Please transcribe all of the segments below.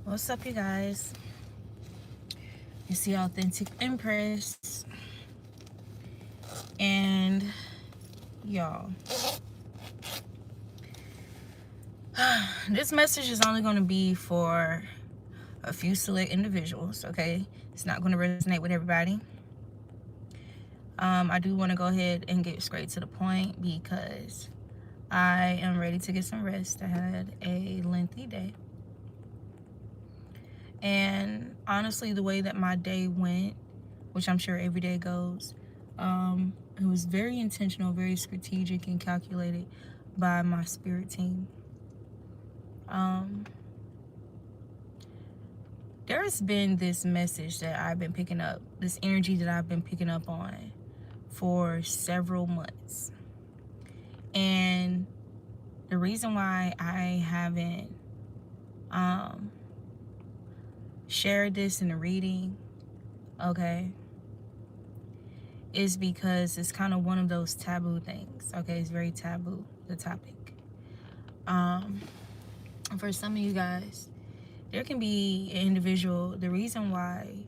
What's up, you guys? It's the Authentic Empress, and y'all, this message is only going to be for a few select individuals, okay? It's not going to resonate with everybody. I do want to go ahead and get straight to the point because I am ready to get some rest. I had a lengthy day. And honestly, the way that my day went, which I'm sure every day goes, it was very intentional, very strategic, and calculated by my spirit team. There's been this message that I've been picking up, this energy that I've been picking up on for several months. And the reason why I haven't shared this in the reading, okay, is because it's kind of one of those taboo things, okay? It's very taboo, the topic. For some of you guys, there can be an individual, the reason why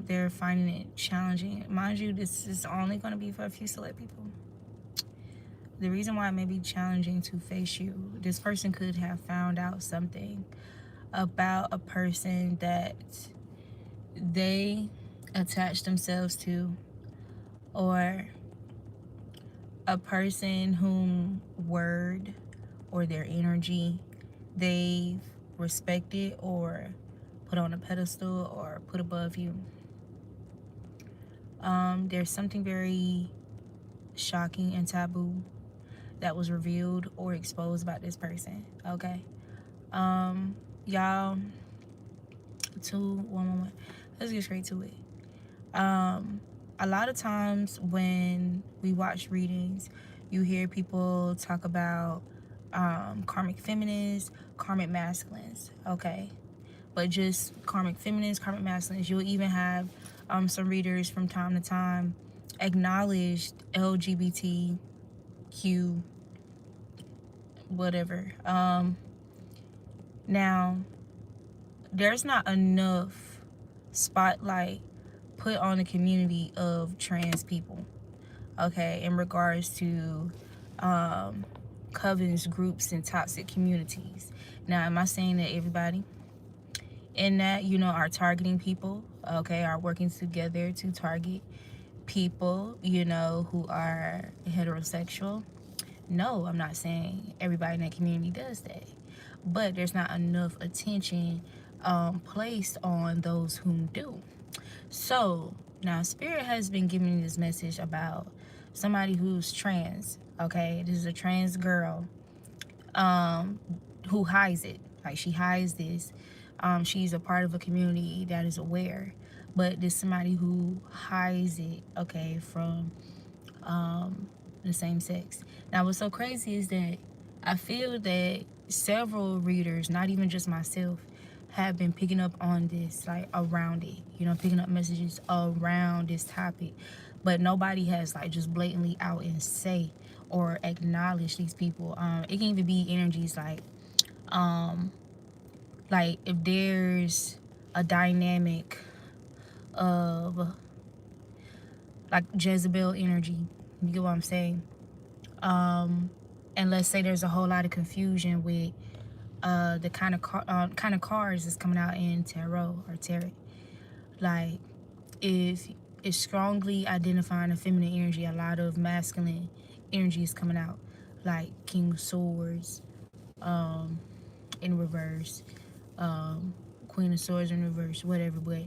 they're finding it challenging, mind you, this is only going to be for a few select people. The reason why it may be challenging to face you, this person could have found out something about a person that they attach themselves to, or a person whom word or their energy they've respected or put on a pedestal or put above you. There's something very shocking and taboo that was revealed or exposed about this person, okay? Y'all, let's get straight to it. A lot of times when we watch readings, you hear people talk about karmic feminines, karmic masculines, okay? But just karmic feminines, karmic masculines. You'll even have some readers from time to time acknowledge LGBTQ, whatever. Now, there's not enough spotlight put on the community of trans people, okay, in regards to covens, groups, and toxic communities. Now, am I saying that everybody in that, are targeting people, okay, are working together to target people, who are heterosexual? No, I'm not saying everybody in that community does that. But there's not enough attention placed on those whom do. So, now Spirit has been giving me this message about somebody who's trans, okay? This is a trans girl who hides it. Like, she hides this. She's a part of a community that is aware. But there's somebody who hides it, okay, from the same sex. Now, what's so crazy is that I feel that several readers, not even just myself, have been picking up on this, like, around it, picking up messages around this topic, but nobody has, like, just blatantly out and say or acknowledge these people. It can even be energies like if there's a dynamic of like Jezebel energy, you get what I'm saying? And let's say there's a whole lot of confusion with the kind of cards that's coming out in tarot or tarot. Like, if it's strongly identifying a feminine energy, a lot of masculine energy is coming out, like King of Swords in reverse, Queen of Swords in reverse, whatever. But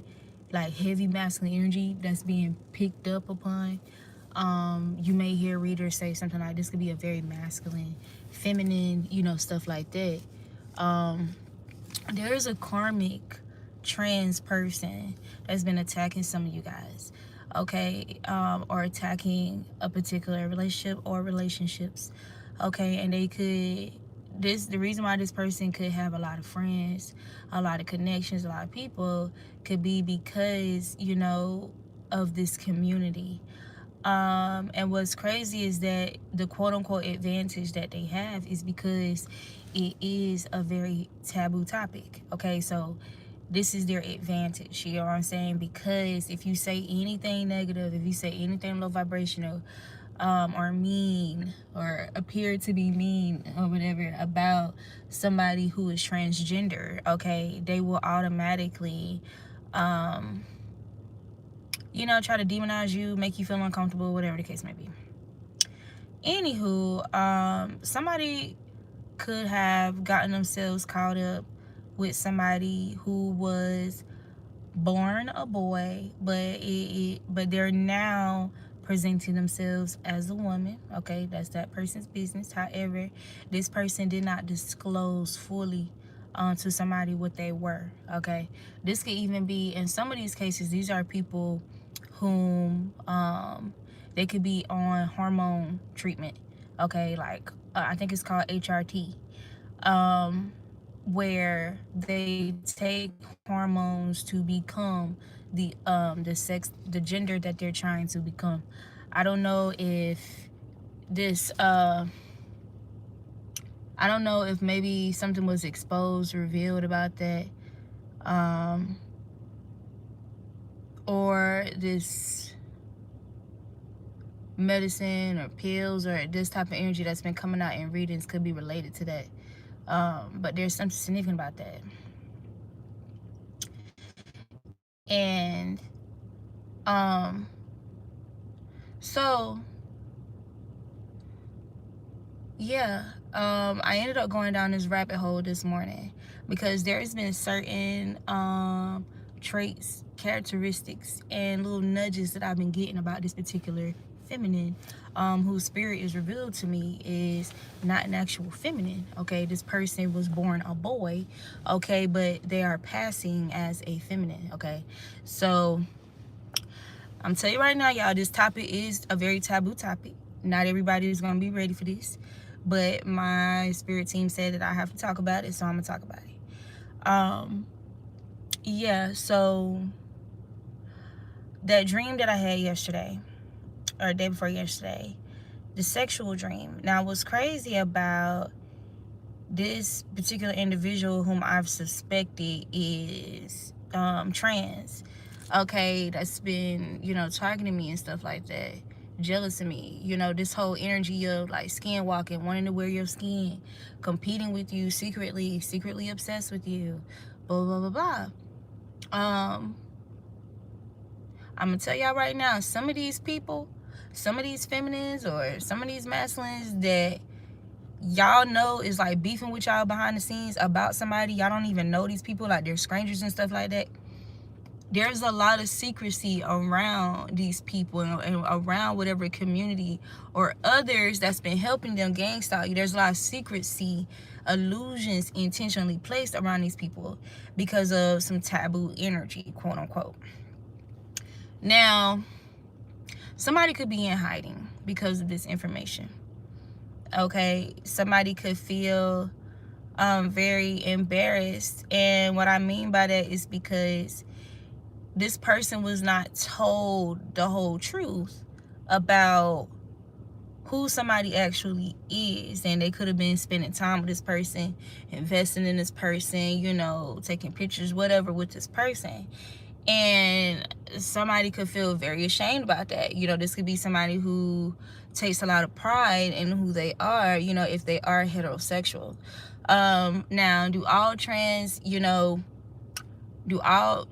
like heavy masculine energy that's being picked up upon. You may hear readers say something like, this could be a very masculine, feminine, stuff like that. There's a karmic trans person that's been attacking some of you guys, okay, or attacking a particular relationship or relationships, okay, and the reason why this person could have a lot of friends, a lot of connections, a lot of people, could be because, of this community. And what's crazy is that the quote-unquote advantage that they have is because it is a very taboo topic. Okay, so this is their advantage, you know what I'm saying? Because if you say anything negative, if you say anything low vibrational, or mean, or appear to be mean or whatever about somebody who is transgender, okay, they will automatically you know, try to demonize you, make you feel uncomfortable, whatever the case may be. Anywho, somebody could have gotten themselves caught up with somebody who was born a boy, but they're now presenting themselves as a woman. Okay, that's that person's business. However, this person did not disclose fully to somebody what they were. Okay, this could even be, in some of these cases, these are people whom they could be on hormone treatment. Okay, like I think it's called HRT, where they take hormones to become the gender that they're trying to become. I don't know if this I don't know if maybe something was exposed, revealed about that, or this medicine or pills or this type of energy that's been coming out in readings could be related to that. But there's something significant about that. And so yeah, I ended up going down this rabbit hole this morning because there's been certain traits, characteristics, and little nudges that I've been getting about this particular feminine, whose spirit is revealed to me is not an actual feminine. Okay, this person was born a boy, okay, but they are passing as a feminine. Okay, so I'm telling you right now, y'all, this topic is a very taboo topic. Not everybody is going to be ready for this, but my spirit team said that I have to talk about it, so I'm going to talk about it. Yeah, so that dream that I had yesterday, or day before yesterday, the sexual dream. Now, what's crazy about this particular individual whom I've suspected is trans, okay, that's been, you know, targeting me and stuff like that, jealous of me, you know, this whole energy of like skin walking, wanting to wear your skin, competing with you secretly obsessed with you, blah blah blah blah. I'm gonna tell y'all right now, some of these people, some of these feminines or some of these masculines that y'all know is like beefing with y'all behind the scenes about somebody, y'all don't even know these people, like they're strangers and stuff like that. There's a lot of secrecy around these people and around whatever community or others that's been helping them gangstyle. There's a lot of secrecy, illusions intentionally placed around these people because of some taboo energy, quote unquote. Now, somebody could be in hiding because of this information. Okay, somebody could feel very embarrassed, and what I mean by that is because this person was not told the whole truth about who somebody actually is, and they could have been spending time with this person, investing in this person, you know, taking pictures, whatever, with this person, and somebody could feel very ashamed about that. You know, this could be somebody who takes a lot of pride in who they are, you know, if they are heterosexual. Now, do all trans, you know, do all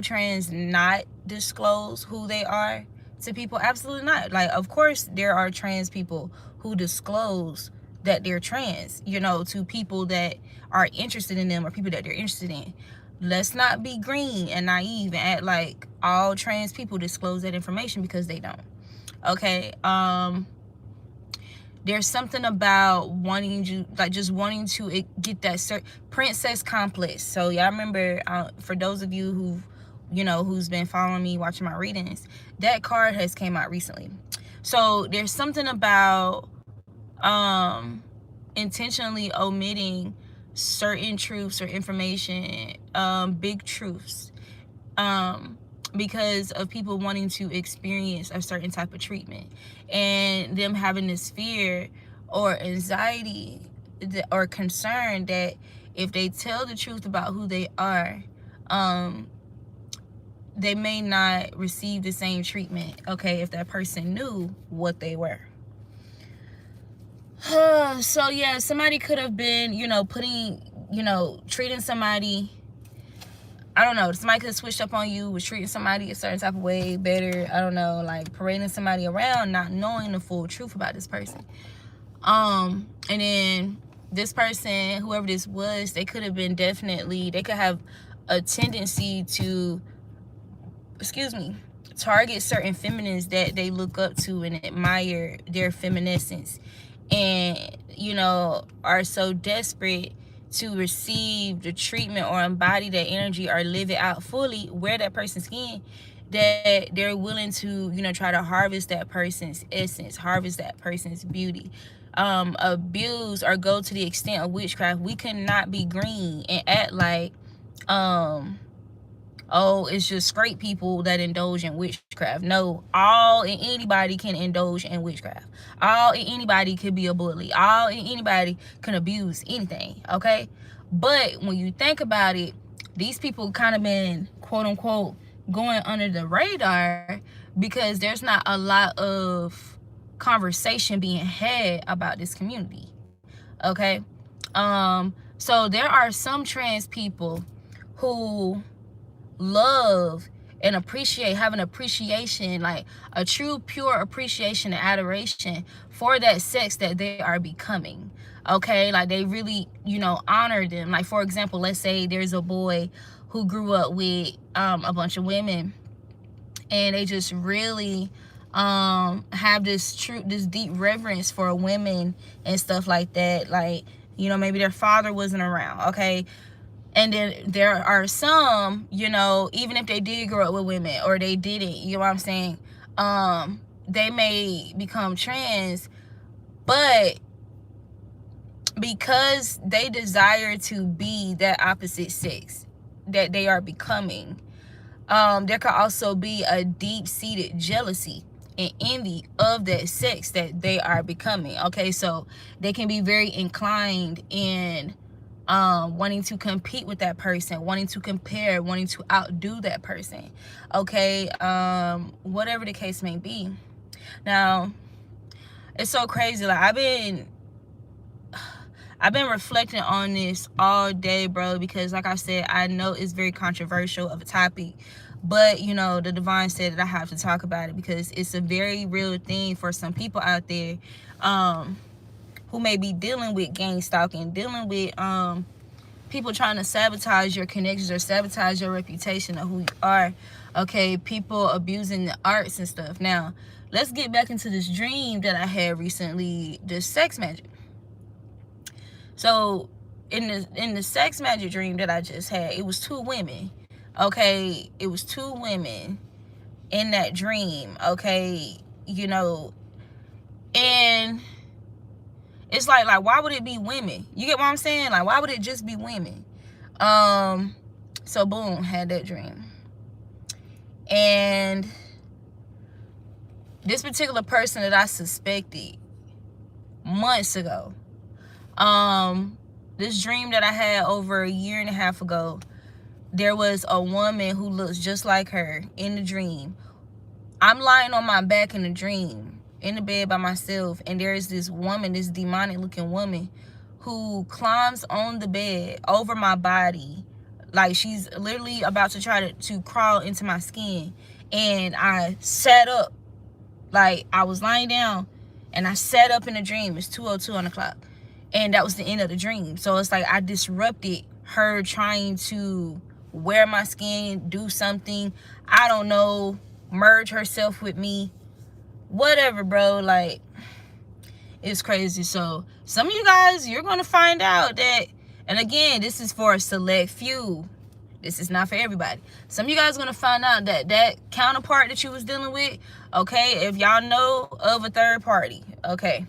trans not disclose who they are to people? Absolutely not. Like, of course there are trans people who disclose that they're trans, you know, to people that are interested in them or people that they're interested in. Let's not be green and naive and act like all trans people disclose that information, because they don't. Okay, there's something about wanting you, like just wanting to get that princess complex. So y'all remember, for those of you who, you know, who's been following me, watching my readings, that card has came out recently. So there's something about intentionally omitting certain truths or information, big truths, because of people wanting to experience a certain type of treatment, and them having this fear or anxiety or concern that if they tell the truth about who they are, they may not receive the same treatment, okay, if that person knew what they were. So yeah, somebody could have been, treating somebody, I don't know, somebody could have switched up on you, was treating somebody a certain type of way better, I don't know, like parading somebody around, not knowing the full truth about this person. And then this person, whoever this was, they could have been they could have a tendency to, target certain feminines that they look up to and admire their feminescence, and are so desperate to receive the treatment or embody that energy or live it out fully, wear that person's skin, that they're willing to try to harvest that person's essence, harvest that person's beauty, abuse or go to the extent of witchcraft. We cannot be green and act like oh, it's just straight people that indulge in witchcraft. No, all and anybody can indulge in witchcraft. All and anybody can be a bully. All and anybody can abuse anything, okay? But when you think about it, these people kind of been, quote unquote, going under the radar because there's not a lot of conversation being had about this community, okay? So there are some trans people who love and have an appreciation, like a true pure appreciation and adoration for that sex that they are becoming, okay? Like they really honor them. Like, for example, let's say there's a boy who grew up with a bunch of women, and they just really have this deep reverence for women and stuff like that. Like, maybe their father wasn't around, okay? And then there are some, even if they did grow up with women or they didn't, you know what I'm saying? They may become trans, but because they desire to be that opposite sex that they are becoming, there could also be a deep-seated jealousy and envy of that sex that they are becoming, okay? So they can be very inclined in wanting to compete with that person, wanting to compare, wanting to outdo that person, okay? Whatever the case may be. Now, it's so crazy. Like, I've been reflecting on this all day, bro, because like I said, I know it's very controversial of a topic, but the divine said that I have to talk about it because it's a very real thing for some people out there who may be dealing with gang stalking, dealing with people trying to sabotage your connections or sabotage your reputation of who you are, okay? People abusing the arts and stuff. Now, let's get back into this dream that I had recently, this sex magic. So in the sex magic dream that I just had, it was 2 women, okay? It was 2 women in that dream, okay? And it's like why would it be women? You get what I'm saying? Like, why would it just be women? So boom, had that dream. And this particular person that I suspected months ago, this dream that I had over 1.5 years ago, there was a woman who looks just like her in the dream. I'm lying on my back in the dream, in the bed by myself, and there is this woman, this demonic looking woman, who climbs on the bed over my body, like she's literally about to try to crawl into my skin. And I sat up, like I was lying down and I sat up in the dream. It's 2:02 on the clock, and that was the end of the dream. So it's like I disrupted her trying to wear my skin, do something, I don't know, merge herself with me, whatever, bro. Like, it's crazy. So some of you guys, you're going to find out that, and again, this is for a select few, this is not for everybody. Some of you guys are going to find out that that counterpart that you was dealing with, okay, if y'all know of a third party, okay,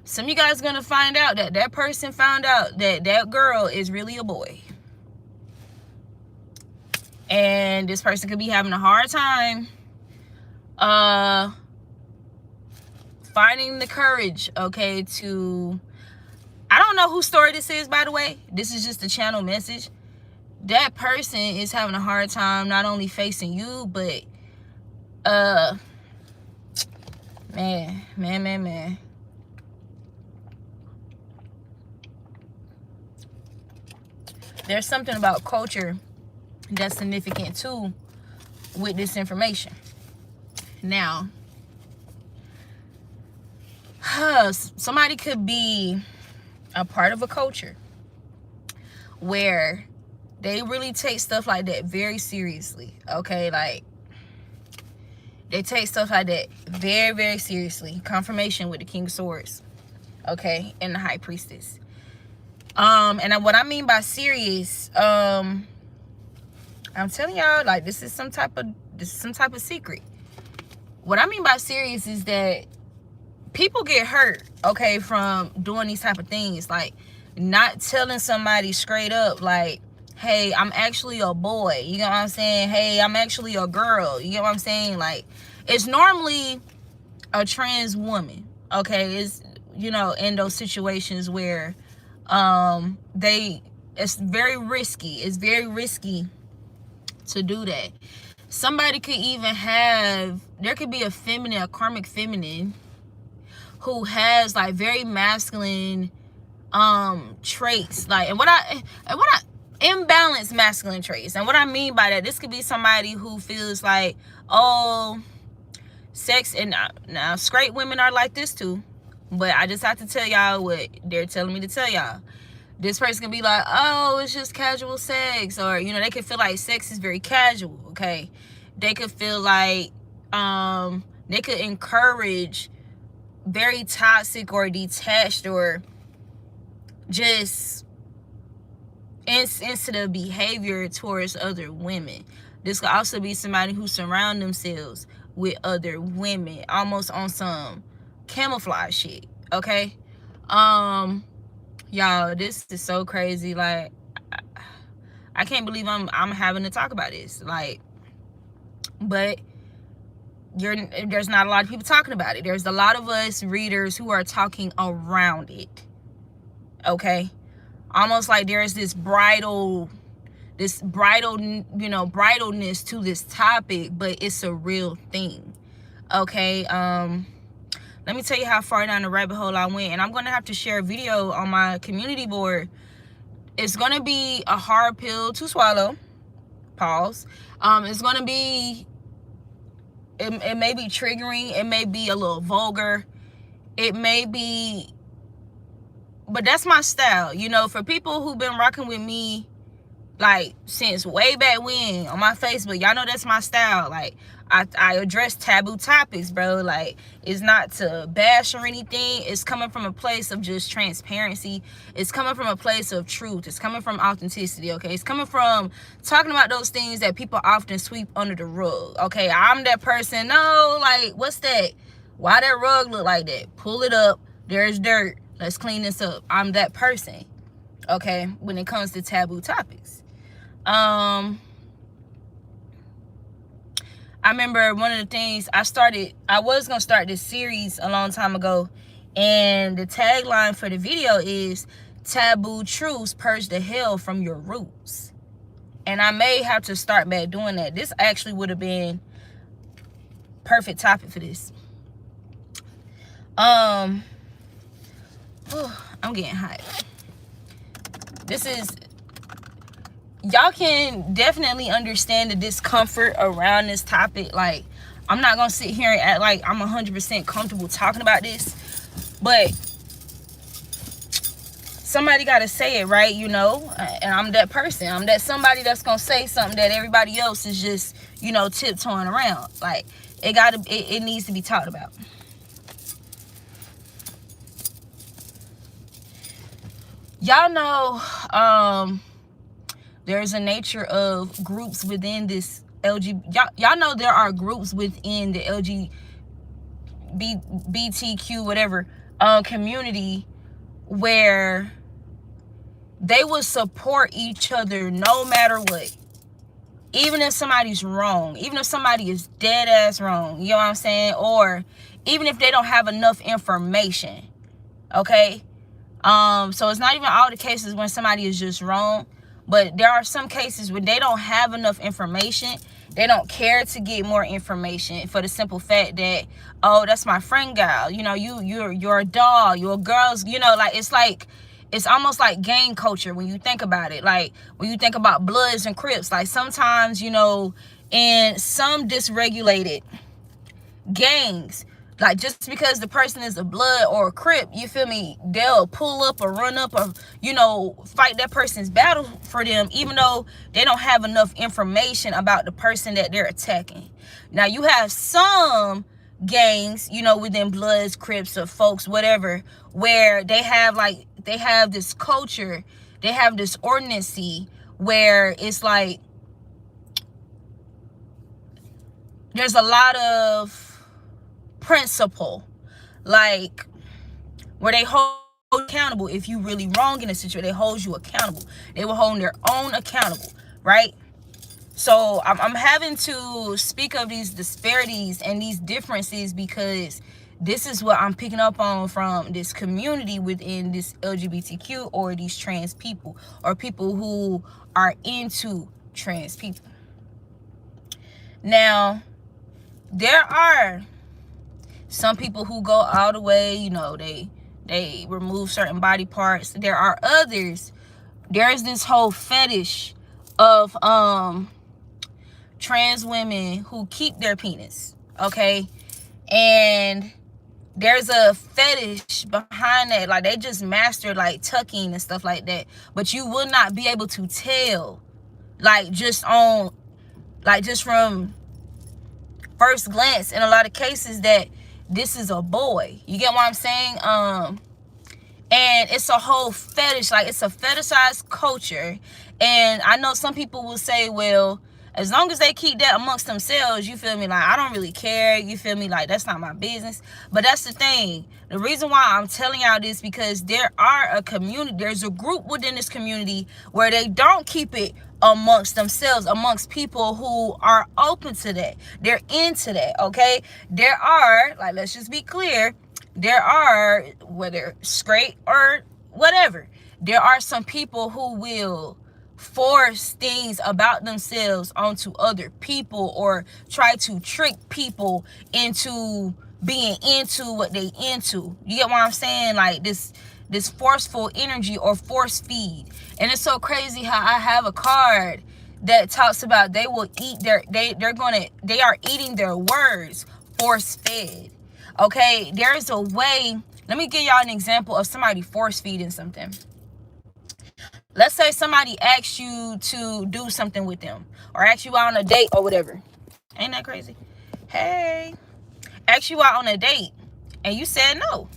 some of you guys are going to find out that that person found out that that girl is really a boy. And this person could be having a hard time finding the courage, okay, to, I don't know whose story this is, by the way. This is just a channel message. That person is having a hard time not only facing you, but man. There's something about culture that's significant too with this information. Now, somebody could be a part of a culture where they really take stuff like that very seriously, okay? Like, they take stuff like that very, very seriously. Confirmation with the King of Swords, okay, and the High Priestess. And what I mean by serious, I'm telling y'all, like, this is some type of secret. What I mean by serious is that people get hurt, okay, from doing these type of things, like not telling somebody straight up, like, hey, I'm actually a boy, you know what I'm saying? Hey, I'm actually a girl, you know what I'm saying? Like, it's normally a trans woman, okay? It's, you know, in those situations where it's very risky to do that. Somebody could even have, there could be a karmic feminine who has like very masculine traits, like, and what I imbalanced masculine traits. And what I mean by that, this could be somebody who feels like, oh, sex, and now straight women are like this too, but I just have to tell y'all what they're telling me to tell y'all. This person can be like, oh, it's just casual sex, or, you know, they could feel like sex is very casual, okay? They could feel like they could encourage very toxic or detached or just insensitive behavior towards other women. This could also be somebody who surround themselves with other women, almost on some camouflage shit, okay? Y'all, this is so crazy. Like, I can't believe I'm having to talk about this, like, but there's not a lot of people talking about it. There's a lot of us readers who are talking around it, okay? Almost like there's this bridal, you know, bridalness to this topic, but it's a real thing, okay? Let me tell you how far down the rabbit hole I went, and I'm gonna have to share a video on my community board. It's gonna be a hard pill to swallow, pause. It's gonna be, it may be triggering, it may be a little vulgar, it may be, but that's my style. You know, for people who've been rocking with me like since way back when on my Facebook, y'all know that's my style. Like, I address taboo topics, bro. Like, it's not to bash or anything. It's coming from a place of just transparency. It's coming from a place of truth. It's coming from authenticity, okay? It's coming from talking about those things that people often sweep under the rug, okay? I'm that person. No, like, what's that? Why that rug look like that? Pull it up. There's dirt. Let's clean this up. I'm that person, okay, when it comes to taboo topics. I remember one of the things I was gonna start this series a long time ago, and the tagline for the video is taboo truths purge the hell from your roots. And I may have to start back doing that. This actually would have been perfect topic for this. I'm getting hot. This is, y'all can definitely understand the discomfort around this topic. Like, I'm not gonna sit here and act like I'm 100% comfortable talking about this, but somebody gotta say it, right? You know, and I'm that person. I'm that somebody that's gonna say something that everybody else is just, you know, tiptoeing around. Like, it needs to be talked about. Y'all know, there's a nature of groups within this y'all know there are groups within the LGBTQ whatever community where they will support each other no matter what. even if somebody's wrong, even if somebody is dead ass wrong, you know what I'm saying? Or even if they don't have enough information, okay? So it's not even all the cases when somebody is just wrong, but there are some cases where they don't have enough information. They don't care to get more information for the simple fact that, oh, that's my friend gal. You know, you're a dog, you're a girl's, you know, like it's almost like gang culture when you think about it. Like when you think about Bloods and Crips, like sometimes, you know, in some dysregulated gangs, like just because the person is a Blood or a Crip, you feel me, they'll pull up or run up or, you know, fight that person's battle for them, even though they don't have enough information about the person that they're attacking. Now you have some gangs, you know, within Bloods, Crips, or folks, whatever, where they have this culture, they have this ordinancy where it's like there's a lot of principle, like where they hold accountable. If you really wrong in a situation, they hold you accountable. They will hold their own accountable, right? So I'm having to speak of these disparities and these differences because this is what I'm picking up on from this community within this LGBTQ or these trans people or people who are into trans people. Now, there are some people who go all the way, you know, they remove certain body parts. There are others. There's this whole fetish of trans women who keep their penis, okay? And there's a fetish behind that. Like they just master like tucking and stuff like that. But you will not be able to tell, like just from first glance in a lot of cases that this is a boy. You get what I'm saying? And it's a whole fetish, like it's a fetishized culture. And I know some people will say, well, as long as they keep that amongst themselves, you feel me, like I don't really care, you feel me, like that's not my business. But that's the thing, the reason why I'm telling y'all this, because there are a community, there's a group within this community where they don't keep it amongst themselves, amongst people who are open to that, they're into that, okay? There are, like, let's just be clear, there are, whether straight or whatever, there are some people who will force things about themselves onto other people or try to trick people into being into what they into. You get what I'm saying? Like this forceful energy or force feed. And it's so crazy how I have a card that talks about they will eat they are eating their words, force fed. Okay, there's a way. Let me give y'all an example of somebody force feeding something. Let's say somebody asks you to do something with them or asks you out on a date or whatever. Ain't that crazy? Hey, ask you out on a date and you said no.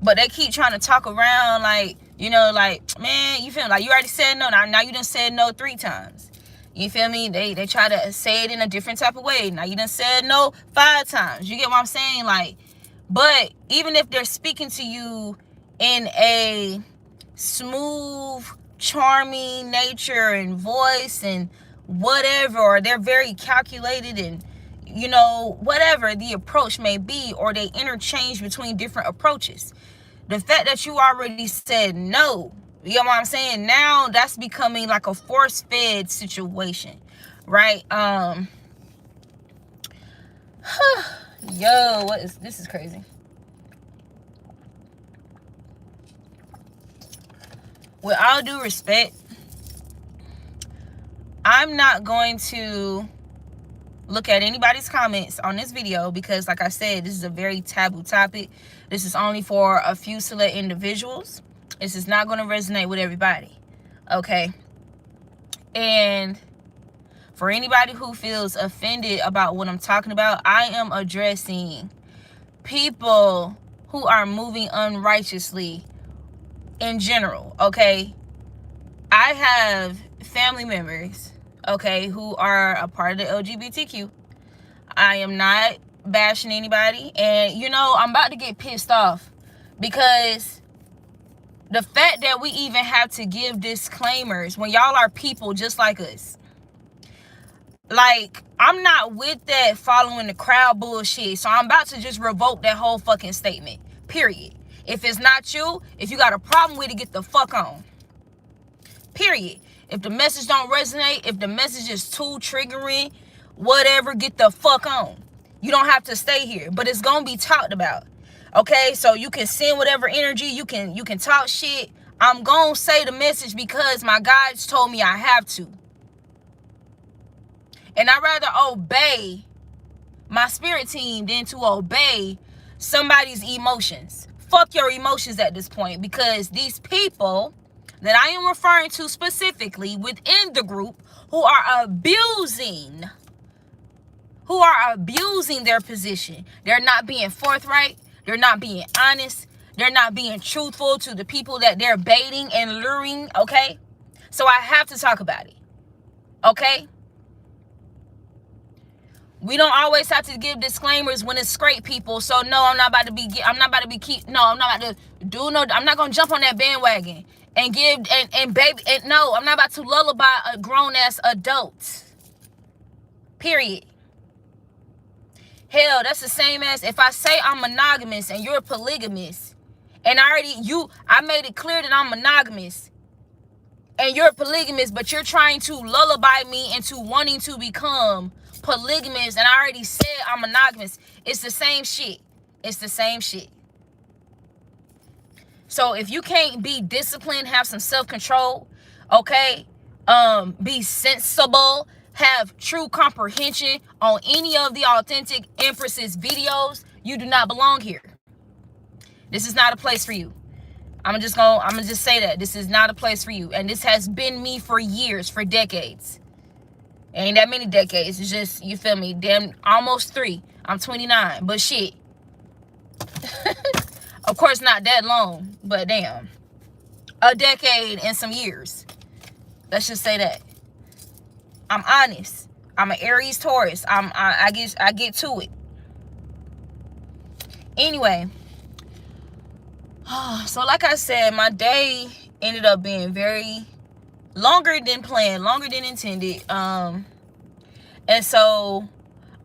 But they keep trying to talk around like, you know, like, man, you feel like you already said no. Now you done said no 3 times. You feel me? They try to say it in a different type of way. Now you done said no 5 times. You get what I'm saying? Like, but even if they're speaking to you in a smooth, charming nature and voice and whatever, or they're very calculated and, you know, whatever the approach may be, or they interchange between different approaches. The fact that you already said no, you know what I'm saying? Now that's becoming like a force-fed situation, right? Yo, this is crazy. With all due respect, I'm not going to look at anybody's comments on this video because, like I said, this is a very taboo topic. This is only for a few select individuals. This is not going to resonate with everybody, okay? And for anybody who feels offended about what I'm talking about, I am addressing people who are moving unrighteously in general, okay? I have family members, okay, who are a part of the LGBTQ. I am not bashing anybody, and you know, I'm about to get pissed off because the fact that we even have to give disclaimers when y'all are people just like us. Like, I'm not with that following the crowd bullshit. So I'm about to just revoke that whole fucking statement. Period. If it's not you, if you got a problem with it, get the fuck on. Period. If the message don't resonate, if the message is too triggering, whatever, get the fuck on. You don't have to stay here, but it's gonna be talked about. Okay, so you can send whatever energy, you can talk shit. I'm gonna say the message because my guides told me I have to. And I'd rather obey my spirit team than to obey somebody's emotions. Fuck your emotions at this point, because these people that I am referring to specifically within the group who are abusing their position. They're not being forthright. They're not being honest. They're not being truthful to the people that they're baiting and luring, okay? So I have to talk about it, okay? We don't always have to give disclaimers when it's scrape people. So no, I'm not about to be jump on that bandwagon and give no, I'm not about to lullaby a grown ass adult. Period. Hell, that's the same as if I say I'm monogamous and you're polygamous, and I made it clear that I'm monogamous and you're polygamous, but you're trying to lullaby me into wanting to become polygamous, and I already said I'm monogamous. It's the same shit. It's the same shit. So if you can't be disciplined, have some self-control, okay, be sensible, have true comprehension on any of the Authentic Empress's videos, you do not belong here. This is not a place for you. I'm gonna just say that this is not a place for you. And this has been me for years, for decades. Ain't that many decades. It's just, you feel me, damn, almost 3. I'm 29, but shit. Of course, not that long, but damn, a decade and some years. Let's just say that. I'm honest. I'm an Aries Taurus. I get to it. Anyway, so like I said, my day ended up being very longer than planned, longer than intended. And so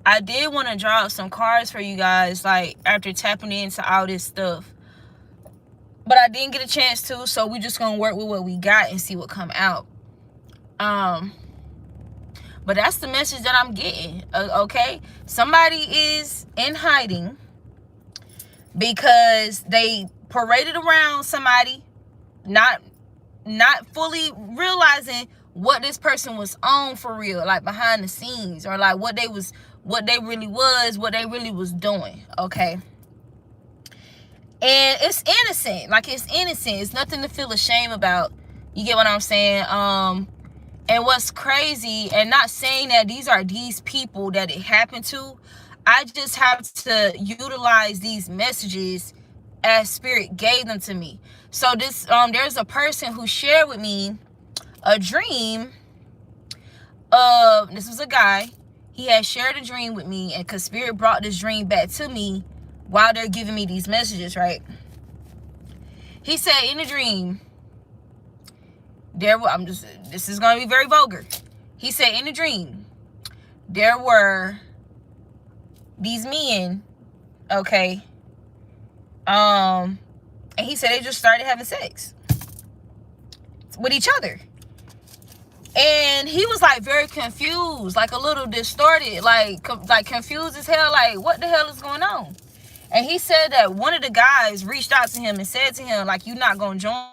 I did want to draw up some cards for you guys, like after tapping into all this stuff, but I didn't get a chance to, so we just gonna work with what we got and see what come out. But that's the message that I'm getting. Okay, somebody is in hiding because they paraded around somebody, not fully realizing what this person was on for real, like behind the scenes, or like what they really was doing. Okay, and it's innocent. Like, it's innocent. It's nothing to feel ashamed about. You get what I'm saying? And what's crazy, and not saying that these are these people that it happened to, I just have to utilize these messages as spirit gave them to me. So this there's a person who shared with me a dream of, this was a guy, he had shared a dream with me, and because spirit brought this dream back to me while they're giving me these messages, right? He said in the dream, this is going to be very vulgar. He said in the dream, there were these men, okay, and he said they just started having sex with each other. And he was like very confused, like a little distorted, like confused as hell, like what the hell is going on? And he said that one of the guys reached out to him and said to him, like, you not gonna join?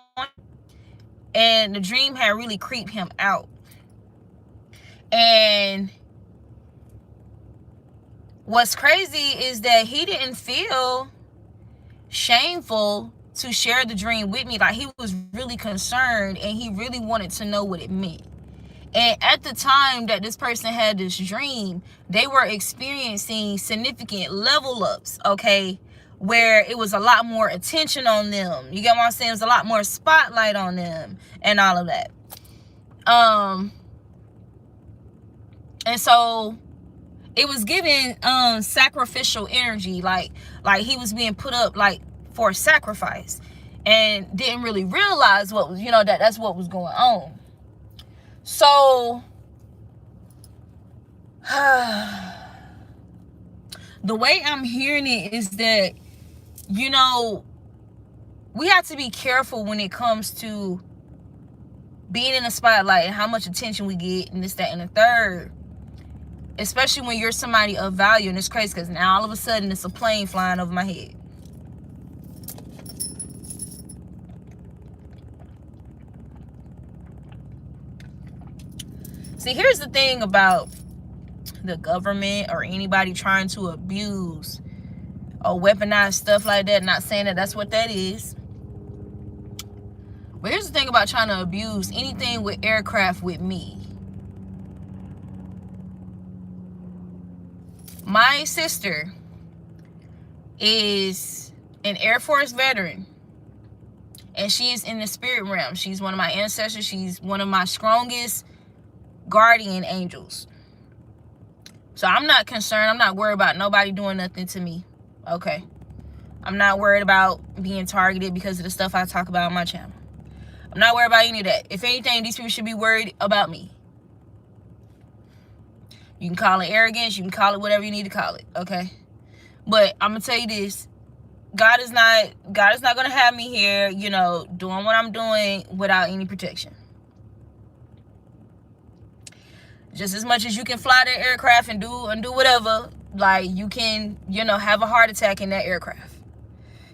And the dream had really creeped him out. And what's crazy is that he didn't feel shameful to share the dream with me. Like, he was really concerned and he really wanted to know what it meant. And at the time that this person had this dream, they were experiencing significant level ups, okay, where it was a lot more attention on them. You get what I'm saying? It was a lot more spotlight on them and all of that. And so it was giving sacrificial energy, like he was being put up like for sacrifice, and didn't really realize what was, that's what was going on. So The way I'm hearing it is that, you know, we have to be careful when it comes to being in the spotlight and how much attention we get and this, that, and the third. Especially when you're somebody of value. And it's crazy because now all of a sudden it's a plane flying over my head. See, here's the thing about the government or anybody trying to abuse or weaponize stuff like that. Not saying that that's what that is. But here's the thing about trying to abuse anything with aircraft with me. My sister is an Air Force veteran. And she is in the spirit realm. She's one of my ancestors. She's one of my strongest guardian angels. So I'm not concerned. I'm not worried about nobody doing nothing to me. Okay. I'm not worried about being targeted because of the stuff I talk about on my channel. I'm not worried about any of that. If anything, these people should be worried about me. You can call it arrogance. You can call it whatever you need to call it. Okay. But I'm going to tell you this. God is not going to have me here, you know, doing what I'm doing without any protection. Just as much as you can fly that aircraft and do whatever, like you can, you know, have a heart attack in that aircraft.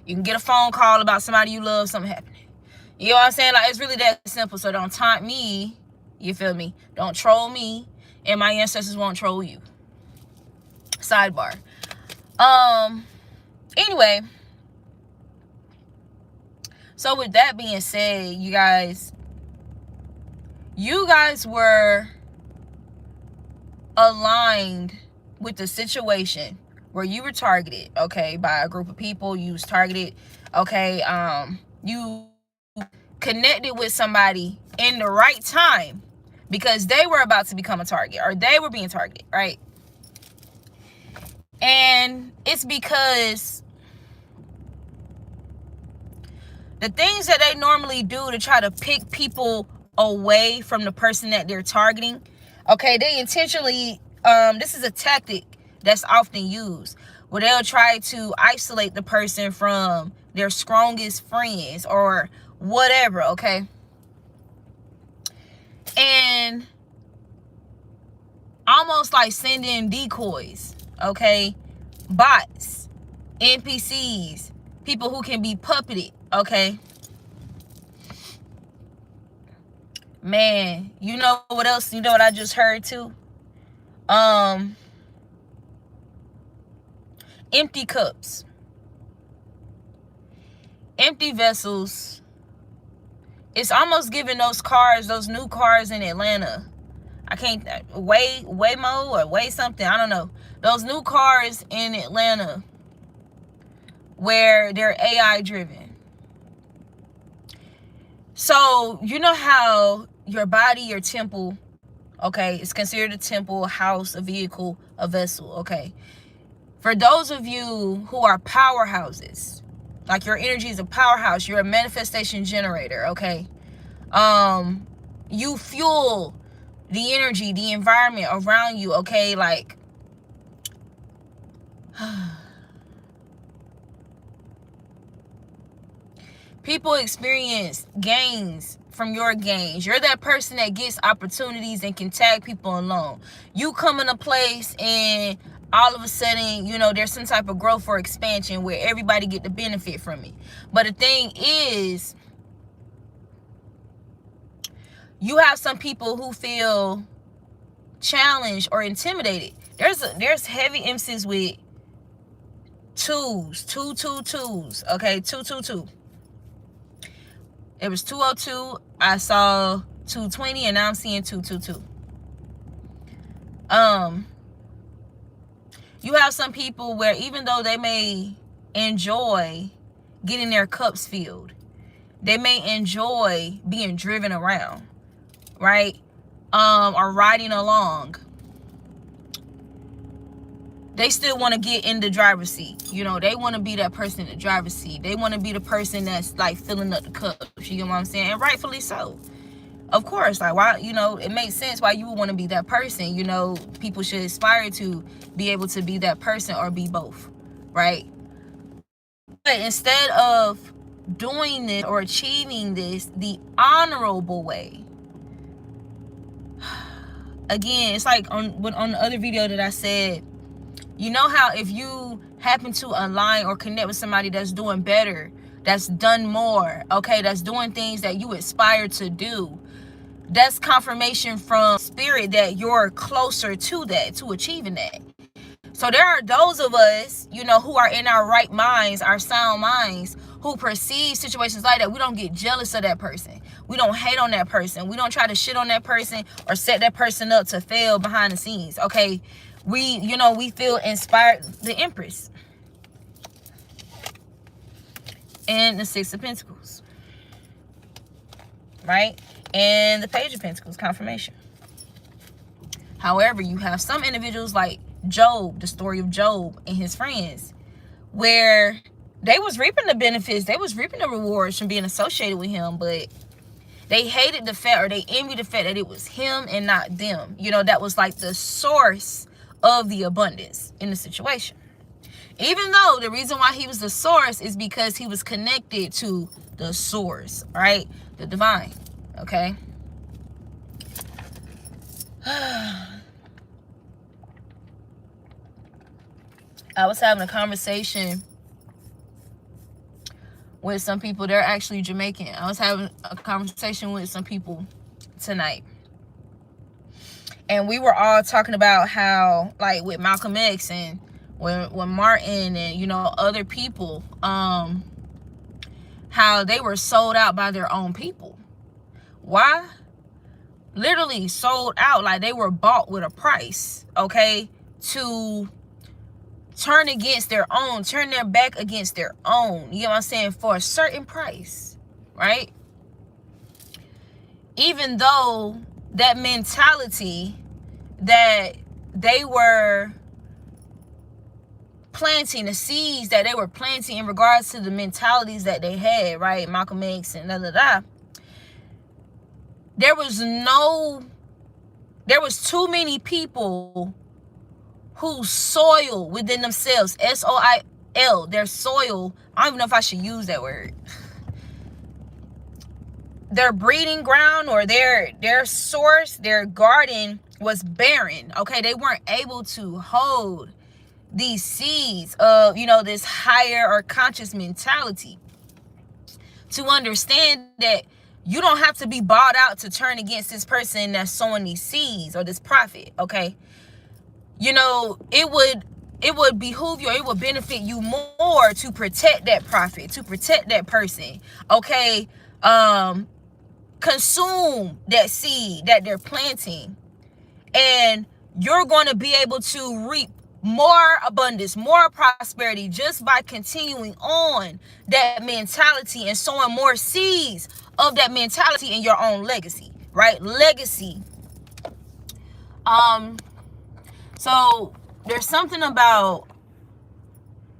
You can get a phone call about somebody you love, something happening. You know what I'm saying? Like, it's really that simple. So don't taunt me. You feel me? Don't troll me. And my ancestors won't troll you. Sidebar. Anyway. So with that being said, you guys were aligned with the situation where you were targeted, okay, by a group of people. You was targeted, okay, you connected with somebody in the right time because they were about to become a target, or they were being targeted, right? And it's because the things that they normally do to try to pick people away from the person that they're targeting, okay, they intentionally, this is a tactic that's often used, where they'll try to isolate the person from their strongest friends or whatever, okay? And almost like sending decoys, okay? Bots, NPCs, people who can be puppeted, okay? Man, you know what else? You know what I just heard too? Empty cups. Empty vessels. It's almost giving those cars, those new cars in Atlanta. I can't, Waymo or Way something, I don't know. Those new cars in Atlanta where they're AI driven. So, you know how your body, your temple, okay, is considered a temple, a house, a vehicle, a vessel, okay? For those of you who are powerhouses, like your energy is a powerhouse, you're a manifestation generator, okay? You fuel the energy, the environment around you, okay? Like, people experience gains from your gains. You're that person that gets opportunities and can tag people along. You come in a place and all of a sudden, you know, there's some type of growth or expansion where everybody get the benefit from it. But the thing is, you have some people who feel challenged or intimidated. There's heavy emphasis with twos, twos, okay, 222. It was 202. I saw 220, and now I'm seeing 222. You have some people where even though they may enjoy getting their cups filled, they may enjoy being driven around, right? Or riding along. They still want to get in the driver's seat. You know, they want to be that person in the driver's seat. They want to be the person that's like filling up the cups. You get what I'm saying? And rightfully so. Of course, like, why, you know, it makes sense why you would want to be that person. You know, people should aspire to be able to be that person or be both, right? But instead of doing this or achieving this the honorable way, again, it's like on the other video that I said, you know how if you happen to align or connect with somebody that's doing better, that's done more, okay, that's doing things that you aspire to do, that's confirmation from spirit that you're closer to that, to achieving that. So there are those of us, you know, who are in our right minds, our sound minds, who perceive situations like that. We don't get jealous of that person. We don't hate on that person. We don't try to shit on that person or set that person up to fail behind the scenes, okay? We, you know, we feel inspired. The Empress. And the Six of Pentacles. Right? And the Page of Pentacles, confirmation. However, you have some individuals like Job, the story of Job and his friends, where they was reaping the benefits, they was reaping the rewards from being associated with him, but they hated the fact, or they envied the fact that it was him and not them. You know, that was like the source of the abundance in the situation. Even though the reason why he was the source is because he was connected to the source, right? The divine, okay? I was having a conversation with some people. They're actually Jamaican. I was having a conversation with some people tonight. And we were all talking about how, like, with Malcolm X and when Martin and, you know, other people, how they were sold out by their own people. Why? Literally sold out, like they were bought with a price, okay, to turn against their own, turn their back against their own, you know what I'm saying, for a certain price, right? Even though that mentality that they were planting, the seeds that they were planting in regards to the mentalities that they had, right, Malcolm X and there was too many people whose soil within themselves, S-O-I-L, their soil, I don't even know if I should use that word, their breeding ground or their source, their garden was barren, okay? They weren't able to hold these seeds of, you know, this higher or conscious mentality to understand that you don't have to be bought out to turn against this person that's sowing these seeds or this prophet, okay? You know, it would behoove you, or it would benefit you more to protect that prophet, to protect that person, okay? Consume that seed that they're planting, and you're going to be able to reap more abundance, more prosperity, just by continuing on that mentality and sowing more seeds of that mentality in your own legacy, right? Legacy. So there's something about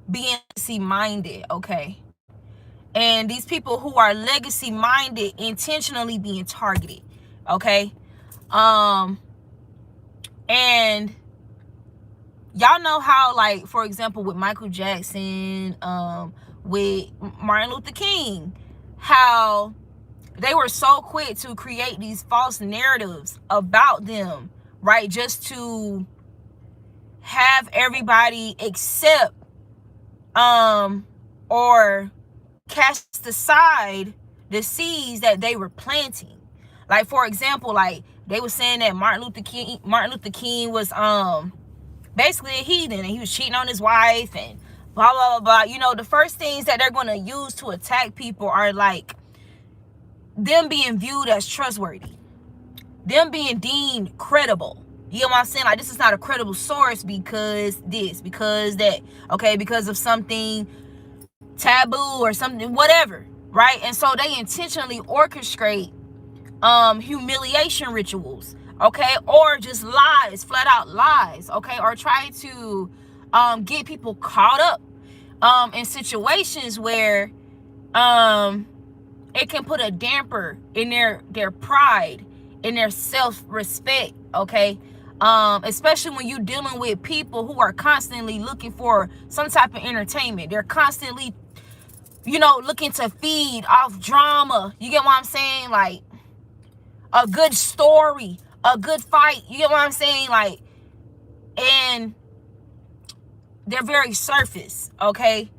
being legacy minded, okay? And these people who are legacy minded intentionally being targeted, okay? And y'all know how, like, for example, with Michael Jackson, with Martin Luther King, how they were so quick to create these false narratives about them, right? Just to have everybody accept or cast aside the seeds that they were planting. Like, for example, like they were saying that Martin Luther King was basically a heathen and he was cheating on his wife and blah blah blah blah. You know, the first things that they're going to use to attack people are like them being viewed as trustworthy, them being deemed credible. You know what I'm saying? Like, this is not a credible source because this, because that, okay, because of something taboo or something, whatever, right? And so they intentionally orchestrate humiliation rituals, okay, or just lies, flat out lies, okay, or try to get people caught up in situations where it can put a damper in their pride, in their self-respect, okay? Especially when you're dealing with people who are constantly looking for some type of entertainment. They're constantly, you know, looking to feed off drama. You get what I'm saying? Like, a good story, a good fight. You get what I'm saying? Like, and they're very surface, okay?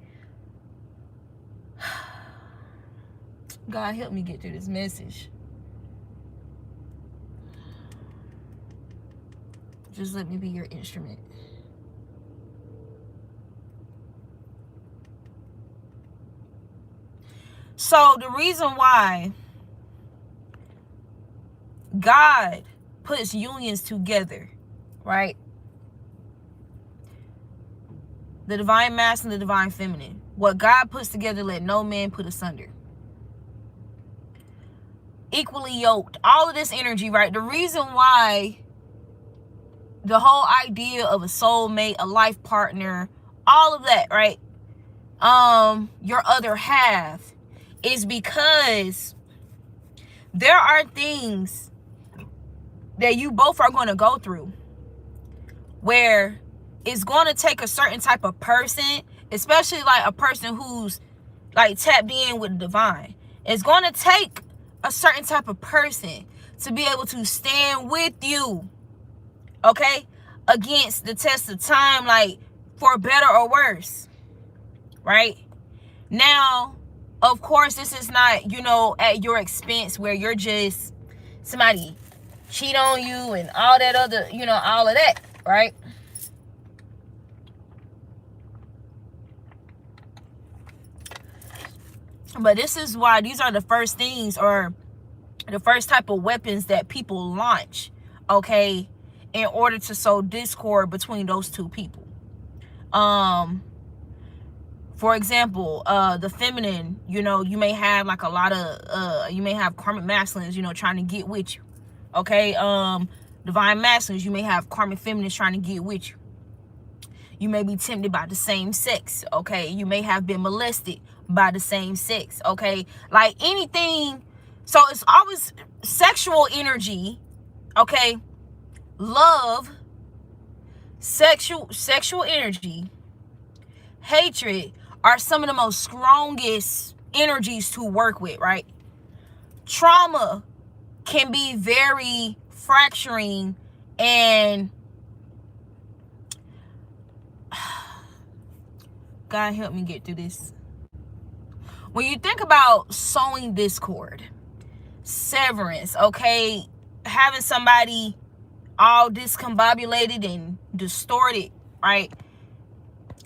God help me get through this message. Just let me be your instrument. So the reason why God puts unions together, right? The divine masculine, the divine feminine. What God puts together, let no man put asunder. Equally yoked. All of this energy, right? The reason why the whole idea of a soulmate, a life partner, all of that, right? Your other half, is because there are things that you both are going to go through where it's going to take a certain type of person, especially like a person who's like tapped in with the divine. It's going to take a certain type of person to be able to stand with you, okay, against the test of time, like for better or worse, right? Now, of course, this is not, you know, at your expense where you're just somebody cheat on you and all that other, you know, all of that, right? But this is why these are the first things, or the first type of weapons that people launch, okay, in order to sow discord between those two people. For example, the feminine, you know, you may have like a lot of you may have karmic masculines, you know, trying to get with you, okay? Divine masculines, you may have karmic feminines trying to get with you. You may be tempted by the same sex, okay? You may have been molested by the same sex, okay? Like anything. So it's always sexual energy, okay? Love, sexual energy, hatred are some of the most strongest energies to work with, right? Trauma can be very fracturing and God help me get through this. When you think about sowing discord, severance, okay, having somebody all discombobulated and distorted, right?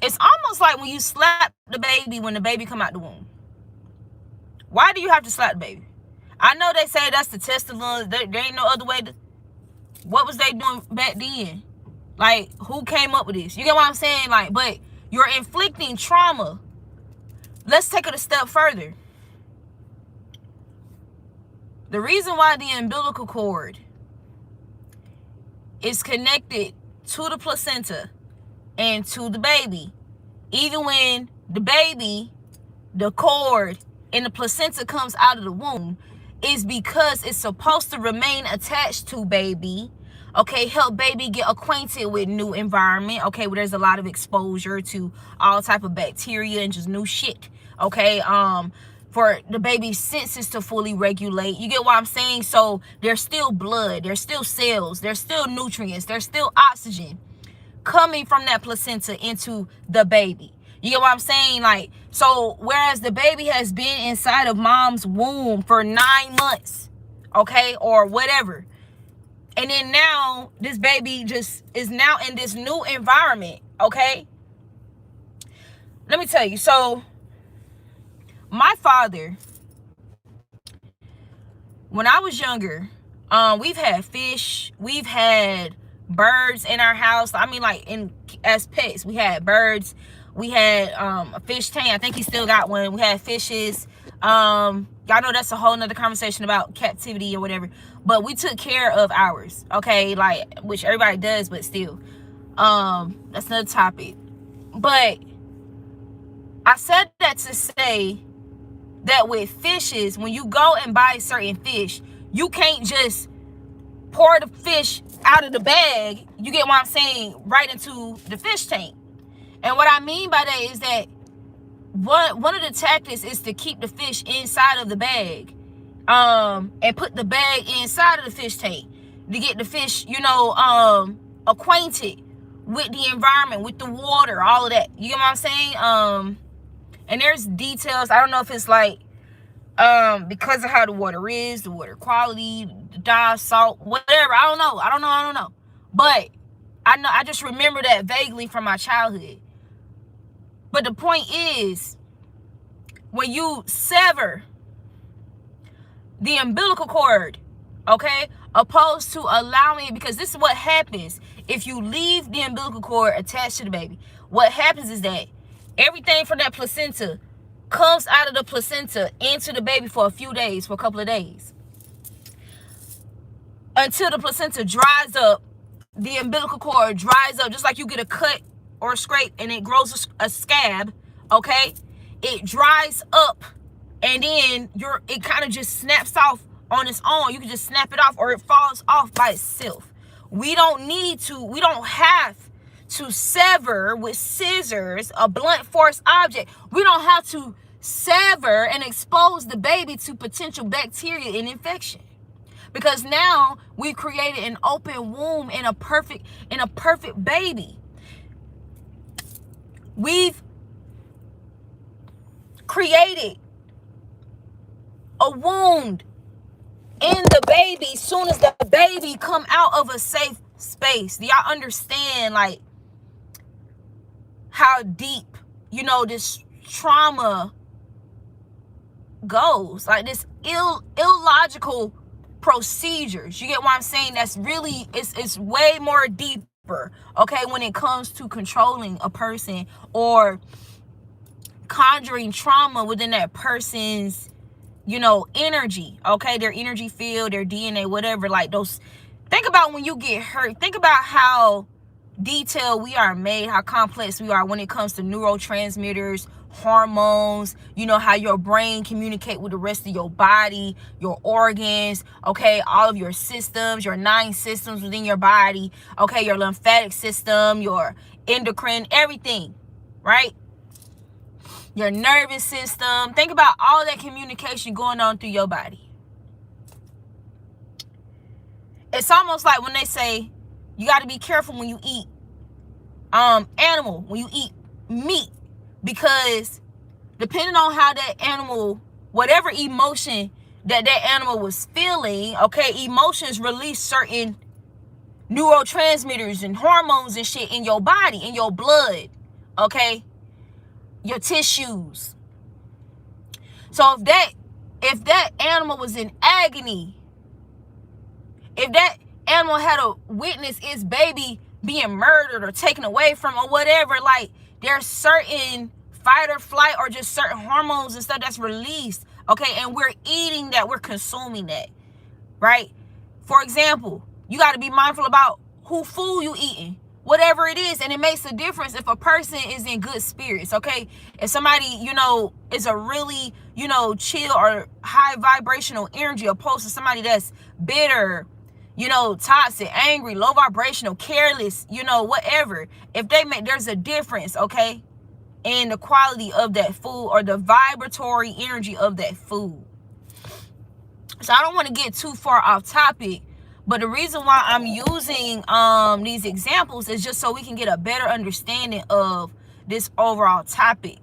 It's almost like when you slap the baby when the baby come out the womb. Why do you have to slap the baby? I know they say that's the test of love. There ain't no other way to. What was they doing back then? Like, who came up with this? You get what I'm saying? Like, but you're inflicting trauma. Let's take it a step further. The reason why the umbilical cord is connected to the placenta and to the baby, even when the baby, the cord and the placenta comes out of the womb, is because it's supposed to remain attached to baby, okay? Help baby get acquainted with new environment, okay, where there's a lot of exposure to all type of bacteria and just new shit, okay? For the baby's senses to fully regulate. You get what I'm saying? So there's still blood, there's still cells, there's still nutrients, there's still oxygen coming from that placenta into the baby. You get what I'm saying? Like, so whereas the baby has been inside of mom's womb for 9 months, okay, or whatever, and then now this baby just is now in this new environment, okay? Let me tell you. So my father, when I was younger, we've had fish, we've had birds in our house. I mean, like, as pets, we had birds, we had a fish tank. I think he still got one. We had fishes. Y'all know that's a whole nother conversation about captivity or whatever, but we took care of ours, okay? Like, which everybody does, but still, that's another topic. But I said that to say that with fishes, when you go and buy certain fish, you can't just pour the fish out of the bag, you get what I'm saying, right into the fish tank. And what I mean by that is that one of the tactics is to keep the fish inside of the bag, and put the bag inside of the fish tank to get the fish, acquainted with the environment, with the water, all of that. You get what I'm saying? And there's details. I don't know if it's like because of how the water is, the water quality, the dive, salt, whatever. I don't know. But I just remember that vaguely from my childhood. But the point is, when you sever the umbilical cord, okay, opposed to allowing it, because this is what happens if you leave the umbilical cord attached to the baby. What happens is that everything from that placenta comes out of the placenta into the baby for a few days, for a couple of days, until the placenta dries up. The umbilical cord dries up, just like you get a cut or a scrape and it grows a scab, okay? It dries up, and then it kind of just snaps off on its own. You can just snap it off, or it falls off by itself. We don't have to sever with scissors, a blunt force object. We don't have to sever and expose the baby to potential bacteria and infection, because now we've created an open womb and a perfect baby. We've created a wound in the baby soon as the baby come out of a safe space. Do y'all understand, like, how deep, this trauma goes? Like, this illogical procedures. You get what I'm saying? That's really, it's way more deeper, okay, when it comes to controlling a person or conjuring trauma within that person's, energy, okay, their energy field, their DNA, whatever. Like, those, think about when you get hurt, think about how detailed we are made, how complex we are when it comes to neurotransmitters, hormones, how your brain communicate with the rest of your body, your organs, okay, all of your systems, your 9 systems within your body, okay, your lymphatic system, your endocrine, everything, right? Your nervous system. Think about all that communication going on through your body. It's almost like when they say you got to be careful when you eat animal, when you eat meat, because depending on how that animal, whatever emotion that animal was feeling, okay, emotions release certain neurotransmitters and hormones and shit in your body, in your blood, okay, your tissues. So if that animal was in agony, if that animal had to witness its baby being murdered or taken away from or whatever, like, there's certain fight or flight or just certain hormones and stuff that's released, okay, and we're eating that, we're consuming that, right? For example, you got to be mindful about who food you eating, whatever it is, and it makes a difference if a person is in good spirits, okay? If somebody, is a really, chill or high vibrational energy, opposed to somebody that's bitter, toxic, angry, low vibrational, careless, whatever. If there's a difference, okay, in the quality of that food or the vibratory energy of that food. So I don't want to get too far off topic, but the reason why I'm using these examples is just so we can get a better understanding of this overall topic,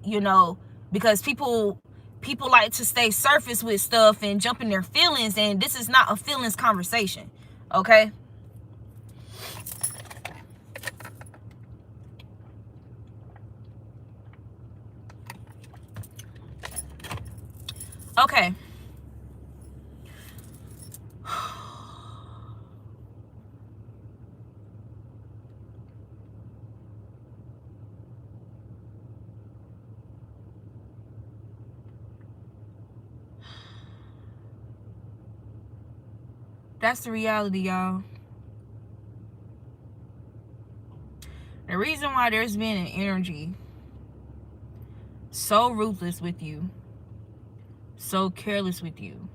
because people like to stay surface with stuff and jump in their feelings, and this is not a feelings conversation, okay? Okay. That's the reality, y'all. The reason why there's been an energy so ruthless with you, so careless with you.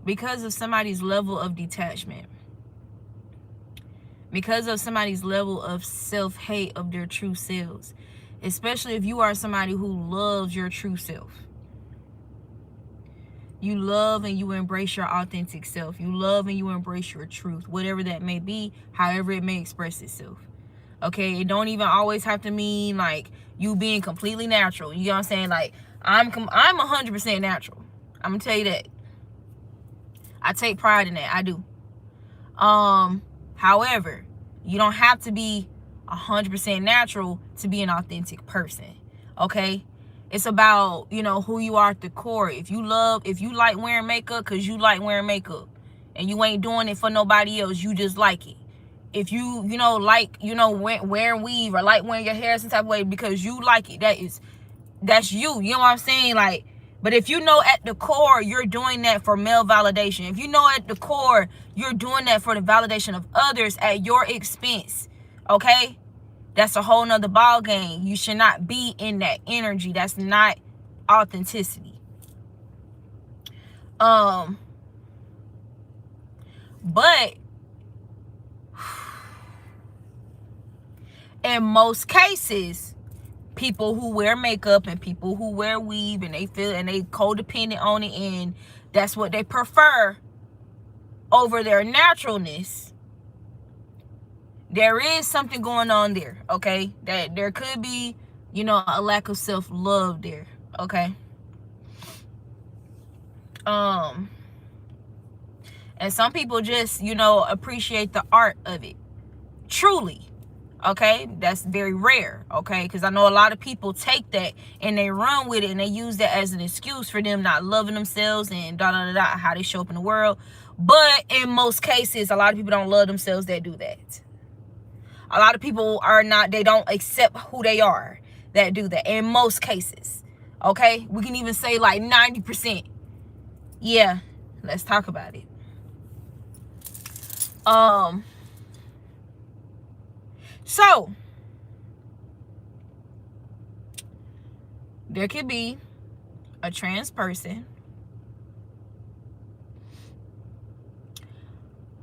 Because of somebody's level of detachment. Because of somebody's level of self-hate of their true selves. Especially if you are somebody who loves your true self. You love and you embrace your authentic self. You love and you embrace your truth. Whatever that may be, however it may express itself. Okay, it don't even always have to mean like you being completely natural. You know what I'm saying? Like, I'm 100% natural. I'm gonna tell you that. I take pride in that. I do. However, you don't have to be 100% natural to be an authentic person. Okay? It's about, you know, who you are at the core. If you like wearing makeup because you like wearing makeup and you ain't doing it for nobody else, you just like it. If you know, like, you know, wearing weave or like wearing your hair some type of way because you like it, that's you. You know what I'm saying? Like, but if you know at the core you're doing that for male validation, if you know at the core you're doing that for the validation of others at your expense, okay? That's a whole nother ball game. You should not be in that energy. That's not authenticity. But in most cases, people who wear makeup and people who wear weave and they feel and they codependent on it and that's what they prefer over their naturalness, there is something going on there, okay? That there could be, you know, a lack of self-love there, okay? And some people just, you know, appreciate the art of it. Truly. Okay? That's very rare, okay? Because I know a lot of people take that and they run with it and they use that as an excuse for them not loving themselves and da-da-da-da, how they show up in the world. But in most cases, a lot of people don't love themselves that do that. A lot of people they don't accept who they are that do that in most cases. Okay? We can even say like 90%. Yeah, let's talk about it. So there could be a trans person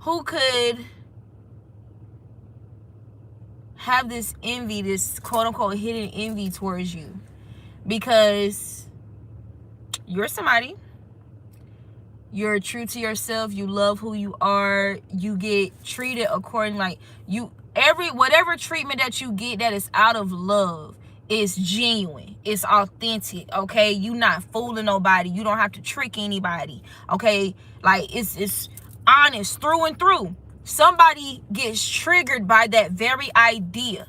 who could have this envy, this quote-unquote hidden envy towards you because you're somebody, you're true to yourself, you love who you are, you get treated according, like, whatever treatment that you get that is out of love is genuine, it's authentic, okay? You not fooling nobody, you don't have to trick anybody, okay? Like, it's honest through and through. Somebody gets triggered by that very idea.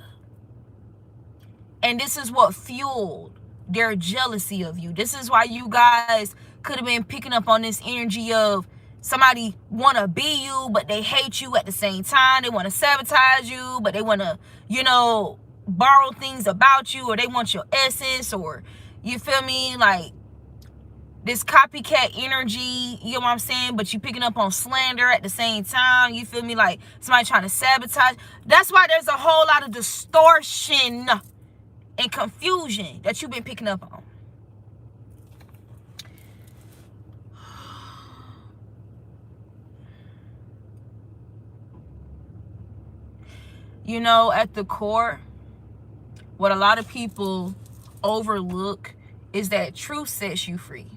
And this is what fueled their jealousy of you. This is why you guys could have been picking up on this energy of somebody want to be you, but they hate you at the same time. They want to sabotage you, but they want to, you know, borrow things about you, or they want your essence, or, you feel me? Like, this copycat energy, you know what I'm saying? But you picking up on slander at the same time, you feel me? Like somebody trying to sabotage. That's why there's a whole lot of distortion and confusion that you've been picking up on. You know, at the core, what a lot of people overlook is that truth sets you free.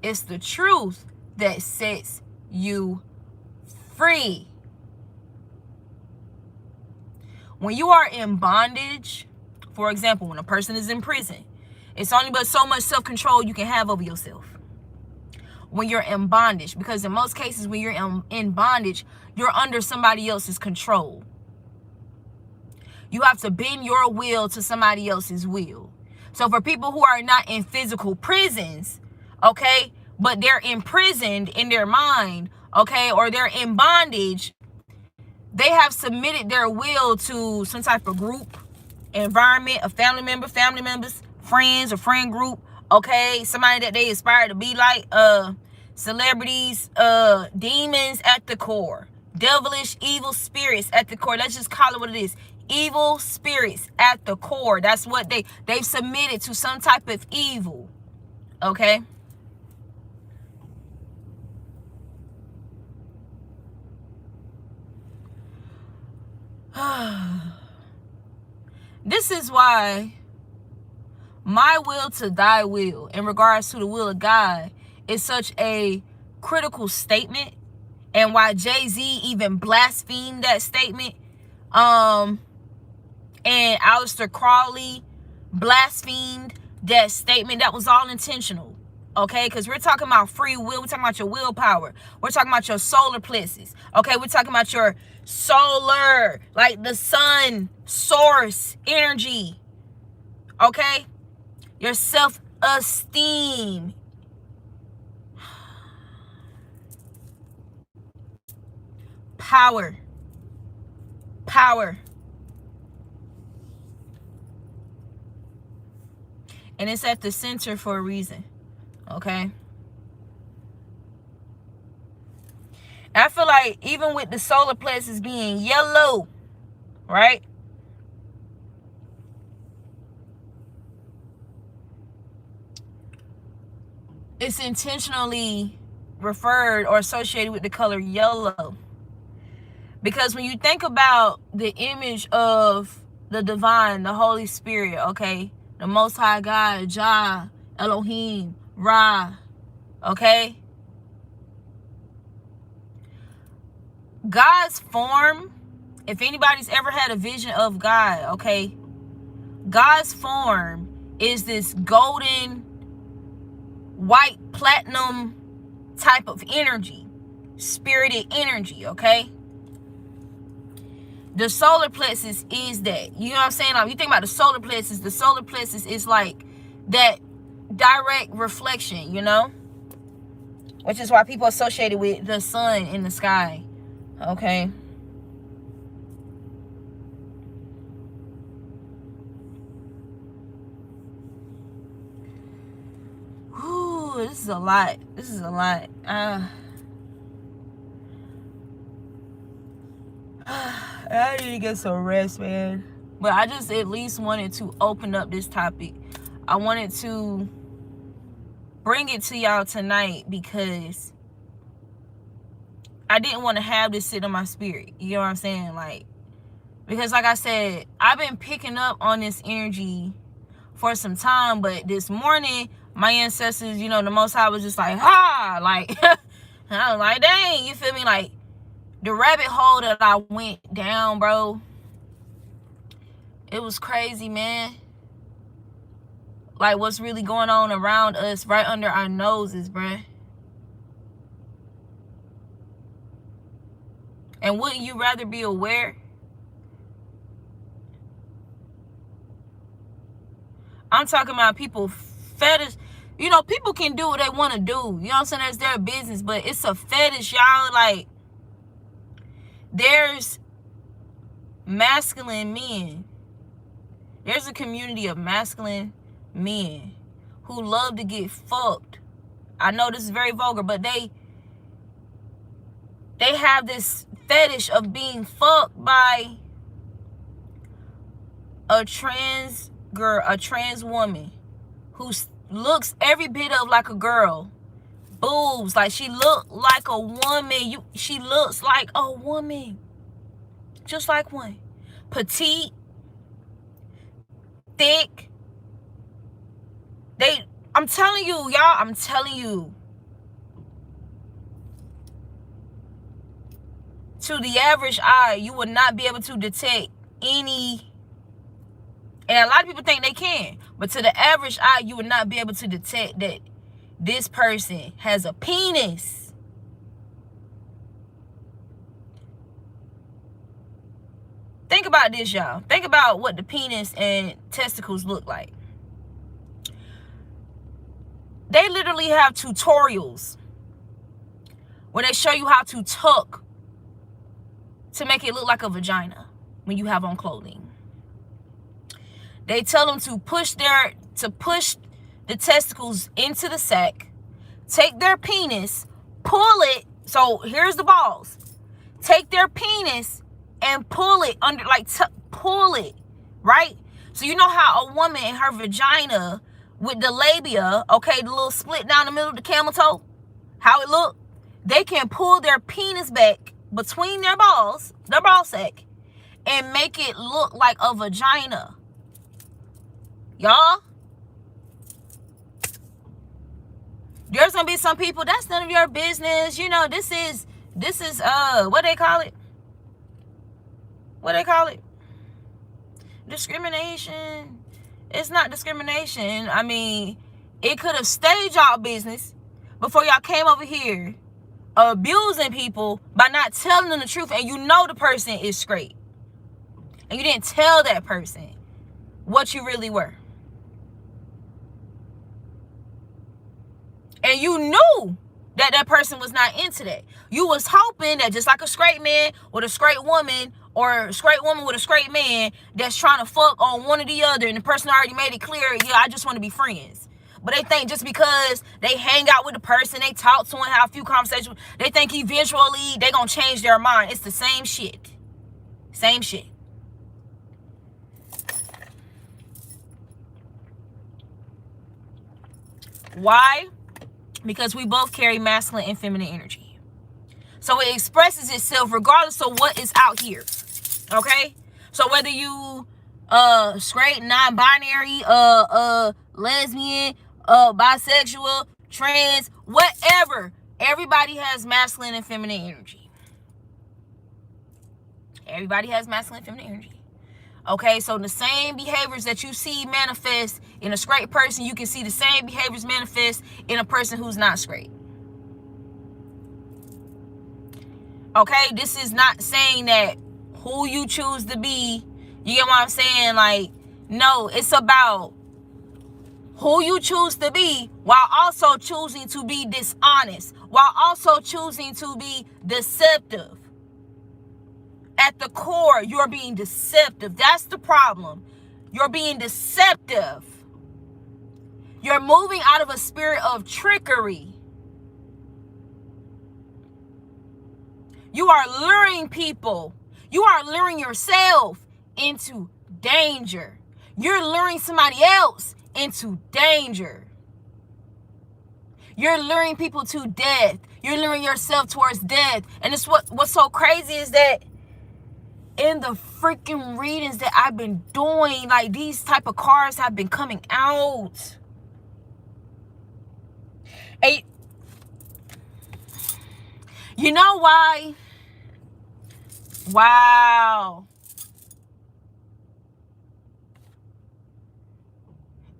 It's the truth that sets you free. When you are in bondage, for example, when a person is in prison, it's only but so much self-control you can have over yourself. When you're in bondage, because in most cases when you're in bondage, you're under somebody else's control. You have to bend your will to somebody else's will. So for people who are not in physical prisons, okay, but they're imprisoned in their mind, okay, or they're in bondage, they have submitted their will to some type of group, environment, a family members, friends, or friend group, okay, somebody that they aspire to be like, celebrities, demons at the core. devilish, evil spirits at the core. Let's just call it what it is. Evil spirits at the core. That's what they've submitted to some type of evil. Okay? This is why my will to thy will in regards to the will of God is such a critical statement, and why Jay-Z even blasphemed that statement, and Aleister Crowley blasphemed that statement. That was all intentional, okay? Because we're talking about free will. We're talking about your willpower. We're talking about your solar plexus, okay? We're talking about your solar, like the sun source energy, okay? Your self-esteem. Power. And it's at the center for a reason, okay? I feel like even with the solar plexus being yellow, right? It's intentionally referred or associated with the color yellow. Because when you think about the image of the divine, the Holy Spirit, okay? The Most High God, Jah, Elohim, Ra, okay? God's form, if anybody's ever had a vision of God, okay? God's form is this golden, white, platinum type of energy. Spirited energy, okay? The solar plexus is that. You know what I'm saying? Like, you think about the solar plexus is like that direct reflection, you know? Which is why people associate it with the sun in the sky. Okay? Whew, this is a lot. I need to get some rest, man. But I just at least wanted to open up this topic. I wanted to bring it to y'all tonight because I didn't want to have this sit in my spirit. You know what I'm saying? Like, because like I said, I've been picking up on this energy for some time, but this morning, my ancestors, you know, the Most High was just like, ha! Like, I was like, dang, you feel me? Like, the rabbit hole that I went down, bro, it was crazy, man. Like, what's really going on around us, right under our noses, bruh. And wouldn't you rather be aware? I'm talking about people fetish. You know, people can do what they want to do. You know what I'm saying? That's their business. But it's a fetish, y'all. Like, there's masculine men. There's a community of masculine men who love to get fucked. I know this is very vulgar, but they have this fetish of being fucked by a trans girl, a trans woman who looks every bit of like a girl. Boobs, like she looked like a woman. She looks like a woman, just like one. Petite, thick. I'm telling you, y'all. I'm telling you. To the average eye, you would not be able to detect any. And a lot of people think they can, but to the average eye, you would not be able to detect that this person has a penis. Think about this, y'all. Think about what the penis and testicles look like. They literally have tutorials where they show you how to tuck to make it look like a vagina when you have on clothing. They tell them to push the testicles into the sack, take their penis, pull it. So here's the balls. take their penis and pull it under, like pull it, right? So you know how a woman in her vagina with the labia, okay, the little split down the middle of the camel toe, how it look? They can pull their penis back between their balls, their ball sack, and make it look like a vagina. Y'all, there's gonna be some people, that's none of your business. You know, this is what they call it? What they call it? Discrimination. It's not discrimination. I mean, it could have stayed y'all business before y'all came over here abusing people by not telling them the truth, and you know the person is straight. And you didn't tell that person what you really were. And you knew that that person was not into that. You was hoping that just like a straight man with a straight woman, or a straight woman with a straight man that's trying to fuck on one or the other, and the person already made it clear, yeah, I just want to be friends. But they think just because they hang out with the person, they talk to him, have a few conversations, they think eventually they gonna change their mind. It's the same shit. Same shit. Why? Because we both carry masculine and feminine energy. So it expresses itself regardless of what is out here. Okay? So whether you straight, non-binary, lesbian, bisexual, trans, whatever, everybody has masculine and feminine energy. Everybody has masculine and feminine energy. Okay, so the same behaviors that you see manifest in a straight person, you can see the same behaviors manifest in a person who's not straight. Okay, this is not saying that who you choose to be, you get what I'm saying? Like, no, it's about who you choose to be while also choosing to be dishonest, while also choosing to be deceptive. At the core, you're being deceptive. That's the problem. You're being deceptive. You're moving out of a spirit of trickery. You are luring people. You are luring yourself into danger. You're luring somebody else into danger. You're luring people to death. You're luring yourself towards death. And it's what's so crazy is that in the freaking readings that I've been doing, like, these type of cards have been coming out. And you know why? Wow.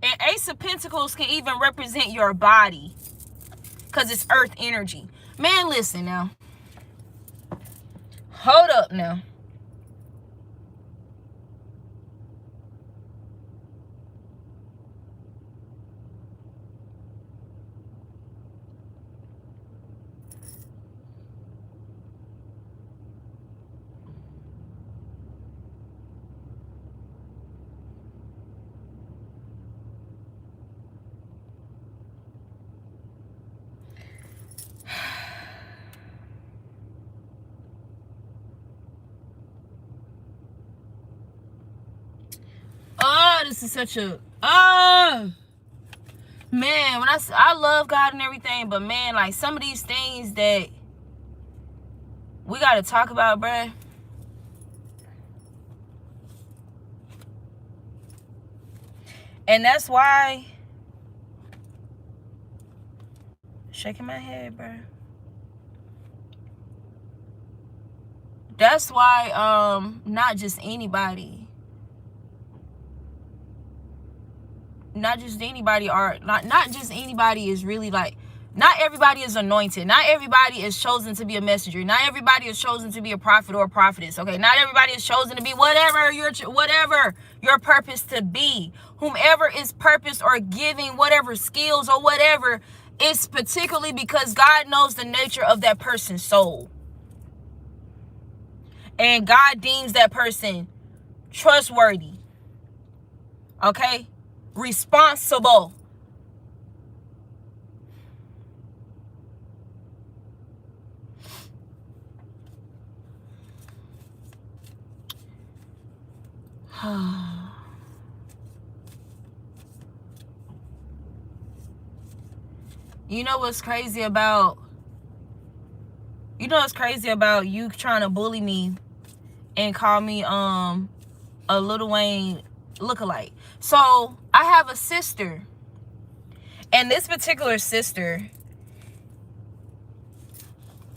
And Ace of Pentacles can even represent your body, because it's earth energy. Man, listen now. Hold up now. This is such a man, when I love God and everything, but man, like, some of these things that we gotta talk about, bruh. And that's why, shaking my head, bruh. That's why not just anybody is really, like, not everybody is anointed. Not everybody is chosen to be a messenger. Not everybody is chosen to be a prophet or a prophetess. Okay, not everybody is chosen to be whatever your purpose to be. Whomever is purposed or giving whatever skills or whatever, it's particularly because God knows the nature of that person's soul. And God deems that person trustworthy. Okay? Responsible. You know what's crazy about you trying to bully me and call me a Lil Wayne lookalike? So I have a sister, and this particular sister,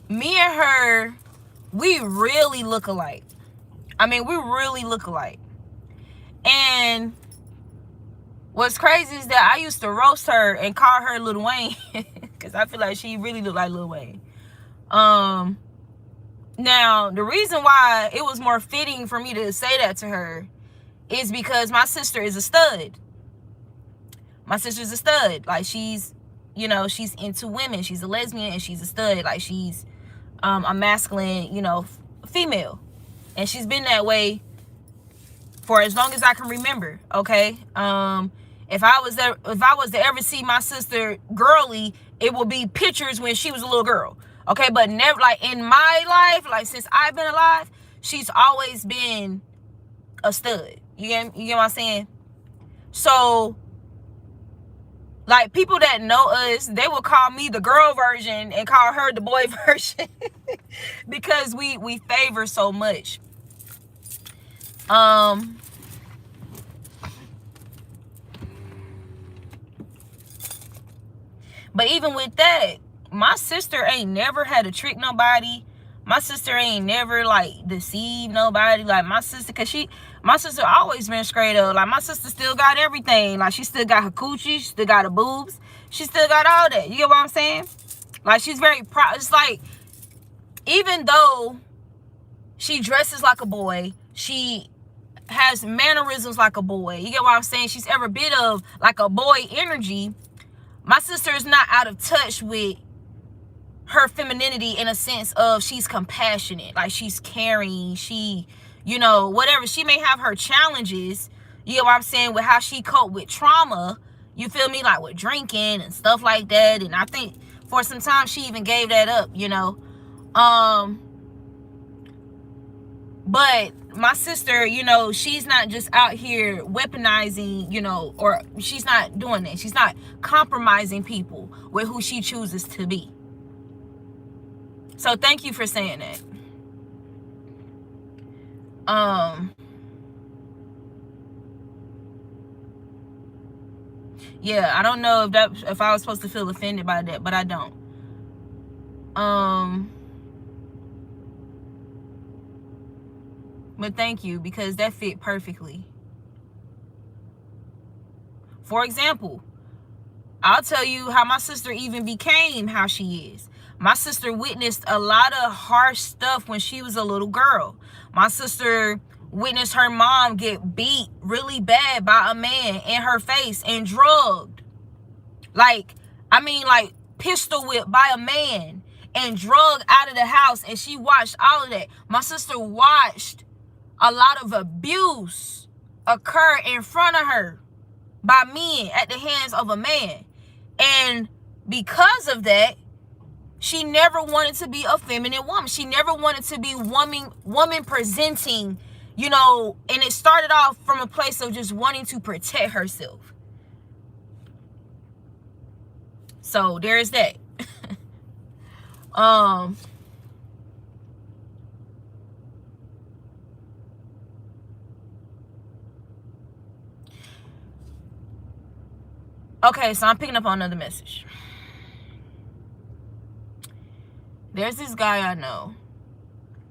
me and her, we really look alike. I mean, we really look alike. And what's crazy is that I used to roast her and call her Lil Wayne because I feel like she really looked like Lil Wayne. Now, the reason why it was more fitting for me to say that to her is because my sister is a stud. My sister's a stud. Like, she's, you know, she's into women. She's a lesbian and she's a stud. Like, she's a masculine, you know, female. And she's been that way for as long as I can remember, okay? If I was to ever see my sister girly, it would be pictures when she was a little girl, okay? But never, like, in my life, like, since I've been alive, she's always been a stud. You get what I'm saying? So, like, people that know us, they will call me the girl version and call her the boy version because we favor so much. But even with that, my sister ain't never had to trick nobody. My sister ain't never, like, deceived nobody. Like, my sister, my sister always been straight up. Like, my sister still got everything. Like, she still got her coochie. She still got her boobs. She still got all that. You get what I'm saying? Like, she's very proud. It's like, even though she dresses like a boy, she has mannerisms like a boy. You get what I'm saying? She's every bit of, like, a boy energy. My sister is not out of touch with her femininity in a sense of she's compassionate, like she's caring, she, you know, whatever. She may have her challenges, you know what I'm saying, with how she cope with trauma, you feel me, like with drinking and stuff like that. And I think for some time she even gave that up, you know. But my sister, you know, she's not just out here weaponizing, you know, or she's not doing that. She's not compromising people with who she chooses to be. So thank you for saying that. Yeah, I don't know if I was supposed to feel offended by that, but I don't. But thank you, because that fit perfectly. For example, I'll tell you how my sister even became how she is. My sister witnessed a lot of harsh stuff when she was a little girl. My sister witnessed her mom get beat really bad by a man in her face and drugged. Like, I mean, like, pistol whipped by a man and drugged out of the house. And she watched all of that. My sister watched a lot of abuse occur in front of her by men at the hands of a man. And because of that, she never wanted to be a feminine woman. She never wanted to be woman presenting, you know, and it started off from a place of just wanting to protect herself. So there's that. Okay, so I'm picking up on another message. There's this guy I know.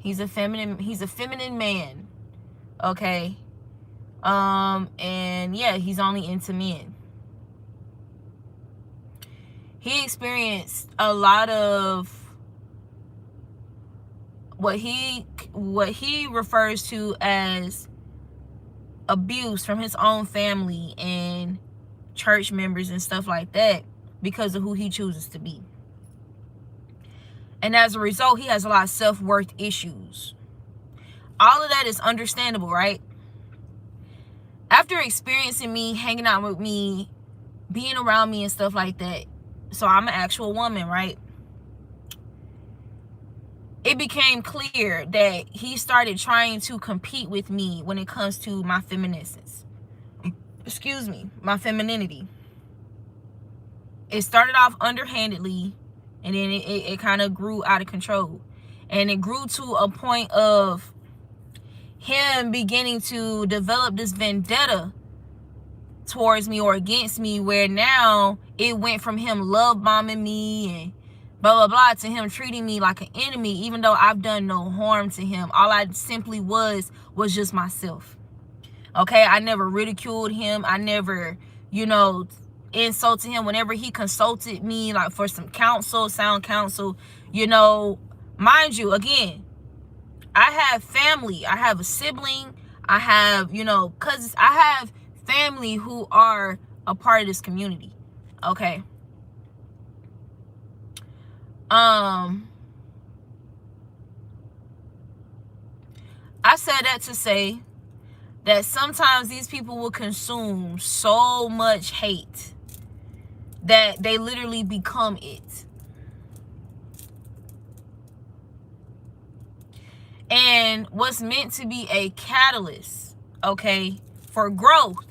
He's a feminine man. Okay. And yeah, he's only into men. He experienced a lot of what he refers to as abuse from his own family and church members and stuff like that because of who he chooses to be. And as a result, he has a lot of self-worth issues. All of that is understandable, right? After experiencing me, hanging out with me, being around me and stuff like that, so I'm an actual woman, right? it became clear that he started trying to compete with me when it comes to my feminiscence. Excuse me, my femininity. It started off underhandedly, and then it kind of grew out of control. And it grew to a point of him beginning to develop this vendetta towards me or against me, where now it went from him love bombing me and blah blah blah to him treating me like an enemy, even though I've done no harm to him. All I simply was just myself. Okay, I never ridiculed him. I never, you know, insulted him. Whenever he consulted me, like for some counsel, sound counsel, you know, mind you, again, I have family. I have a sibling. I have, you know, cousins. I have family who are a part of this community. Okay. I said that to say that sometimes these people will consume so much hate that they literally become it. And what's meant to be a catalyst, okay, for growth,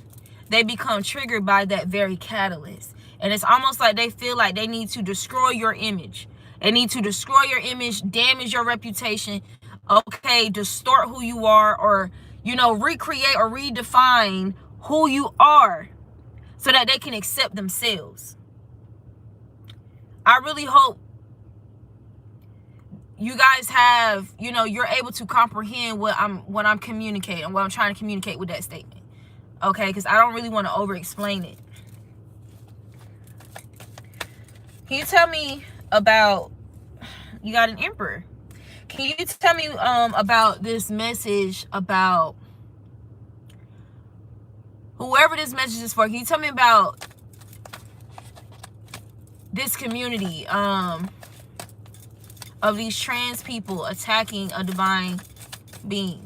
they become triggered by that very catalyst. And it's almost like they feel like they need to destroy your image. They need to destroy your image, damage your reputation, okay, distort who you are, or, you know, recreate or redefine who you are so that they can accept themselves. I really hope you guys have, you know, you're able to comprehend what I'm communicating, what I'm trying to communicate with that statement. Okay, because I don't really want to over explain it. Can you tell me about, you got an emperor? Can you tell me about this message, about whoever this message is for? Can you tell me about this community of these trans people attacking a divine being?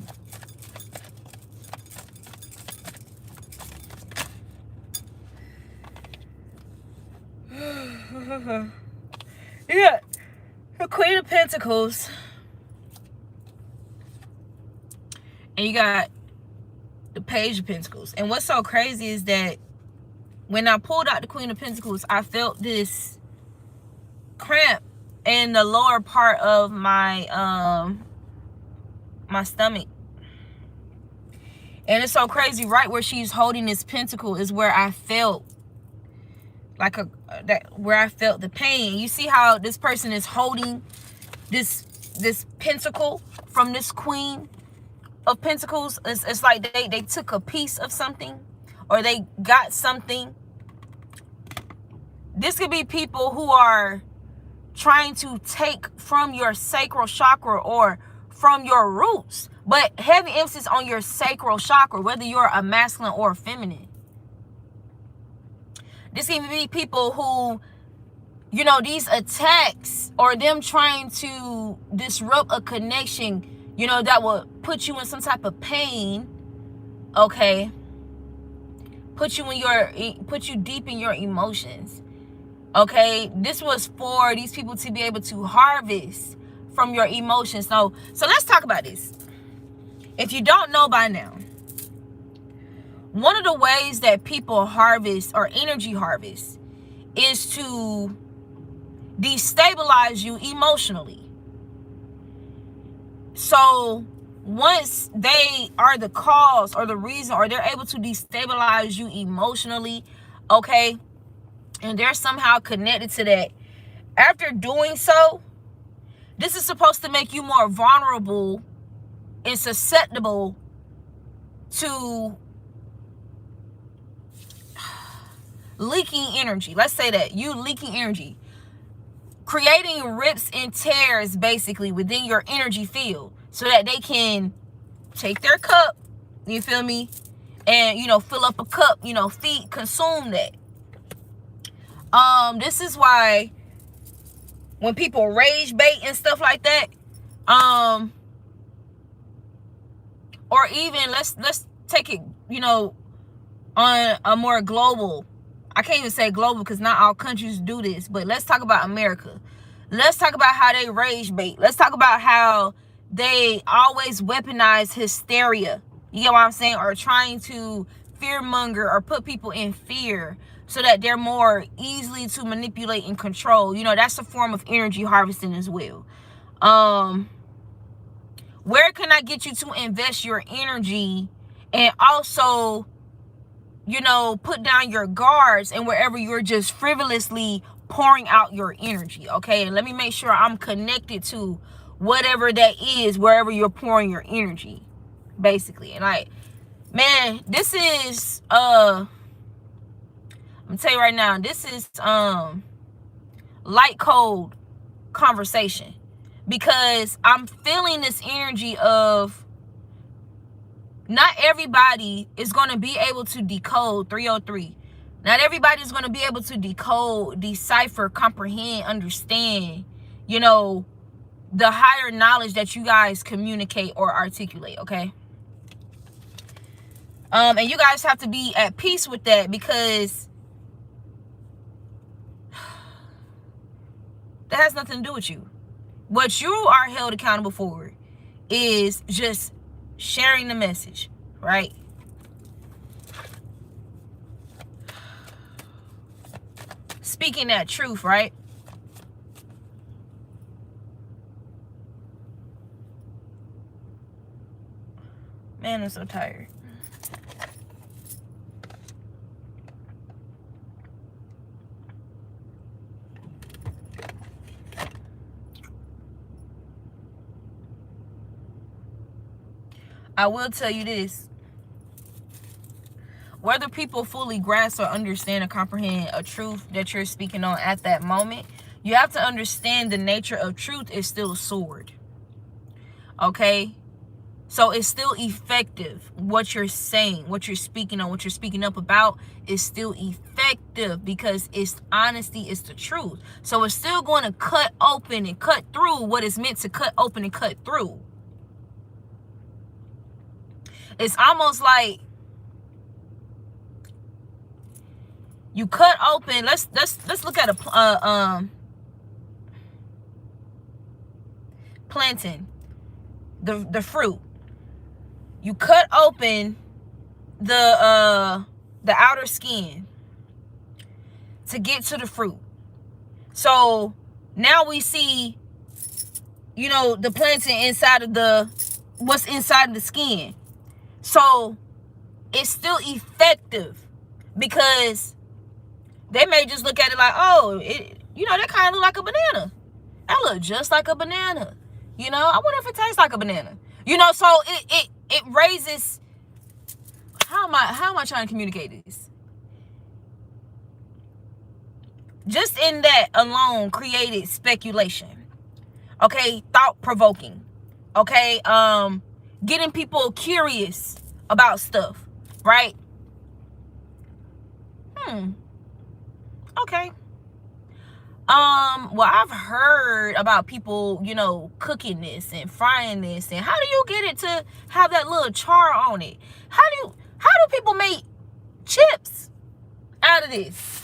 Yeah, the Queen of Pentacles, and you got the Page of Pentacles. And what's so crazy is that when I pulled out the Queen of Pentacles, I felt this cramp in the lower part of my my stomach. And it's so crazy, right where she's holding this pentacle is where I felt like where I felt the pain. You see how this person is holding this pentacle from this Queen of Pentacles? It's like they took a piece of something, or they got something. This could be people who are trying to take from your sacral chakra or from your roots, but heavy emphasis on your sacral chakra, whether you're a masculine or a feminine. This can be people who, you know, these attacks or them trying to disrupt a connection, you know, that will put you in some type of pain, okay, put you deep in your emotions, okay. This was for these people to be able to harvest from your emotions. So let's talk about this. If you don't know by now, one of the ways that people harvest or energy harvest is to destabilize you emotionally. So once they are the cause or the reason, or they're able to destabilize you emotionally, okay, and they're somehow connected to that, after doing so, this is supposed to make you more vulnerable and susceptible to leaking energy. Let's say that you leaking energy, creating rips and tears basically within your energy field, so that they can take their cup, you feel me, and, you know, fill up a cup, you know, consume that. This is why when people rage bait and stuff like that, or even let's take it, you know, on a more global, I can't even say global because not all countries do this, but let's talk about America. Let's talk about how they rage bait. Let's talk about how they always weaponize hysteria. You get what I'm saying? Or trying to fearmonger or put people in fear so that they're more easily to manipulate and control. You know, that's a form of energy harvesting as well. Where can I get you to invest your energy and also, you know, put down your guards and wherever you're just frivolously pouring out your energy, okay? And let me make sure I'm connected to whatever that is, wherever you're pouring your energy, basically. And like, man, this is, I'm gonna tell you right now, this is, light code conversation, because I'm feeling this energy of not everybody is going to be able to decode 303. Not everybody is going to be able to decode, decipher, comprehend, understand, you know, the higher knowledge that you guys communicate or articulate, okay? And you guys have to be at peace with that, because that has nothing to do with you. What you are held accountable for is just sharing the message, right? Speaking that truth, right? Man, I'm so tired. I will tell you this. Whether people fully grasp or understand or comprehend a truth that you're speaking on at that moment, you have to understand the nature of truth is still a sword. Okay? So it's still effective. What you're saying, what you're speaking on, what you're speaking up about is still effective, because it's honesty, it's the truth. So it's still going to cut open and cut through what is meant to cut open and cut through. It's almost like you cut open. Let's look at a plantain, the fruit. You cut open the outer skin to get to the fruit. So now we see, you know, the plantain inside of what's inside of the skin. So it's still effective, because they may just look at it like, oh, you know, that kind of look like a banana. That look just like a banana. You know, I wonder if it tastes like a banana. You know, so it raises. How am I trying to communicate this? Just in that alone created speculation. Okay, thought provoking. Okay, getting people curious about stuff, right? Okay. Well, I've heard about people, you know, cooking this and frying this, and how do you get it to have that little char on it? How do people make chips out of this?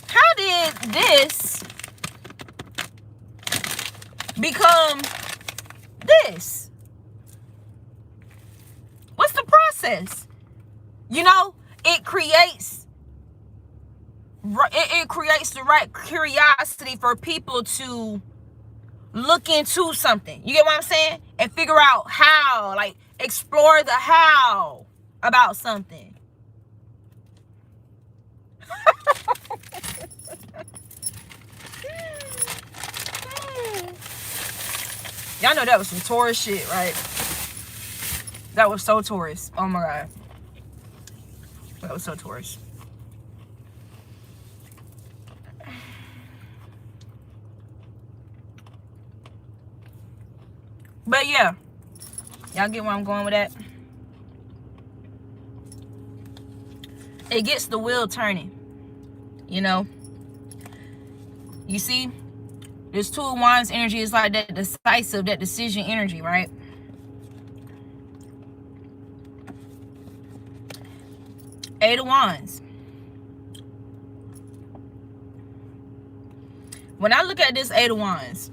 How did this become this? What's the process? You know, it creates the right curiosity for people to look into something. You get what I'm saying? And figure out how, like, explore the how about something. Y'all know that was some Taurus shit, right? That was so Taurus. Oh my God. That was so Taurus. But yeah. Y'all get where I'm going with that? It gets the wheel turning. You know? You see? This Two of Wands energy is like that decisive, that decision energy, right? Eight of Wands. When I look at this Eight of Wands,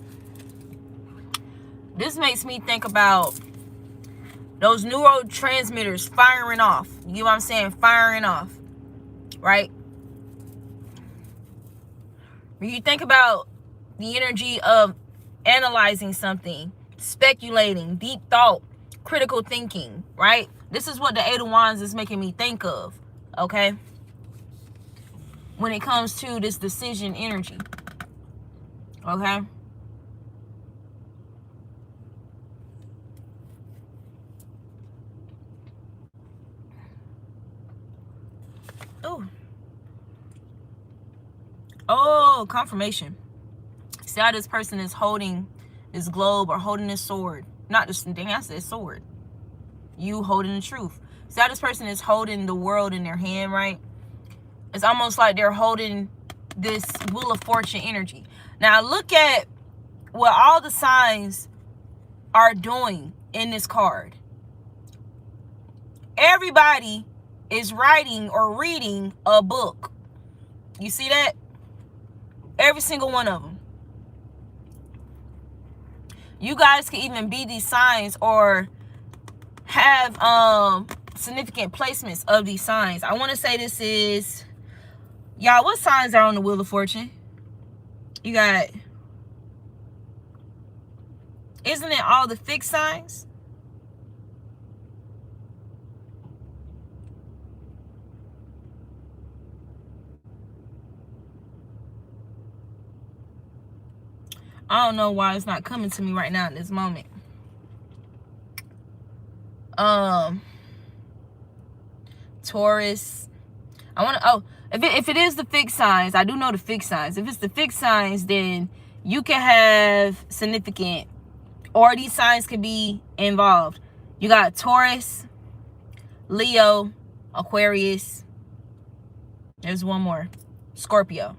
this makes me think about those neurotransmitters firing off. You know what I'm saying? Firing off, right? When you think about the energy of analyzing something, speculating, deep thought, critical thinking, right? This is what the Eight of Wands is making me think of, okay? When it comes to this decision energy, okay? Oh. Oh, confirmation. See how this person is holding this globe or holding this sword. Not this thing, I said sword. You holding the truth. See how this person is holding the world in their hand, right? It's almost like they're holding this Wheel of Fortune energy. Now look at what all the signs are doing in this card. Everybody is writing or reading a book. You see that? Every single one of them. You guys can even be these signs or have significant placements of these signs. I want to say this is, y'all, what signs are on the Wheel of Fortune? You got, isn't it all the fixed signs? I don't know why it's not coming to me right now in this moment. Taurus. I want to, oh, if it is the fixed signs, I do know the fixed signs. If it's the fixed signs, then you can have significant, or these signs can be involved. You got Taurus, Leo, Aquarius. There's one more. Scorpio.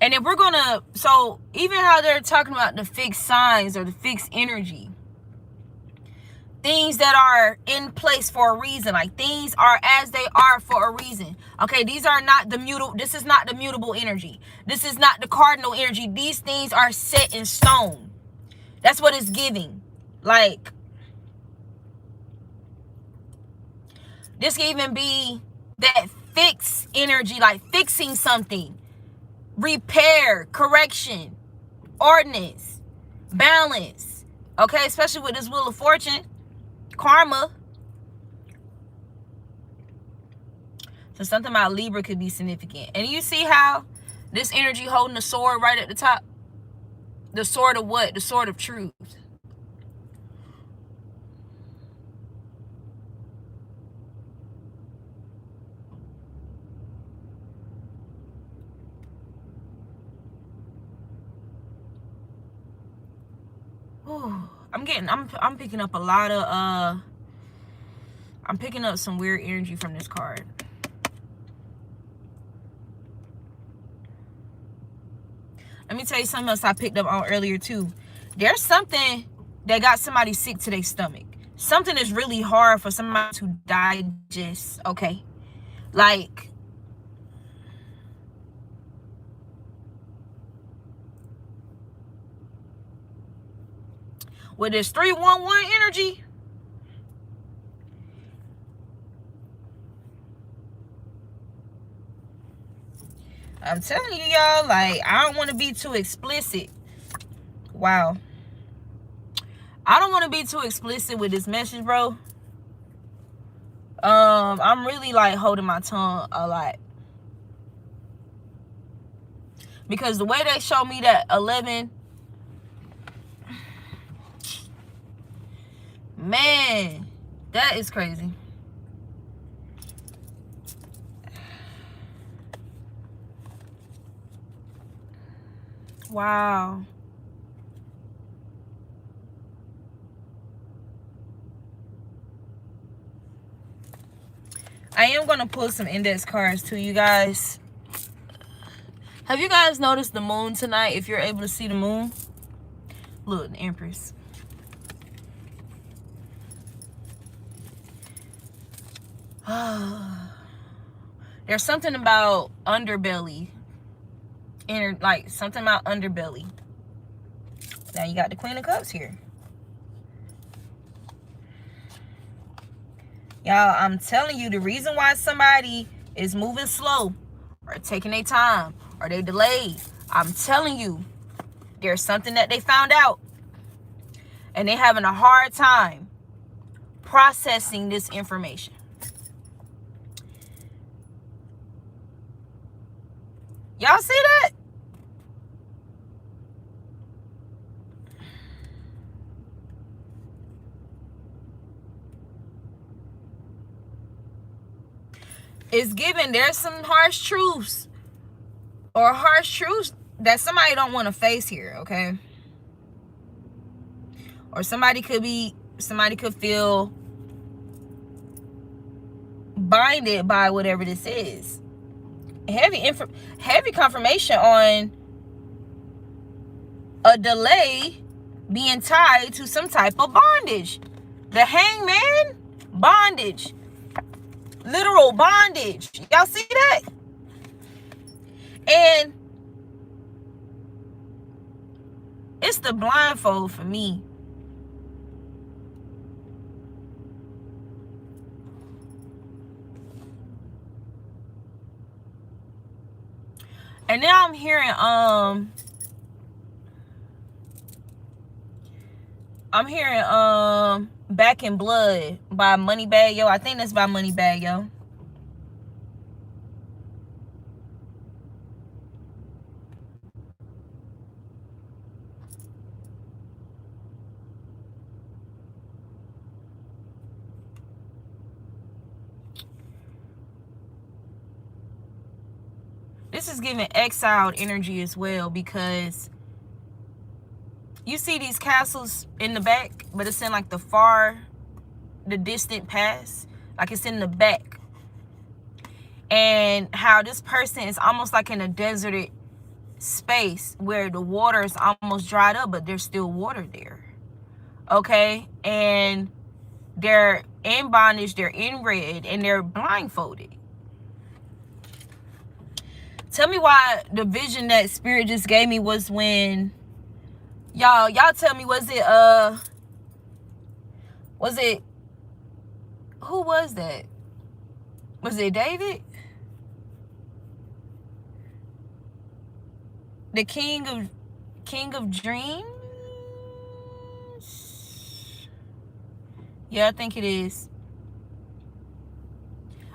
And if we're gonna, so even how they're talking about the fixed signs or the fixed energy, things that are in place for a reason, like things are as they are for a reason. Okay, these are not the mutable, this is not the mutable energy. This is not the cardinal energy. These things are set in stone. That's what it's giving. Like, this can even be that fixed energy, like fixing something. Repair, correction, ordinance, balance. Okay, especially with this Wheel of Fortune, karma. So something about Libra could be significant. And you see how this energy holding the sword right at the top? The sword of what? The sword of truth. I'm picking up a lot of I'm picking up some weird energy from this card. Let me tell you something else I picked up on earlier too. There's something that got somebody sick to their stomach. Something is really hard for somebody to digest, okay? Like, with this 311 energy, I'm telling you, y'all, like, I don't want to be too explicit. Wow. I don't want to be too explicit with this message, bro. I'm really, like, holding my tongue a lot. Because the way they show me that 11... Man, that is crazy. Wow. I am going to pull some index cards to you guys. Have you guys noticed the moon tonight? If you're able to see the moon. Look, the Empress. There's something about underbelly. Inner, like something about underbelly. Now you got the Queen of Cups here. Y'all, I'm telling you, the reason why somebody is moving slow or taking their time or they delayed, I'm telling you, there's something that they found out and they're having a hard time processing this information. Y'all see that? It's given, there's some harsh truths or harsh truths that somebody don't want to face here, okay? Or somebody could feel binded by whatever this is. Heavy confirmation on a delay being tied to some type of bondage. The Hangman, bondage. Literal bondage. Y'all see that? And it's the blindfold for me. And now I'm hearing Back in Blood by Moneybagg Yo. I think that's by Moneybagg Yo. This is giving exiled energy as well, because you see these castles in the back, but it's in like the distant past. Like it's in the back. And how this person is almost like in a deserted space where the water is almost dried up, but there's still water there. Okay? And they're in bondage, they're in red, and they're blindfolded. Tell me why the vision that Spirit just gave me was when y'all tell me, was it who was that? Was it David? The King of Dreams? Yeah, I think it is.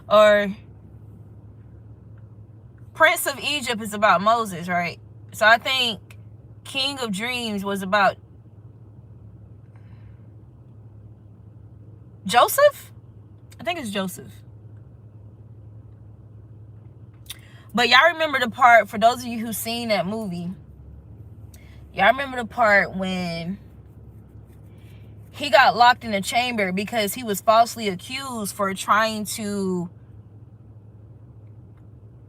Or Prince of Egypt is about Moses, right? So I think King of Dreams was about Joseph? I think it's Joseph. But y'all remember the part, for those of you who've seen that movie, y'all remember the part when he got locked in a chamber because he was falsely accused for trying to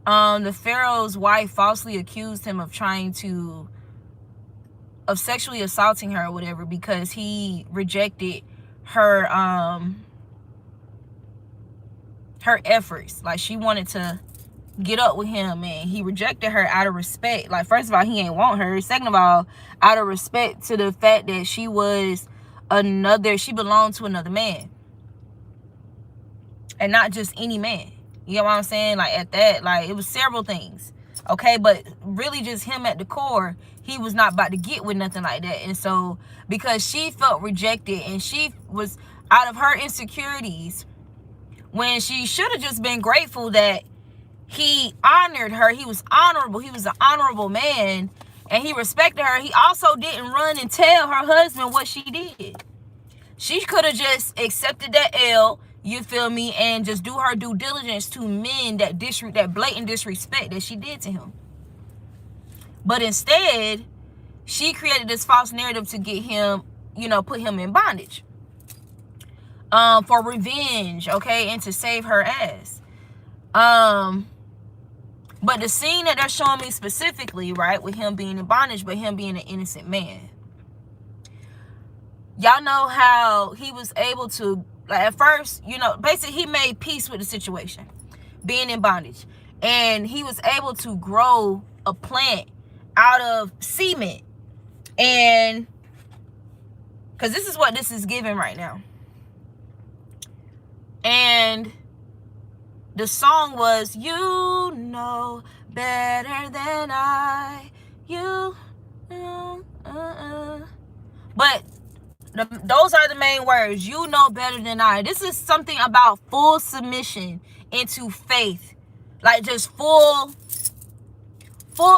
the Pharaoh's wife falsely accused him of sexually assaulting her or whatever, because he rejected her efforts. Like, she wanted to get up with him and he rejected her out of respect. Like, first of all, he ain't want her. Second of all, out of respect to the fact that she belonged to another man, and not just any man. You know what I'm saying? Like, at that, like, it was several things. Okay, but really just him at the core, he was not about to get with nothing like that. And so, because she felt rejected and she was out of her insecurities, when she should have just been grateful that he honored her. He was honorable. He was an honorable man, and he respected her. He also didn't run and tell her husband what she did. She could have just accepted that L, you feel me, and just do her due diligence to mend that blatant disrespect that she did to him. But instead, she created this false narrative to get him, put him in bondage, for revenge, okay, and to save her ass. But the scene that they're showing me specifically, right, with him being in bondage, but him being an innocent man. Y'all know how he was able to, like, at first, you know, basically he made peace with the situation, being in bondage. And he was able to grow a plant out of cement. And, because this is what this is giving right now. And the song was, you know better than I, you know, But those are the main words. You know better than I. This is something about full submission into faith. Like just full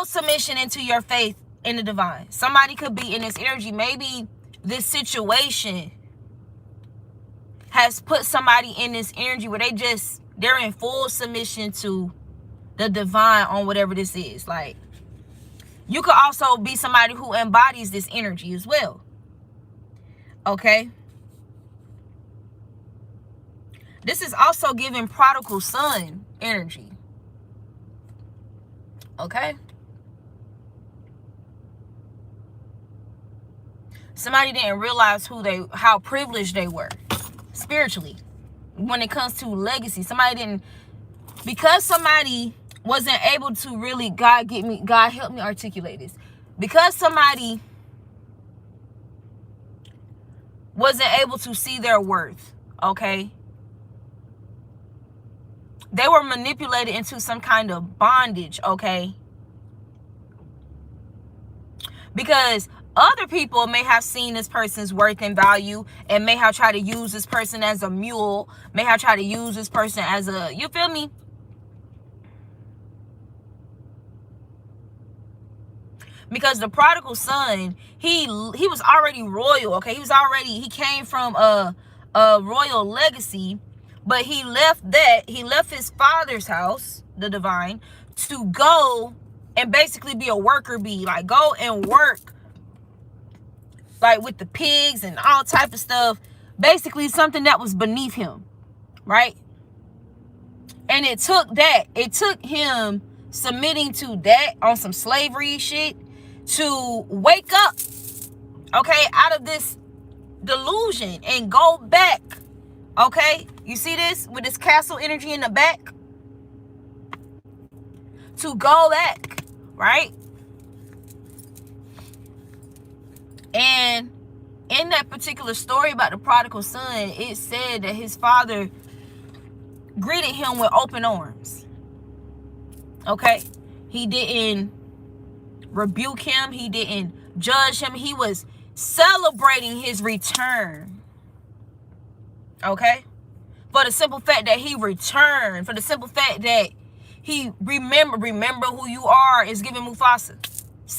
submission into your faith in the divine. Somebody could be in this energy. Maybe this situation has put somebody in this energy where they're in full submission to the divine on whatever this is. Like, you could also be somebody who embodies this energy as well. Okay? This is also giving prodigal son energy. Okay? Somebody didn't realize how privileged they were spiritually when it comes to legacy. Because somebody wasn't able to really, God help me articulate this. Because somebody wasn't able to see their worth, okay? They were manipulated into some kind of bondage, okay? Because other people may have seen this person's worth and value and may have tried to use this person as a mule, may have tried to use this person as a, you feel me? Because the prodigal son, he was already royal, okay? He came from a royal legacy, but he left his father's house, the divine, to go and basically be a worker bee. Like, go and work, like, with the pigs and all type of stuff. Basically something that was beneath him, right? And it took him submitting to that on some slavery shit to wake up, okay, out of this delusion and go back, okay? You see this with this castle energy in the back? To go back, right? And in that particular story about the prodigal son, it said that his father greeted him with open arms, okay? He didn't rebuke him. He didn't judge him. He was celebrating his return, okay? For the simple fact that he returned, for the simple fact that he remember who you are. Is giving Mufasa.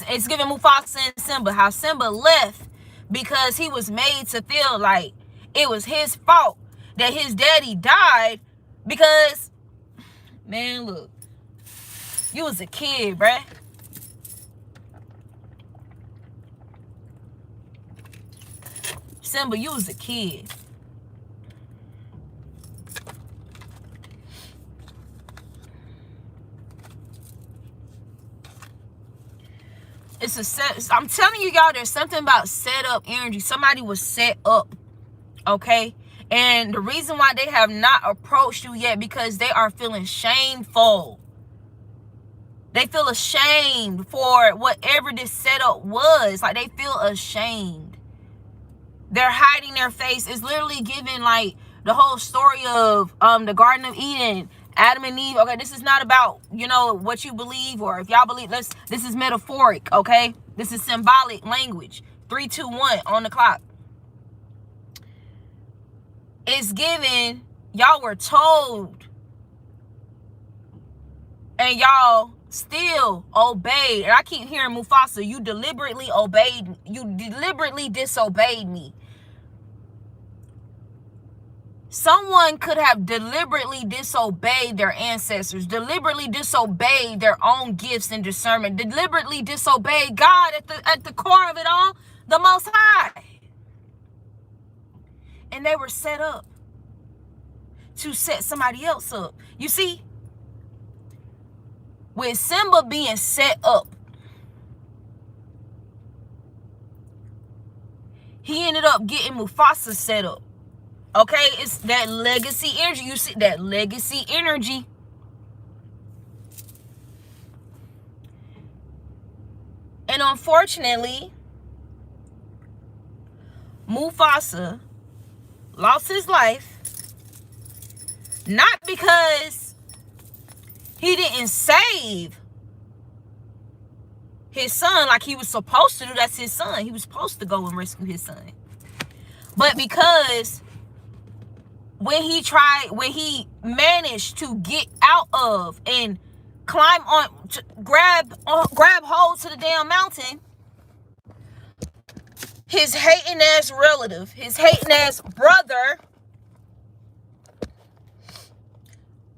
It's giving Mufasa and Simba. How Simba left because he was made to feel like it was his fault that his daddy died. Because, man, look, you was a kid, bruh. Simba, you was a kid. I'm telling you, y'all, there's something about set up energy. Somebody was set up, okay? And the reason why they have not approached you yet, because they are feeling shameful. They feel ashamed for whatever this setup was. Like, they feel ashamed. They're hiding their face. It's literally giving, like, the whole story of the Garden of Eden, Adam and Eve. Okay, this is not about, you know, what you believe, or if y'all believe. This is metaphoric, okay? This is symbolic language. 3, 2, 1 on the clock. It's given, y'all were told, and y'all still obeyed. And I keep hearing Mufasa, you deliberately obeyed. You deliberately disobeyed me. Someone could have deliberately disobeyed their ancestors, deliberately disobeyed their own gifts and discernment, deliberately disobeyed God at the core of it all, the Most High. And they were set up to set somebody else up. You see, with Simba being set up, he ended up getting Mufasa set up. Okay, it's that legacy energy. You see that legacy energy. And unfortunately, Mufasa lost his life, not because he didn't save his son like he was supposed to do. That's his son. He was supposed to go and rescue his son. But because when he managed to get out of and climb on, grab hold to the damn mountain, his hating ass relative, his hating ass brother,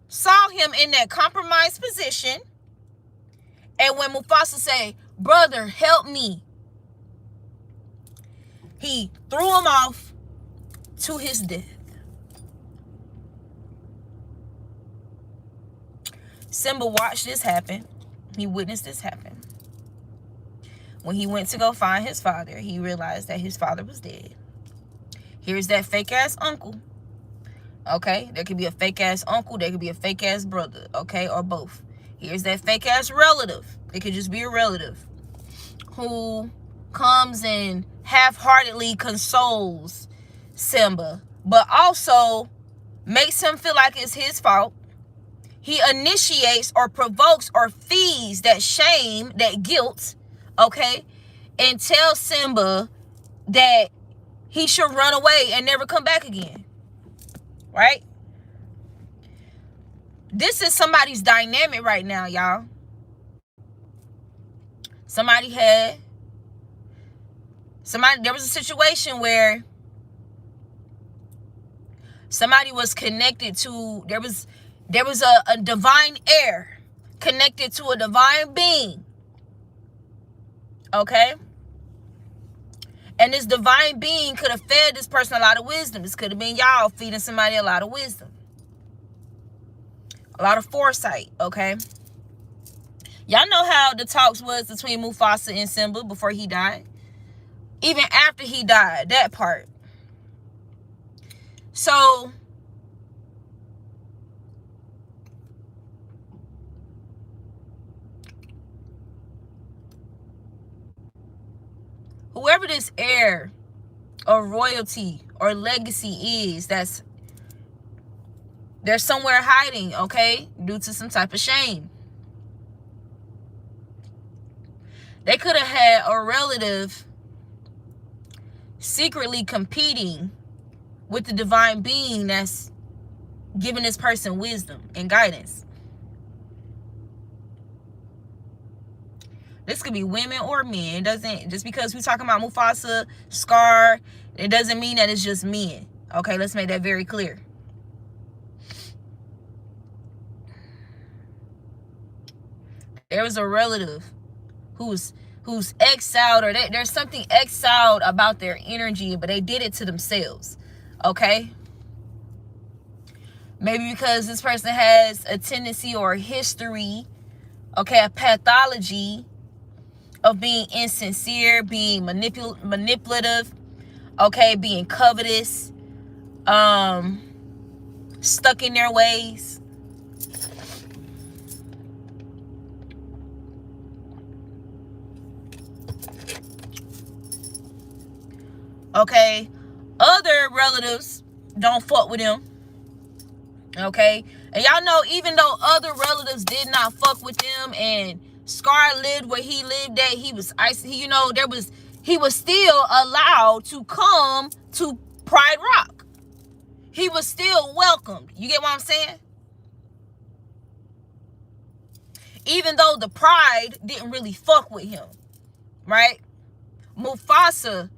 saw him in that compromised position. And when Mufasa say, "Brother, help me," he threw him off to his death. Simba watched this happen. He witnessed this happen. When he went to go find his father, he realized that his father was dead. Here's that fake ass uncle. Okay, there could be a fake ass uncle, there could be a fake ass brother, okay, or both. Here's that fake ass relative. It could just be a relative who comes and half-heartedly consoles Simba, but also makes him feel like it's his fault. He initiates or provokes or feeds that shame, that guilt, okay, and tells Simba that he should run away and never come back again, right? This is somebody's dynamic right now, y'all. There was a situation where somebody was connected to, there was a divine heir connected to a divine being, okay? And this divine being could have fed this person a lot of wisdom. This could have been y'all feeding somebody a lot of wisdom, a lot of foresight, okay? Y'all know how the talks was between Mufasa and Simba before he died? Even after he died, that part. So whoever this heir or royalty or legacy is, they're somewhere hiding, okay, due to some type of shame. They could have had a relative secretly competing with the divine being that's giving this person wisdom and guidance. This could be women or men. It doesn't, just because we're talking about Mufasa, Scar, it doesn't mean that it's just men. Okay, let's make that very clear. There was a relative who's exiled, or there's something exiled about their energy, but they did it to themselves, okay? Maybe because this person has a tendency or a history, okay, a pathology of being insincere, being manipulative, okay, being covetous, stuck in their ways. Okay, other relatives don't fuck with him. Okay, and y'all know, even though other relatives did not fuck with him, and Scar lived where he lived at, he was still allowed to come to Pride Rock. He was still welcomed. You get what I'm saying? Even though the Pride didn't really fuck with him, right? Mufasa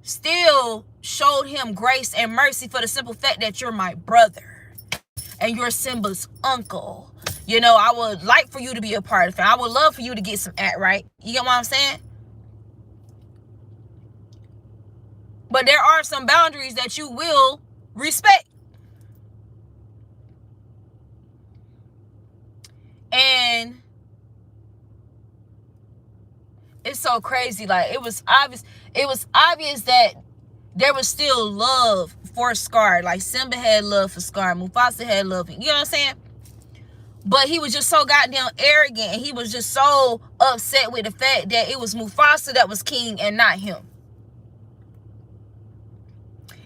still showed him grace and mercy for the simple fact that you're my brother and you're Simba's uncle. You know, I would like for you to be a part of it. I would love for you to get some act right. You get what I'm saying? But there are some boundaries that you will respect. And it's so crazy. Like, it was obvious that there was still love for Scar. Like, Simba had love for Scar, Mufasa had love, you know what I'm saying? But he was just so goddamn arrogant, and he was just so upset with the fact that it was Mufasa that was king and not him.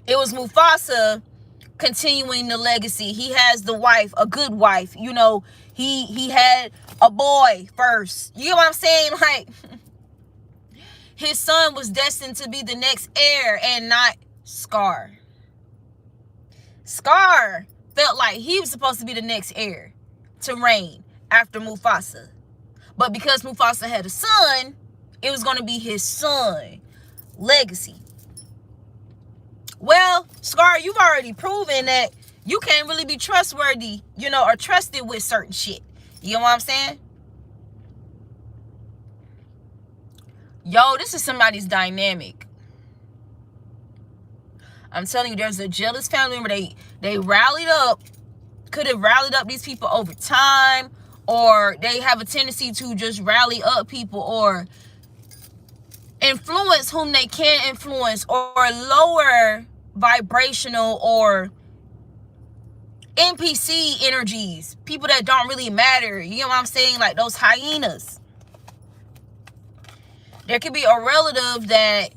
It was Mufasa continuing the legacy. He has the wife, a good wife. You know, he had a boy first. You know what I'm saying? Like, his son was destined to be the next heir and not Scar. Scar felt like he was supposed to be the next heir to reign after Mufasa. But because Mufasa had a son, it was going to be his son legacy. Well, Scar, you've already proven that you can't really be trustworthy, you know, or trusted with certain shit. You know what I'm saying? Yo, this is somebody's dynamic. I'm telling you, there's a jealous family member. They rallied up, could have rallied up these people over time, or they have a tendency to just rally up people or influence whom they can influence, or lower vibrational or NPC energies, people that don't really matter. You know what I'm saying? Like those hyenas. There could be a relative that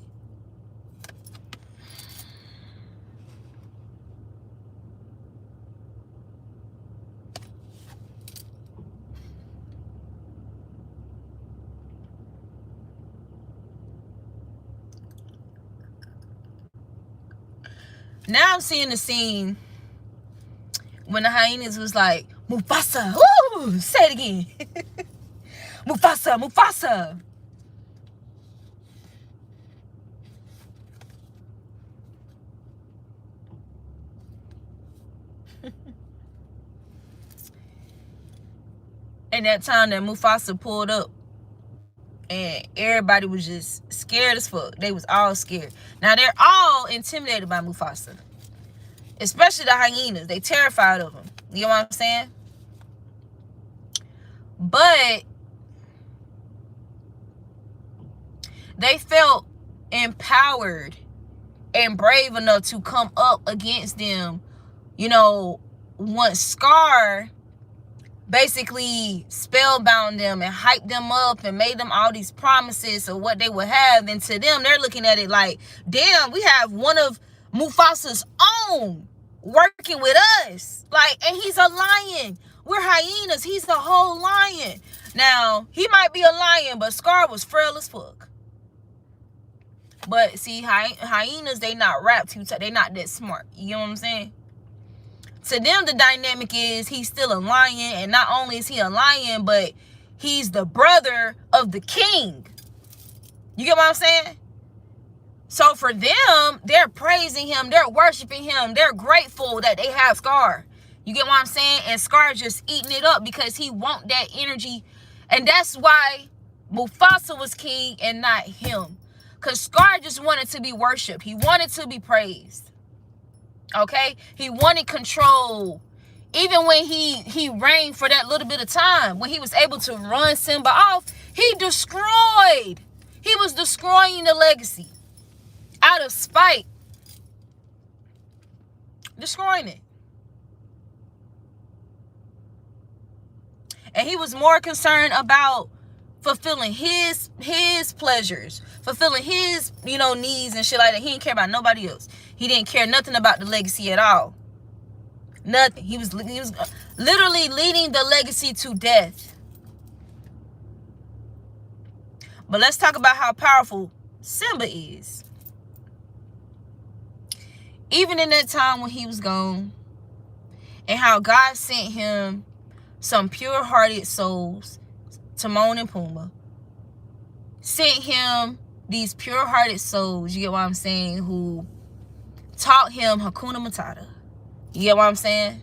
now I'm seeing the scene when the hyenas was like, Mufasa, woo, say it again. Mufasa, Mufasa. And that time that Mufasa pulled up, and everybody was just scared as fuck. They was all scared. Now they're all intimidated by Mufasa, especially the hyenas. They terrified of him. You know what I'm saying? But they felt empowered and brave enough to come up against them, you know, once Scar basically spellbound them and hyped them up and made them all these promises of what they would have. And to them, they're looking at it like, damn, we have one of Mufasa's own working with us. Like, and he's a lion. We're hyenas. He's the whole lion. Now, he might be a lion, but Scar was frail as fuck. But see, hyenas, they not rap too tight. They not that smart. You know what I'm saying? To them, the dynamic is he's still a lion, and not only is he a lion, but he's the brother of the king. You get what I'm saying? So for them, they're praising him, they're worshiping him, they're grateful that they have Scar. You get what I'm saying? And Scar just eating it up because he want that energy. And that's why Mufasa was king and not him. Because Scar just wanted to be worshipped. He wanted to be praised. Okay? He wanted control. Even when he reigned for that little bit of time, when he was able to run Simba off, he destroyed. He was destroying the legacy out of spite. Destroying it. And he was more concerned about fulfilling his pleasures, fulfilling his, you know, needs and shit like that. He didn't care about nobody else. He didn't care nothing about the legacy at all. Nothing. He was literally leading the legacy to death. But let's talk about how powerful Simba is. Even in that time when he was gone, and how God sent him some pure-hearted souls, Timon and Pumbaa, sent him these pure-hearted souls, you get what I'm saying, who taught him Hakuna Matata. You get what I'm saying?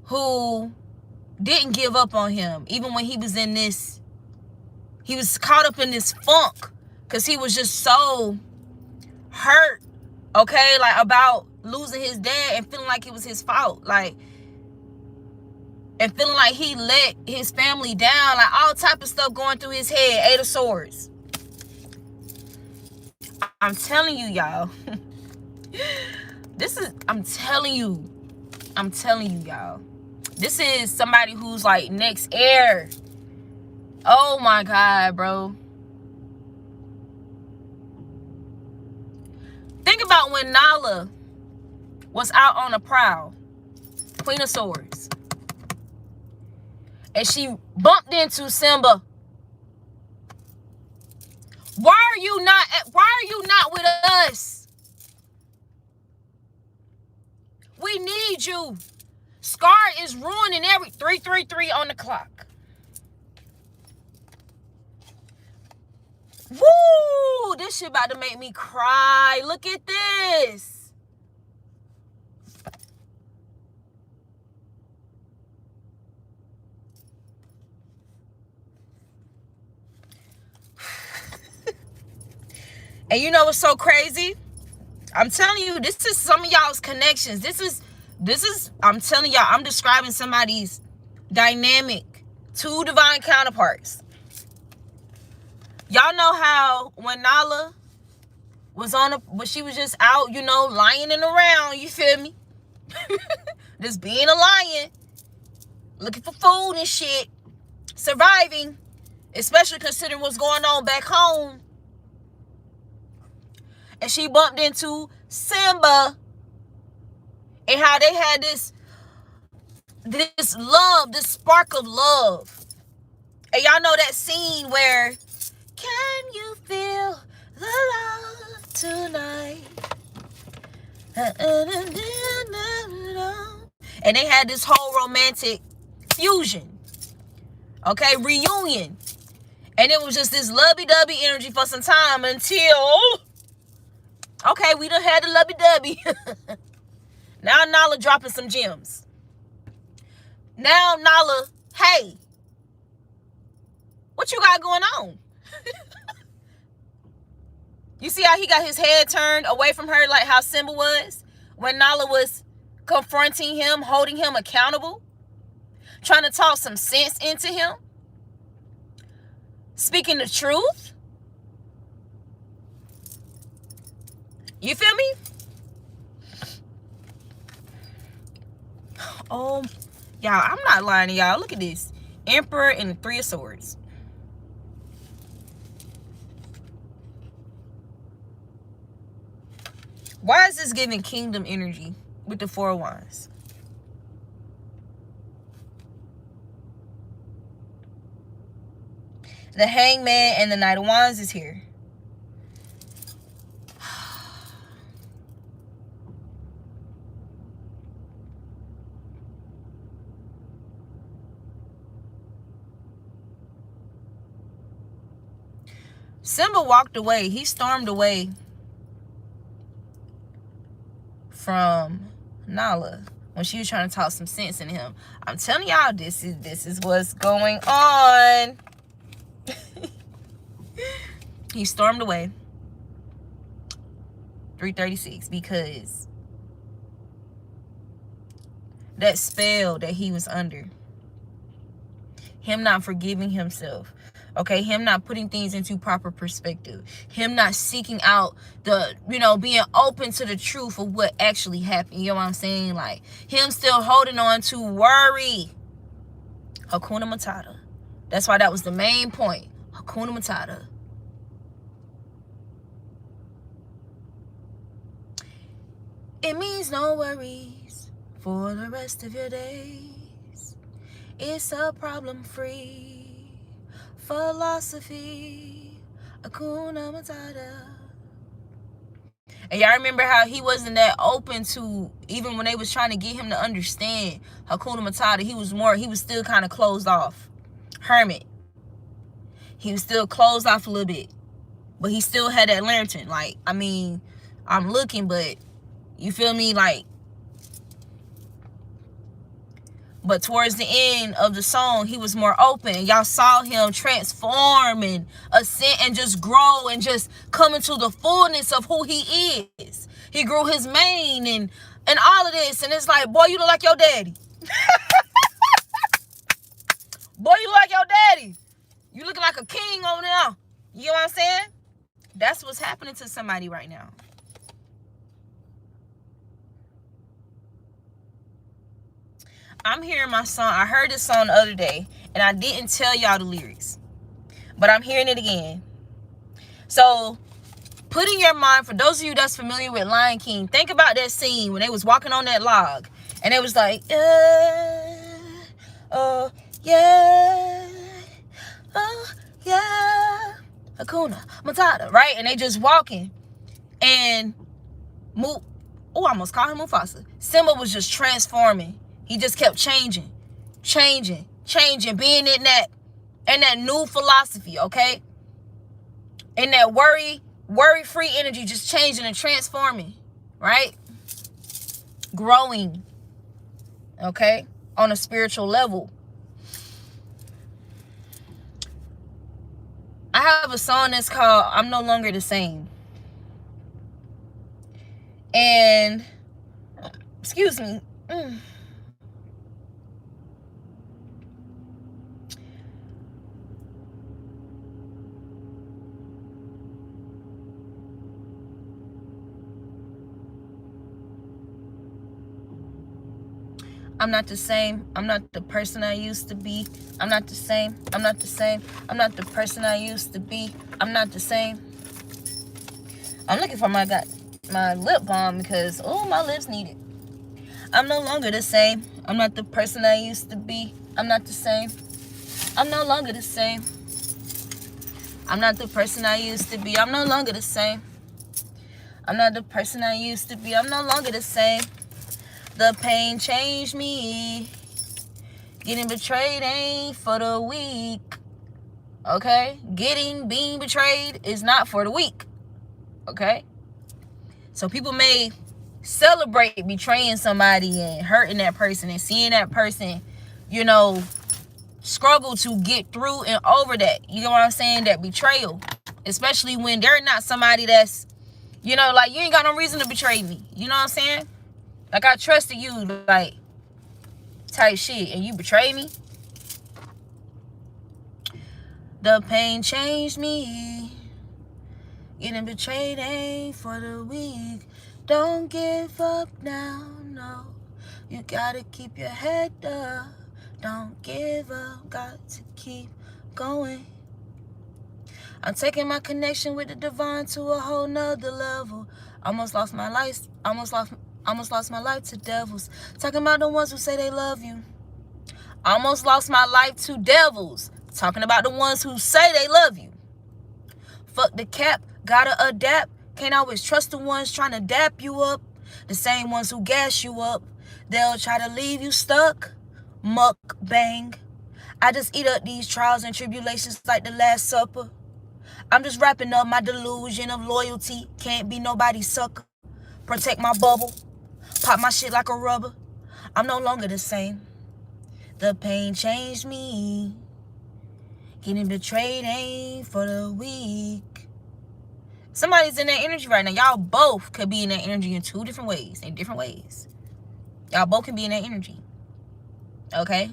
Who didn't give up on him, even when he was in this, he was caught up in this funk, because he was just so hurt, okay, like about losing his dad and feeling like it was his fault. Like, and feeling like he let his family down, like all type of stuff going through his head. 8 of Swords. I'm telling you, y'all. I'm telling you, y'all. This is somebody who's like next heir. Oh my God, bro. Think about when Nala was out on a prowl. Queen of Swords. And she bumped into Simba. Why are you not with us? We need you. Scar is ruining every 333 on the clock. Woo! This shit about to make me cry. Look at this. And you know what's so crazy? I'm telling you, this is some of y'all's connections. This is, I'm telling y'all, I'm describing somebody's dynamic, 2 divine counterparts. Y'all know how when Nala was when she was just out, you know, lioning around, you feel me? Just being a lion, looking for food and shit, surviving, especially considering what's going on back home. And she bumped into Simba, and how they had this love, this spark of love. And y'all know that scene where, can you feel the love tonight? And they had this whole romantic fusion. Okay, reunion. And it was just this lovey-dovey energy for some time until, okay, we done had the lovey-dovey. Now Nala dropping some gems. Now Nala, hey, what you got going on? You see how he got his head turned away from her, like how Simba was when Nala was confronting him, holding him accountable, trying to talk some sense into him, speaking the truth. You feel me? Oh, y'all, I'm not lying to y'all. Look at this. Emperor and the 3 of Swords. Why is this giving kingdom energy with the 4 of Wands? The Hangman and the Knight of Wands is here. Simba walked away. He stormed away from Nala when she was trying to talk some sense into him. I'm telling y'all, this is what's going on. He stormed away. 336, because that spell that he was under, him not forgiving himself, okay, him not putting things into proper perspective, him not seeking out the, you know, being open to the truth of what actually happened. You know what I'm saying? Like, him still holding on to worry. Hakuna Matata. That's why that was the main point. Hakuna Matata. It means no worries for the rest of your days. It's a problem-free philosophy. Hakuna Matata. And y'all remember how he wasn't that open to, even when they was trying to get him to understand Hakuna Matata, he was still kind of closed off. Hermit. He was still closed off a little bit. But he still had that lantern. Like, I mean, I'm looking, but you feel me? Like, but towards the end of the song, he was more open. Y'all saw him transform and ascend and just grow and just come into the fullness of who he is. He grew his mane and all of this. And it's like, boy, you look like your daddy. Boy, you like your daddy. You looking like a king over there. You know what I'm saying? That's what's happening to somebody right now. I'm hearing my song. I heard this song the other day, and I didn't tell y'all the lyrics, but I'm hearing it again. So put in your mind, for those of you that's familiar with Lion King, think about that scene when they was walking on that log, and it was like, oh yeah, oh yeah, Hakuna Matata, right? And they just walking, and I almost called him Mufasa. Simba was just transforming. He just kept changing, being in that new philosophy, okay? In that worry-free energy, just changing and transforming, right? Growing, okay? On a spiritual level. I have a song that's called I'm No Longer the Same. And, excuse me. I'm not the same. I'm not the person I used to be. I'm not the same. I'm not the same. I'm not the person I used to be. I'm not the same. I'm looking for my lip balm because, oh, my lips need it. I'm no longer the same. I'm not the person I used to be. I'm not the same. I'm no longer the same. I'm not the person I used to be. I'm no longer the same. I'm not the person I used to be. I'm no longer the same. The pain changed me. Getting betrayed ain't for the weak. Okay? Being betrayed is not for the weak. Okay? So people may celebrate betraying somebody and hurting that person and seeing that person, you know, struggle to get through and over that. You know what I'm saying? That betrayal. Especially when they're not somebody that's, you know, like, you ain't got no reason to betray me. You know what I'm saying? Like, I trusted you, like, type shit, and you betrayed me. The pain changed me. Getting betrayed ain't for the weak. Don't give up now, no. You gotta keep your head up. Don't give up, got to keep going. I'm taking my connection with the divine to a whole nother level. Almost lost my life to devils. Talking about the ones who say they love you. Almost lost my life to devils. Talking about the ones who say they love you. Fuck the cap, gotta adapt. Can't always trust the ones trying to dap you up. The same ones who gas you up. They'll try to leave you stuck. Muck bang. I just eat up these trials and tribulations like the Last Supper. I'm just wrapping up my delusion of loyalty. Can't be nobody's sucker. Protect my bubble. Pop my shit like a rubber. I'm no longer the same. The pain changed me. Getting betrayed ain't for the weak. Somebody's in that energy right now. Y'all both could be in that energy in two different ways. In different ways. Y'all both can be in that energy. Okay?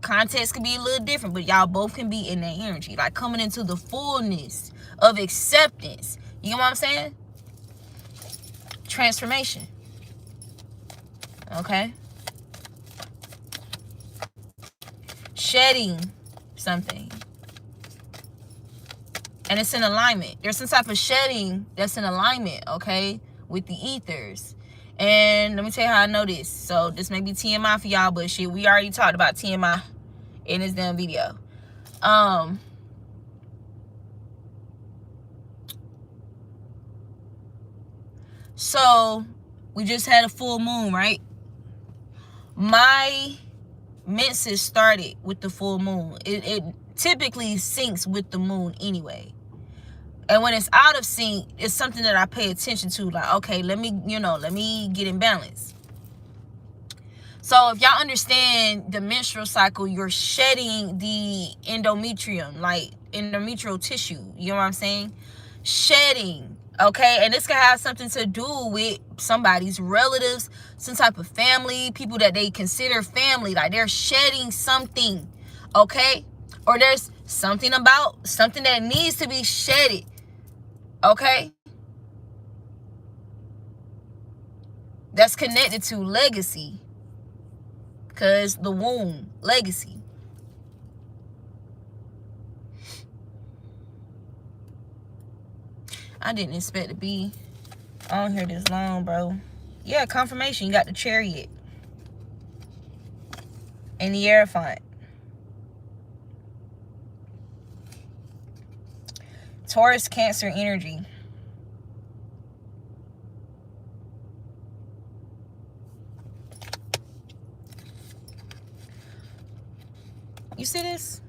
Context could be a little different, but y'all both can be in that energy. Like, coming into the fullness of acceptance. You know what I'm saying? Transformation. Okay? Shedding something. And it's in alignment. There's some type of shedding that's in alignment, okay, with the ethers. And let me tell you how I know this. So this may be TMI for y'all, but shit, we already talked about TMI in this damn video. So we just had a full moon, right? My menses started with the full moon. It typically syncs with the moon anyway. And when it's out of sync, it's something that I pay attention to. Like, okay, let me get in balance. So if y'all understand the menstrual cycle, you're shedding the endometrium, like endometrial tissue. You know what I'm saying? Shedding, okay? And this can have something to do with somebody's relatives, some type of family, people that they consider family. Like, they're shedding something, okay? Or there's something that needs to be shedded, okay? That's connected to legacy, because the womb, legacy. I didn't expect to be on here this long, bro. Yeah, confirmation. You got the Chariot and the Hierophant. Taurus, Cancer energy. You see this?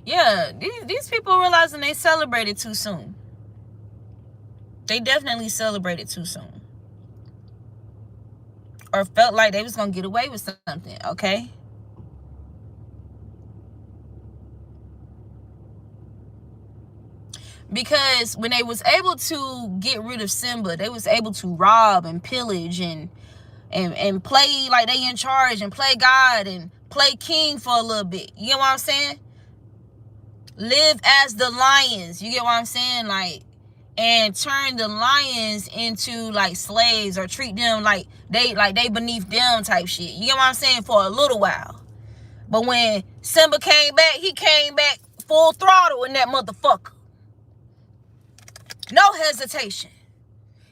Yeah, these people realizing they celebrated too soon. They definitely celebrated too soon. Or felt like they was going to get away with something, okay? Because when they was able to get rid of Simba, they was able to rob and pillage and play like they in charge and play God and play king for a little bit. You get what I'm saying? Live as the lions. You get what I'm saying? Like, and turn the lions into like slaves, or treat them like they beneath them type shit. You get what I'm saying? For a little while. But when Simba came back, he came back full throttle in that motherfucker. No hesitation.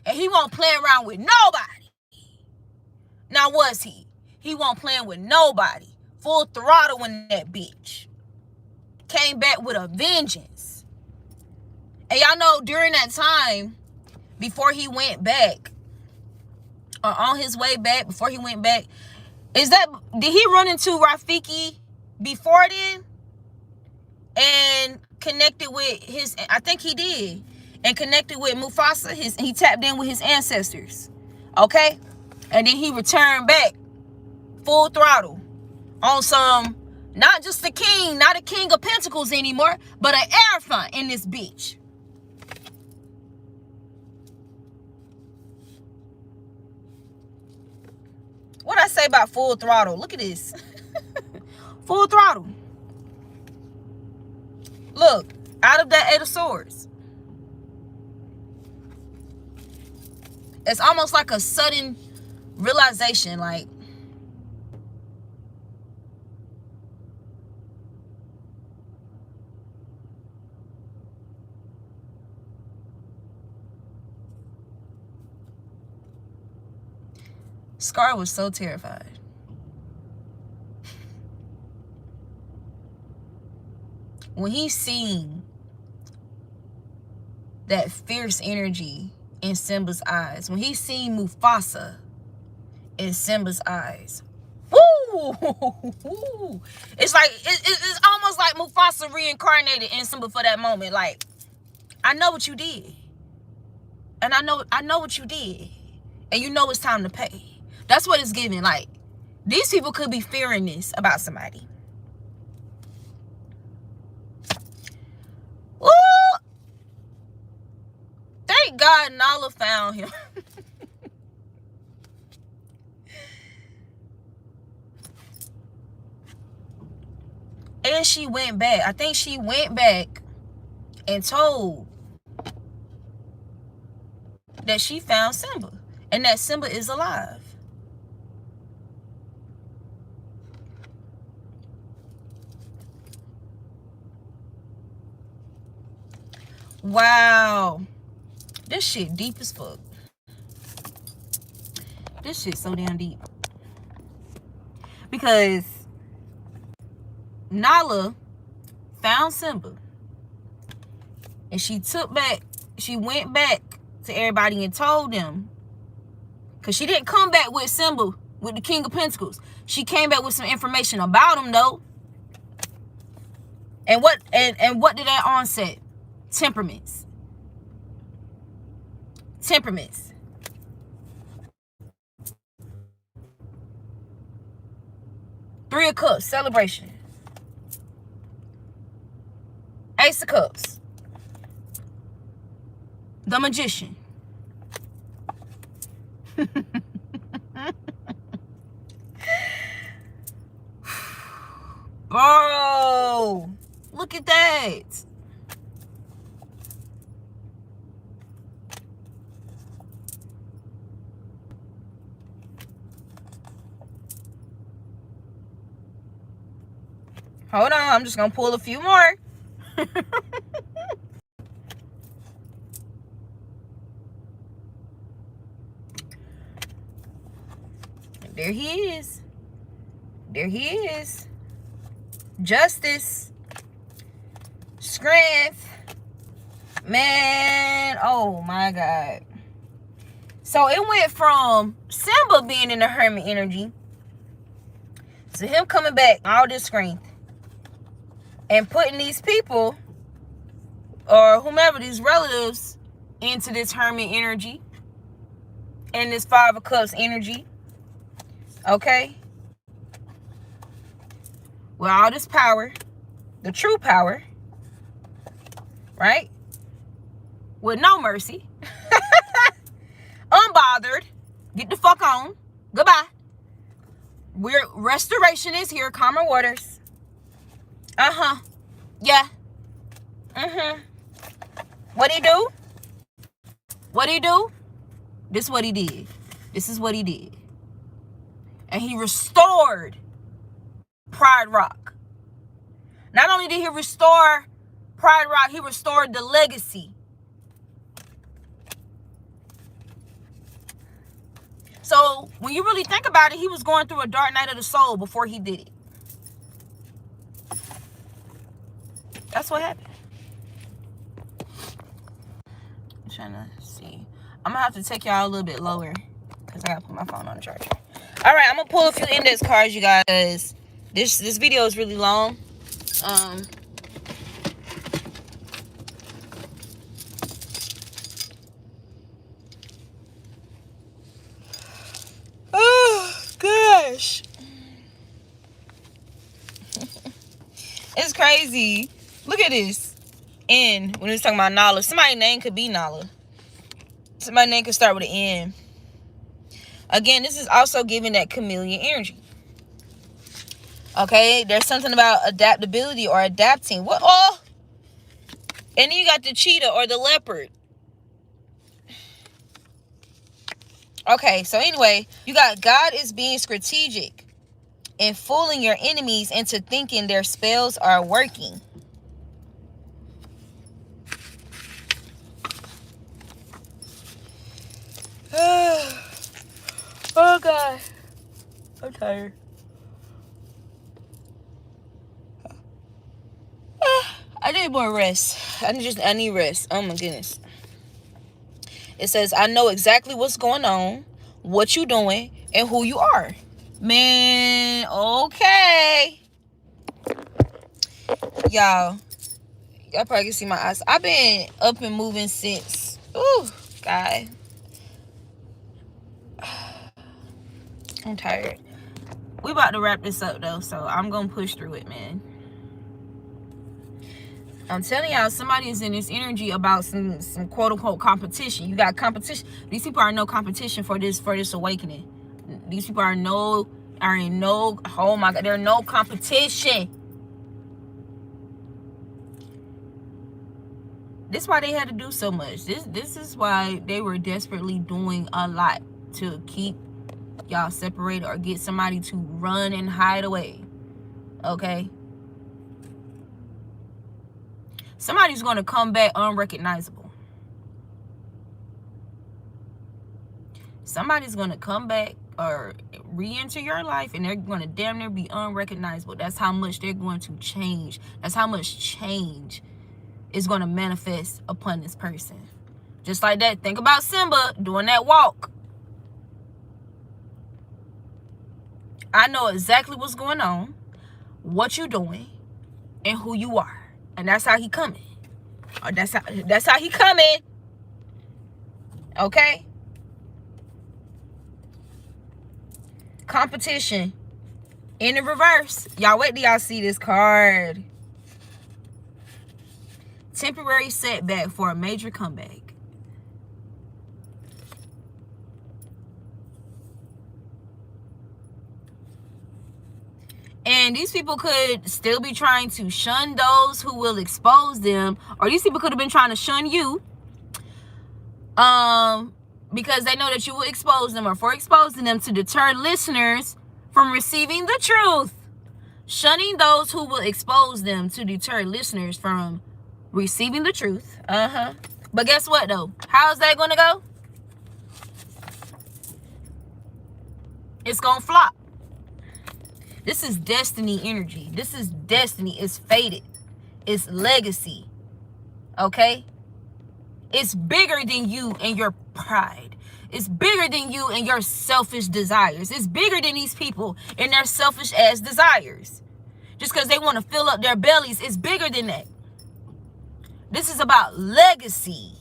And he won't play around with nobody. Now was he? He won't playing with nobody. Full throttle in that bitch. Came back with a vengeance. And y'all know during that time, before he went back, or on his way back, before he went back, did he run into Rafiki before then? And connected with his, I think he did. And connected with Mufasa, he tapped in with his ancestors. Okay? And then he returned back full throttle on some, not just the king, not a king of pentacles anymore, but an Hierophant in this bitch. What I say about full throttle? Look at this. Full throttle. Look, out of that Eight of Swords. It's almost like a sudden realization, like, Scar was so terrified. When he seen that fierce energy in Simba's eyes, when he seen Mufasa in Simba's eyes, woo! It's like it's almost like Mufasa reincarnated in Simba for that moment. Like, I know what you did, and I know what you did, and you know it's time to pay. That's what it's giving. Like, these people could be fearing this about somebody. Woo! Thank God Nala found him. And she went back. I think she went back and told that she found Simba and that Simba is alive. Wow. This shit deep as fuck. This shit so damn deep. Because Nala found Simba. And she went back to everybody and told them. Because she didn't come back with Simba, with the King of Pentacles. She came back with some information about him, though. And what did that onset? Temperaments. Temperaments. Three of Cups, celebration. Ace of Cups. The Magician. Bro, look at that. Hold on, I'm just gonna pull a few more. There he is. There he is. Justice. Strength. Man, oh my God. So it went from Simba being in the hermit energy to him coming back, all this strength, and putting these people or whomever, these relatives, into this hermit energy and this Five of Cups energy. Okay? With all this power, the true power, right? With no mercy. Unbothered. Get the fuck on. Goodbye. Restoration is here. Calmer waters. Yeah. What'd he do? What'd he do? This is what he did. This is what he did. And he restored Pride Rock. Not only did he restore Pride Rock, he restored the legacy. So when you really think about it, he was going through a dark night of the soul before he did it. That's what happened. I'm trying to see. I'm gonna have to take y'all a little bit lower because I gotta put my phone on the charger. All right, I'm gonna pull a few index cards, you guys. This video is really long. Oh gosh. It's crazy. Look at this. N, when it's talking about Nala, somebody's name could be Nala. Somebody's name could start with an N. Again, this is also giving that chameleon energy. Okay, there's something about adaptability or adapting. What? Oh, and then you got the cheetah or the leopard. Okay, so anyway, you got God is being strategic and fooling your enemies into thinking their spells are working. Oh God, I'm tired. I need more rest. I need rest. Oh my goodness. It says, I know exactly what's going on, what you doing, and who you are. Man, okay. Y'all probably can see my eyes. I've been up and moving since. Ooh, God. I'm tired. We about to wrap this up though, so I'm gonna push through it, man. I'm telling y'all, somebody is in this energy about some quote unquote competition. You got competition. These people are no competition for this awakening. These people are in no, oh my God, they're no competition. This is why they had to do so much. This is why they were desperately doing a lot to keep y'all separated or get somebody to run and hide away. Okay? Somebody's going to come back unrecognizable. Somebody's going to come back or re-enter your life and they're going to damn near be unrecognizable. That's how much they're going to change. That's how much change is going to manifest upon this person. Just like that. Think about Simba doing that walk. I know exactly what's going on, what you're doing, and who you are. And that's how he coming. Or that's how he coming. Okay? Competition. In the reverse. Y'all wait till y'all see this card. temporary setback for a major comeback. And these people could still be trying to shun those who will expose them, or these people could have been trying to shun you, because they know that you will expose them, or for exposing them to deter listeners from receiving the truth. Shunning those who will expose them to deter listeners from receiving the truth. But guess what though? How's that gonna go? It's gonna flop. This is destiny energy. This is destiny. It's fated. It's legacy. Okay? It's bigger than you and your pride. It's bigger than you and your selfish desires. It's bigger than these people and their selfish ass desires. Just because they want to fill up their bellies, it's bigger than that. This is about legacy.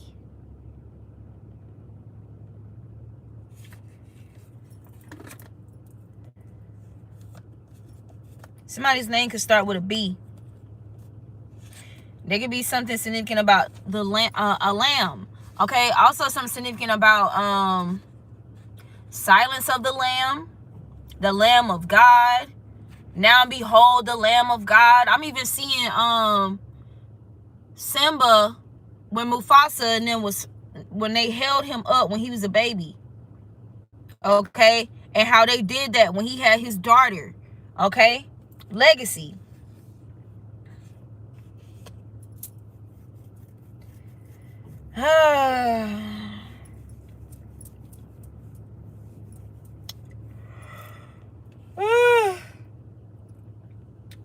Somebody's name could start with a B. There could be something significant about the a lamb. Okay. Also something significant about silence of the Lamb of God. Now behold the Lamb of God. I'm even seeing Simba when Mufasa and then was when they held him up when he was a baby. Okay. And how they did that when he had his daughter. Okay. Legacy.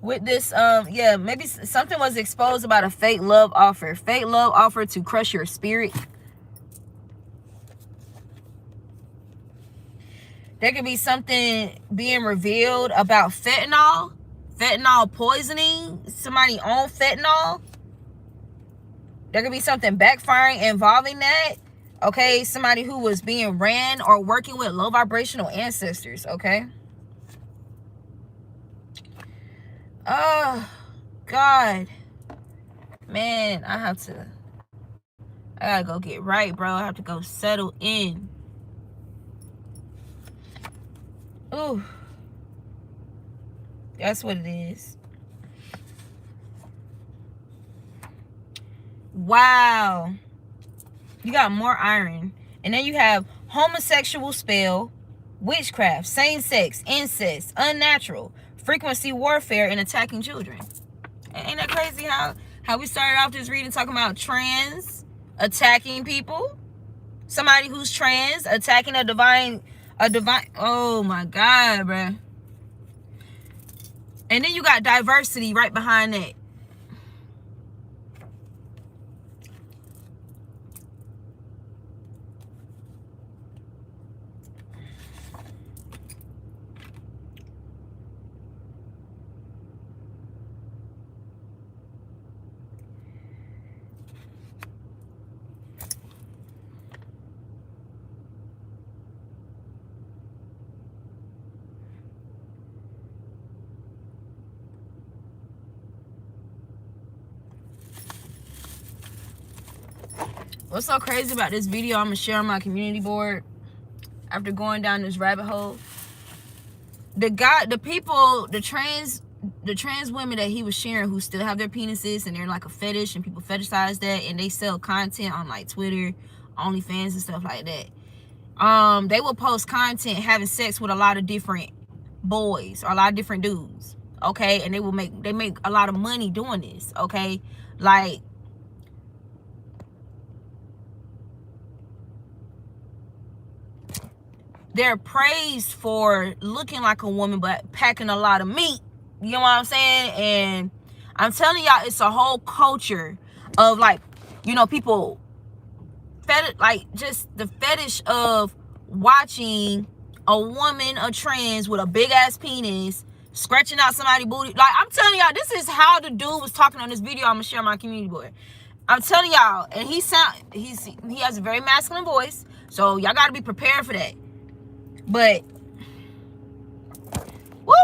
With this, yeah, maybe something was exposed about a fake love offer. Fake love offer to crush your spirit. There could be something being revealed about fentanyl. Fentanyl poisoning. Somebody on fentanyl. There could be something backfiring involving that. Okay, somebody who was being ran or working with low vibrational ancestors. Okay. Oh, God. Man, I gotta go get right, bro. I have to go settle in. Ooh. That's what it is. Wow. You got more iron. And then you have homosexual spell, witchcraft, same-sex, incest, unnatural, frequency warfare, and attacking children. Ain't that crazy how we started off this reading talking about trans attacking people? Somebody who's trans attacking a divine, oh my God, bruh. And then you got diversity right behind that. What's so crazy about this video I'm gonna share on my community board after going down this rabbit hole? The trans women that he was sharing who still have their penises and they're like a fetish and people fetishize that and they sell content on like Twitter, OnlyFans and stuff like that. They will post content having sex with a lot of different boys or a lot of different dudes. Okay, and they make a lot of money doing this. Okay, like they're praised for looking like a woman but packing a lot of meat. You know what I'm saying? And I'm telling y'all, it's a whole culture of like, you know, people like just the fetish of watching a woman, a trans with a big ass penis scratching out somebody's booty. Like, I'm telling y'all, this is how the dude was talking on this video I'm gonna share on my community board. I'm telling y'all, and he has a very masculine voice, so y'all gotta be prepared for that. But woo,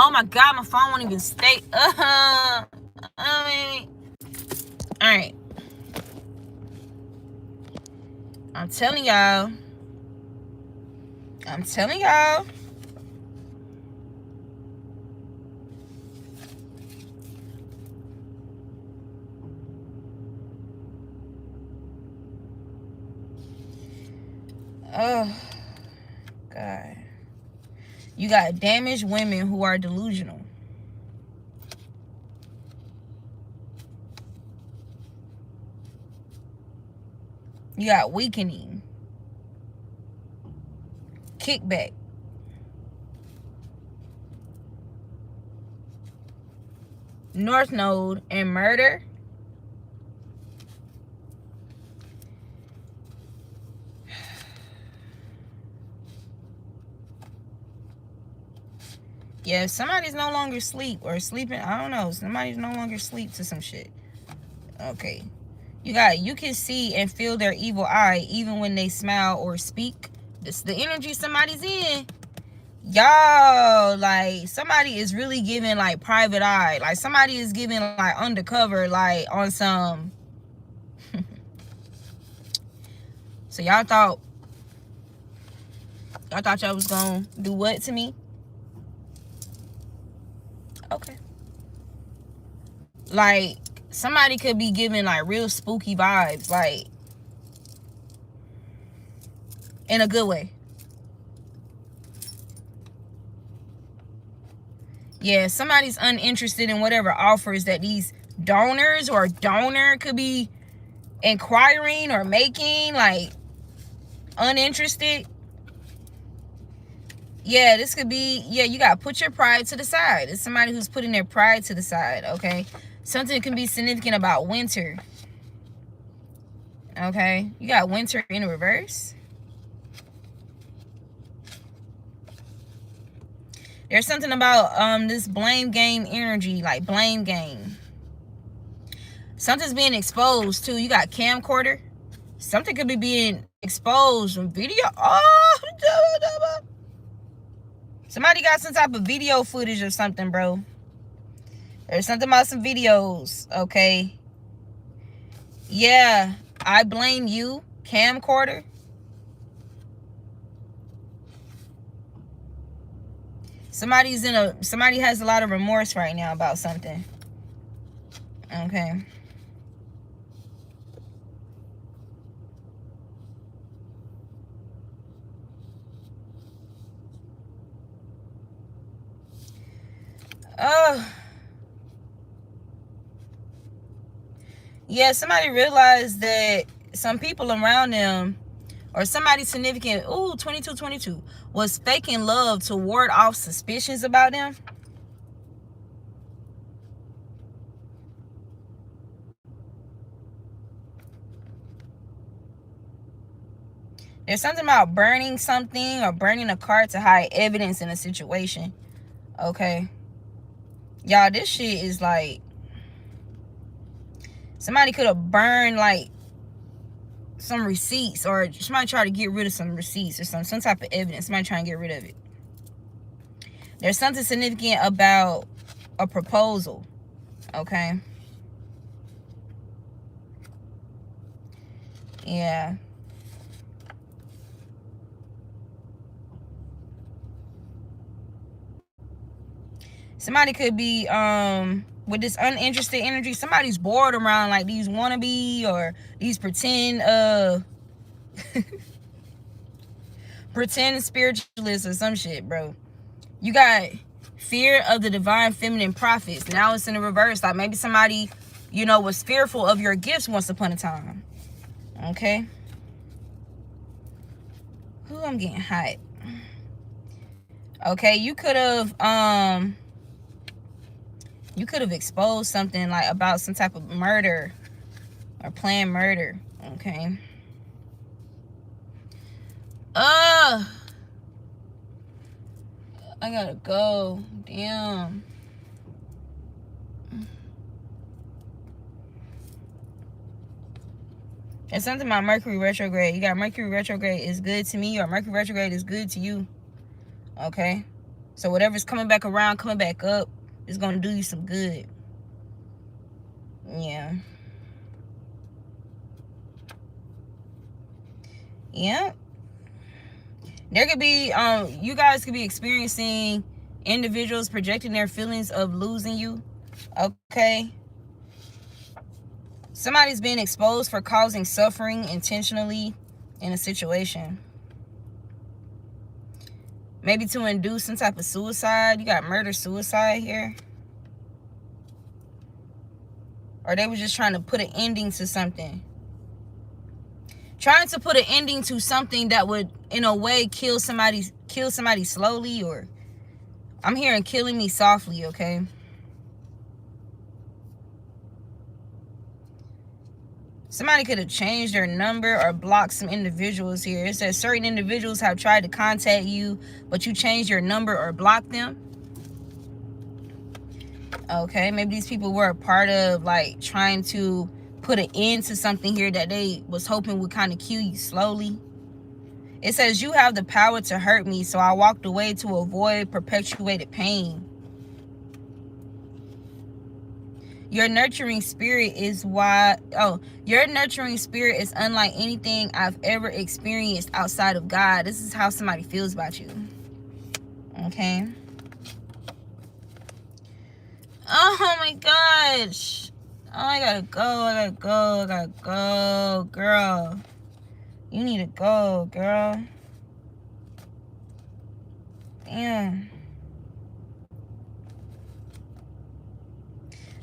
Oh my God, my phone won't even stay. Alright. I'm telling y'all. Oh, God. You got damaged women who are delusional. You got weakening. Kickback. North Node and murder. Yeah, somebody's no longer asleep or sleeping. I don't know. Somebody's no longer asleep to some shit. Okay. You can see and feel their evil eye even when they smile or speak. This is the energy somebody's in. Y'all, like, somebody is really giving, like, private eye. Like, somebody is giving, like, undercover, like, on some. So y'all thought y'all was gonna do what to me? Okay. Like, somebody could be giving, like, real spooky vibes, like, in a good way. Yeah, somebody's uninterested in whatever offers that these donors or donor could be inquiring or making, like, uninterested. Yeah, this could be, yeah, you got to put your pride to the side. It's somebody who's putting their pride to the side, okay? Something can be significant about winter. Okay? You got winter in reverse. There's something about this blame game energy, like blame game. Something's being exposed too. You got camcorder. Something could be being exposed from video. Oh, somebody got some type of video footage or something, bro. There's something about some videos, okay? Yeah, I blame you, camcorder. Somebody has a lot of remorse right now about something. Okay. Yeah, somebody realized that some people around them or somebody significant, 2222, was faking love to ward off suspicions about them. There's something about burning something or burning a car to hide evidence in a situation. Okay. Y'all, this shit is like, somebody could have burned like some receipts, or somebody try to get rid of some receipts or some type of evidence. Somebody trying to get rid of it. There's something significant about a proposal. Okay. Yeah. Somebody could be with this uninterested energy. Somebody's bored around like these wannabe or these pretend pretend spiritualists or some shit, bro. You got fear of the divine feminine prophets. Now it's in the reverse. Like maybe somebody, was fearful of your gifts once upon a time. Okay. Ooh, I'm getting hot. Okay, you could have exposed something like about some type of murder or planned murder. Okay. I gotta go. Damn. There's something about Mercury retrograde. You got Mercury retrograde is good to me, or Mercury retrograde is good to you. Okay. So whatever's coming back around, coming back up, is going to do you some good. Yeah. Yeah. There could be, you guys could be experiencing individuals projecting their feelings of losing you. Okay. Somebody's being exposed for causing suffering intentionally in a situation. Maybe to induce some type of suicide. You got murder-suicide here. Or they were just trying to put an ending to something. Trying to put an ending to something that would, in a way, kill somebody slowly. Or I'm hearing killing me softly, okay? Somebody could have changed their number or blocked some individuals here. It says certain individuals have tried to contact you, but you changed your number or blocked them. Okay, maybe these people were a part of, like, trying to put an end to something here that they was hoping would kind of kill you slowly. It says, you have the power to hurt me, so I walked away to avoid perpetuated pain. Your nurturing spirit is your nurturing spirit is unlike anything I've ever experienced outside of God. This is how somebody feels about you. Okay. Oh my gosh. Oh, I gotta go, girl. You need to go, girl. Damn.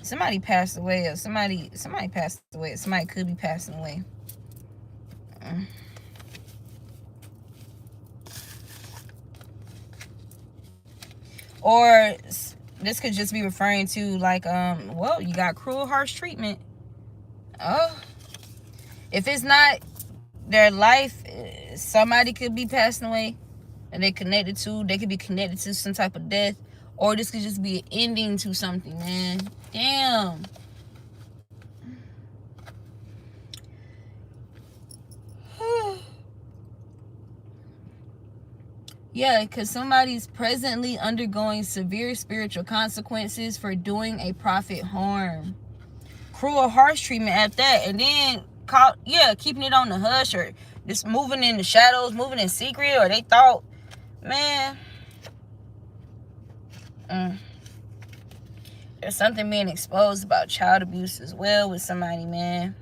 Somebody passed away, or somebody passed away. Somebody could be passing away. Or this could just be referring to, like, well, you got cruel, harsh treatment. Oh. If it's not their life, somebody could be passing away. And they could be connected to some type of death. Or this could just be an ending to something, man. Damn. Yeah, because somebody's presently undergoing severe spiritual consequences for doing a prophet harm. Cruel, harsh treatment at that. And then, keeping it on the hush, or just moving in the shadows, moving in secret, or they thought, man, there's something being exposed about child abuse as well with somebody, man.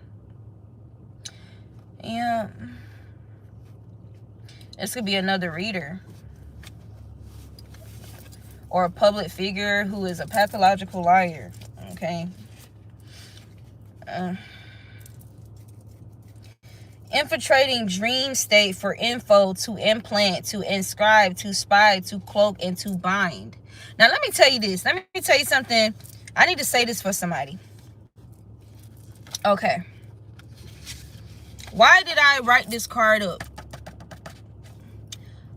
Yeah. This could be another reader. Or a public figure who is a pathological liar. Okay. Infiltrating dream state for info, to implant, to inscribe, to spy, to cloak, and to bind. Now, let me tell you this. Let me tell you something. I need to say this for somebody. Okay. Why did I write this card up?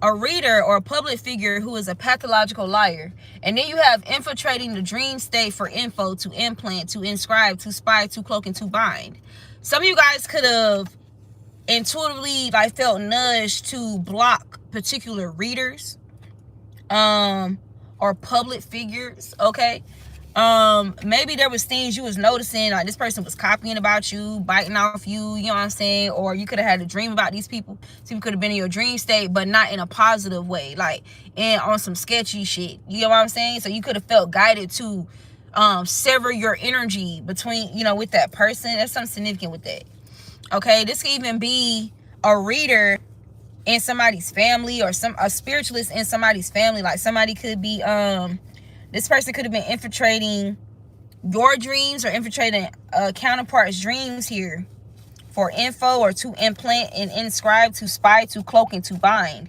A reader or a public figure who is a pathological liar. And then you have infiltrating the dream state for info, to implant, to inscribe, to spy, to cloak, and to bind. Some of you guys could have intuitively, like, felt nudged to block particular readers. Or public figures, okay? Maybe there was things you was noticing, like this person was copying about you, biting off you, you know what I'm saying? Or you could have had a dream about these people. People could have been in your dream state, but not in a positive way, like, and on some sketchy shit, you know what I'm saying? So you could have felt guided to sever your energy between, with that person. That's something significant with that. Okay, this could even be a reader in somebody's family, or a spiritualist in somebody's family. Like, somebody could be this person could have been infiltrating your dreams, or infiltrating a counterpart's dreams here for info, or to implant and inscribe, to spy, to cloak, and to bind.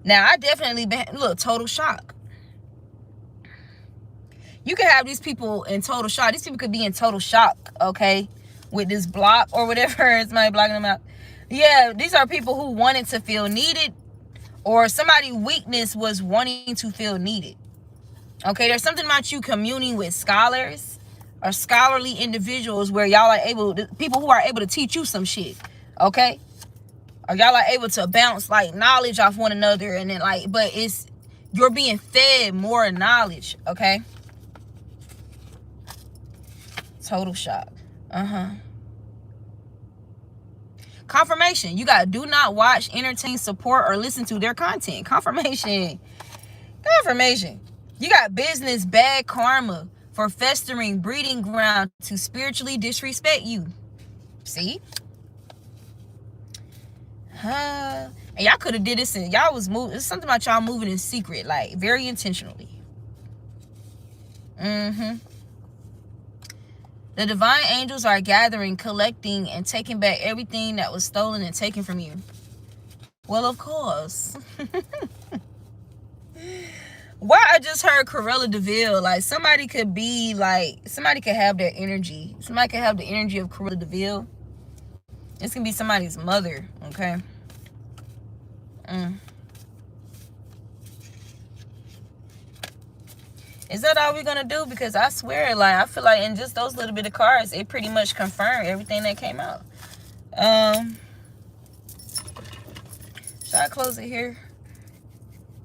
Now, I definitely been, total shock. You could have these people in total shock. These people could be in total shock, okay, with this block or whatever. Somebody blocking them out. Yeah, these are people who wanted to feel needed, or somebody's weakness was wanting to feel needed. Okay, there's something about you communing with scholars or scholarly individuals where y'all are people who are able to teach you some shit, okay? Or y'all are able to bounce, like, knowledge off one another, and then, like, but it's, You're being fed more knowledge, okay? Total shock. Confirmation. You got do not watch, entertain, support, or listen to their content. Confirmation. Confirmation. You got business bad karma for festering breeding ground to spiritually disrespect you. See? And y'all could have did this and y'all was moving. It's something about y'all moving in secret, like very intentionally. The divine angels are gathering, collecting, and taking back everything that was stolen and taken from you. Well, of course. Why I just heard Corella DeVille, like somebody could be like, somebody could have their energy. Somebody could have the energy of Corella DeVille. It's gonna be somebody's mother, okay? Is that all we're gonna do? Because I swear, like, I feel like in just those little bit of cards, it pretty much confirmed everything that came out. Should I close it here?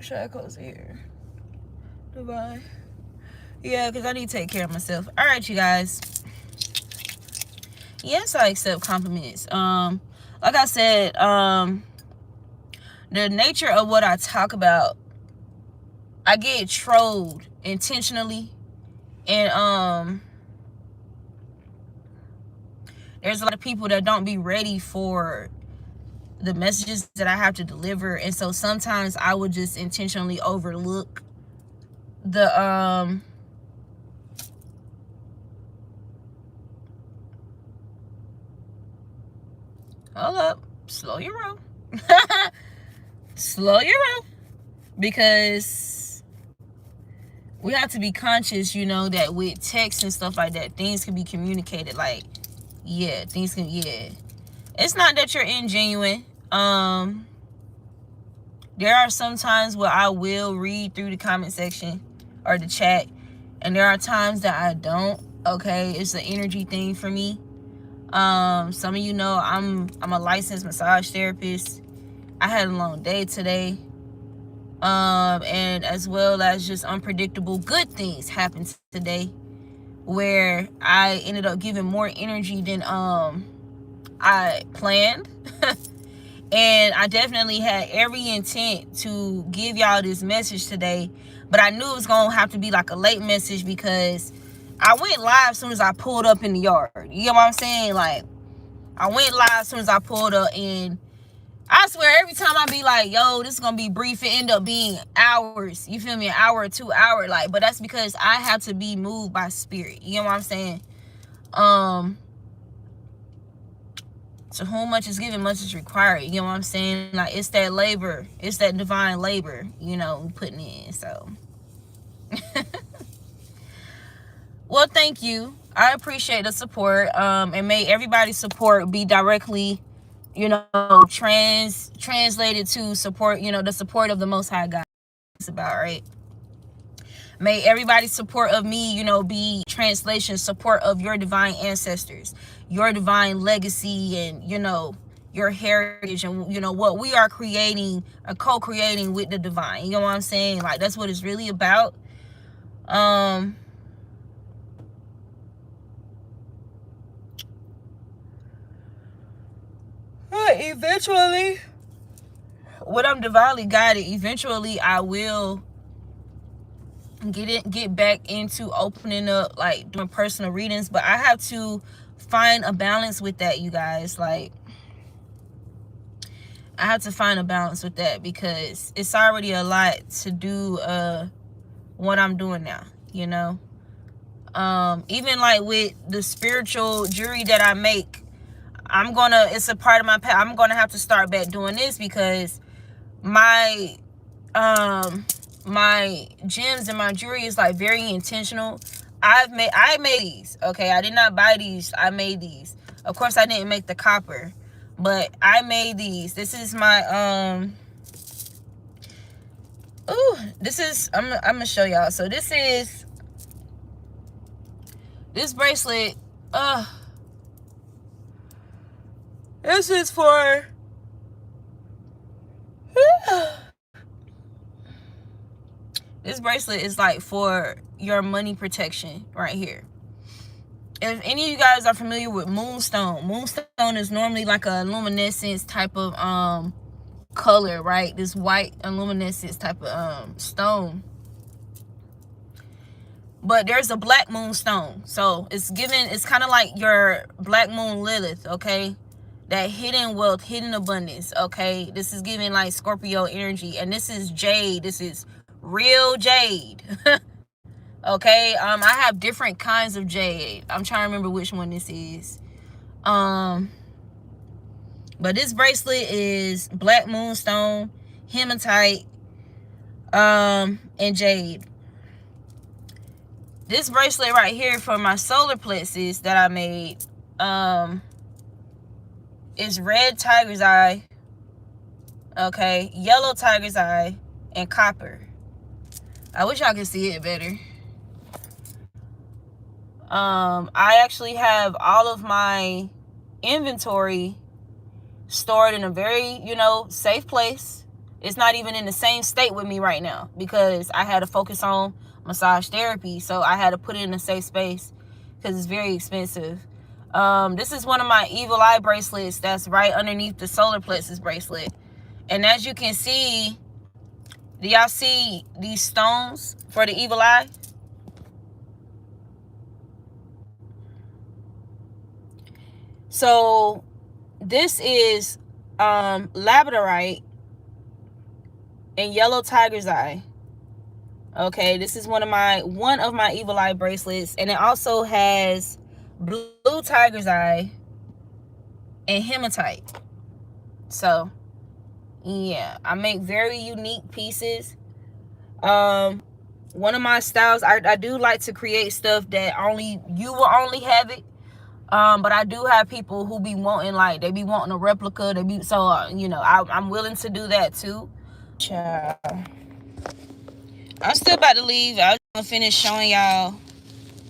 Should I close it here? Goodbye. Yeah, because I need to take care of myself. All right, you guys. Yes, I accept compliments. Like I said, the nature of what I talk about, I get trolled intentionally, and there's a lot of people that don't be ready for the messages that I have to deliver, and so sometimes I would just intentionally overlook the hold up, slow your roll. Slow your roll, because we have to be conscious, you know, that with text and stuff like that, things can be communicated. Like, yeah, things can, yeah. It's not that you're ingenuine. There are some times where I will read through the comment section or the chat, and there are times that I don't. Okay, it's an energy thing for me. Some of you know I'm a licensed massage therapist. I had a long day today. And as well as just unpredictable good things happened today, where I ended up giving more energy than I planned. And I definitely had every intent to give y'all this message today, but I knew it was gonna have to be like a late message, because I went live as soon as I pulled up in the yard. You get what I'm saying? Like, I went live as soon as I pulled up, and I swear every time I be like, yo, this is gonna be brief, it end up being hours. You feel me? An hour or 2 hour, like, but that's because I have to be moved by spirit. You know what I'm saying? To whom much is given, much is required. You know what I'm saying? Like, it's that labor, it's that divine labor, you know, putting in. So well, thank you. I appreciate the support. And may everybody's support be directly, you know, translated to support, you know, the support of the Most High God. It's about, right? May everybody's support of me, you know, be translation support of your divine ancestors, your divine legacy, and, you know, your heritage, and, you know, what we are creating, co-creating with the divine. You know what I'm saying? Like, that's what it's really about. Eventually, when I'm divinely guided, eventually I will get back into opening up, like doing personal readings, but I have to find a balance with that, you guys. Like, I have to find a balance with that, because it's already a lot to do what I'm doing now, you know. Even like with the spiritual jewelry that I make, it's a part of my path. I'm gonna have to start back doing this, because my my gems and my jewelry is like very intentional. I made these, okay? I did not buy these. I made these. Of course, I didn't make the copper, but I made these. This is my this is, I'm gonna show y'all. So this is this bracelet. This is for This bracelet is like for your money protection right here. If any of you guys are familiar with moonstone, moonstone is normally like a luminescence type of color, right? This white luminescence type of stone. But there's a black moonstone, so it's kind of like your black moon Lilith, okay? That hidden wealth, hidden abundance, okay? This is giving like Scorpio energy, and this is jade. This is real jade. Okay, I have different kinds of jade. I'm trying to remember which one this is. But this bracelet is black moonstone, hematite, and jade. This bracelet right here for my solar plexus that I made, is red tiger's eye, okay, yellow tiger's eye, and copper. I wish I could see it better. I actually have all of my inventory stored in a very, you know, safe place. It's not even in the same state with me right now because I had to focus on massage therapy. So I had to put it in a safe space because it's very expensive. This is one of my evil eye bracelets that's right underneath the solar plexus bracelet. And as you can see, do y'all see these stones for the evil eye? So this is labradorite and yellow tiger's eye. Okay, this is one of my evil eye bracelets, and it also has blue tiger's eye and hematite. So yeah, I make very unique pieces. One of my styles, I do like to create stuff that you will only have it. But I do have people who be wanting, like, they be wanting a replica. You know, I'm willing to do that too. Child. I'm still about to leave. I was gonna finish showing y'all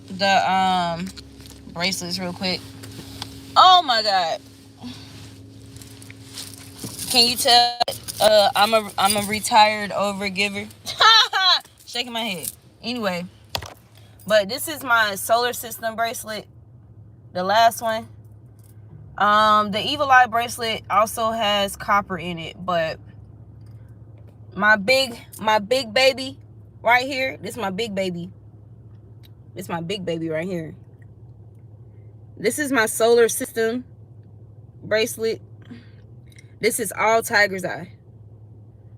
the bracelets real quick. Oh my god. Can you tell I'm a retired overgiver? Shaking my head. Anyway, but this is my solar system bracelet. The last one. The evil eye bracelet also has copper in it, but my big baby right here, this is my big baby. This is my big baby right here. This is my solar system bracelet. This is all tiger's eye.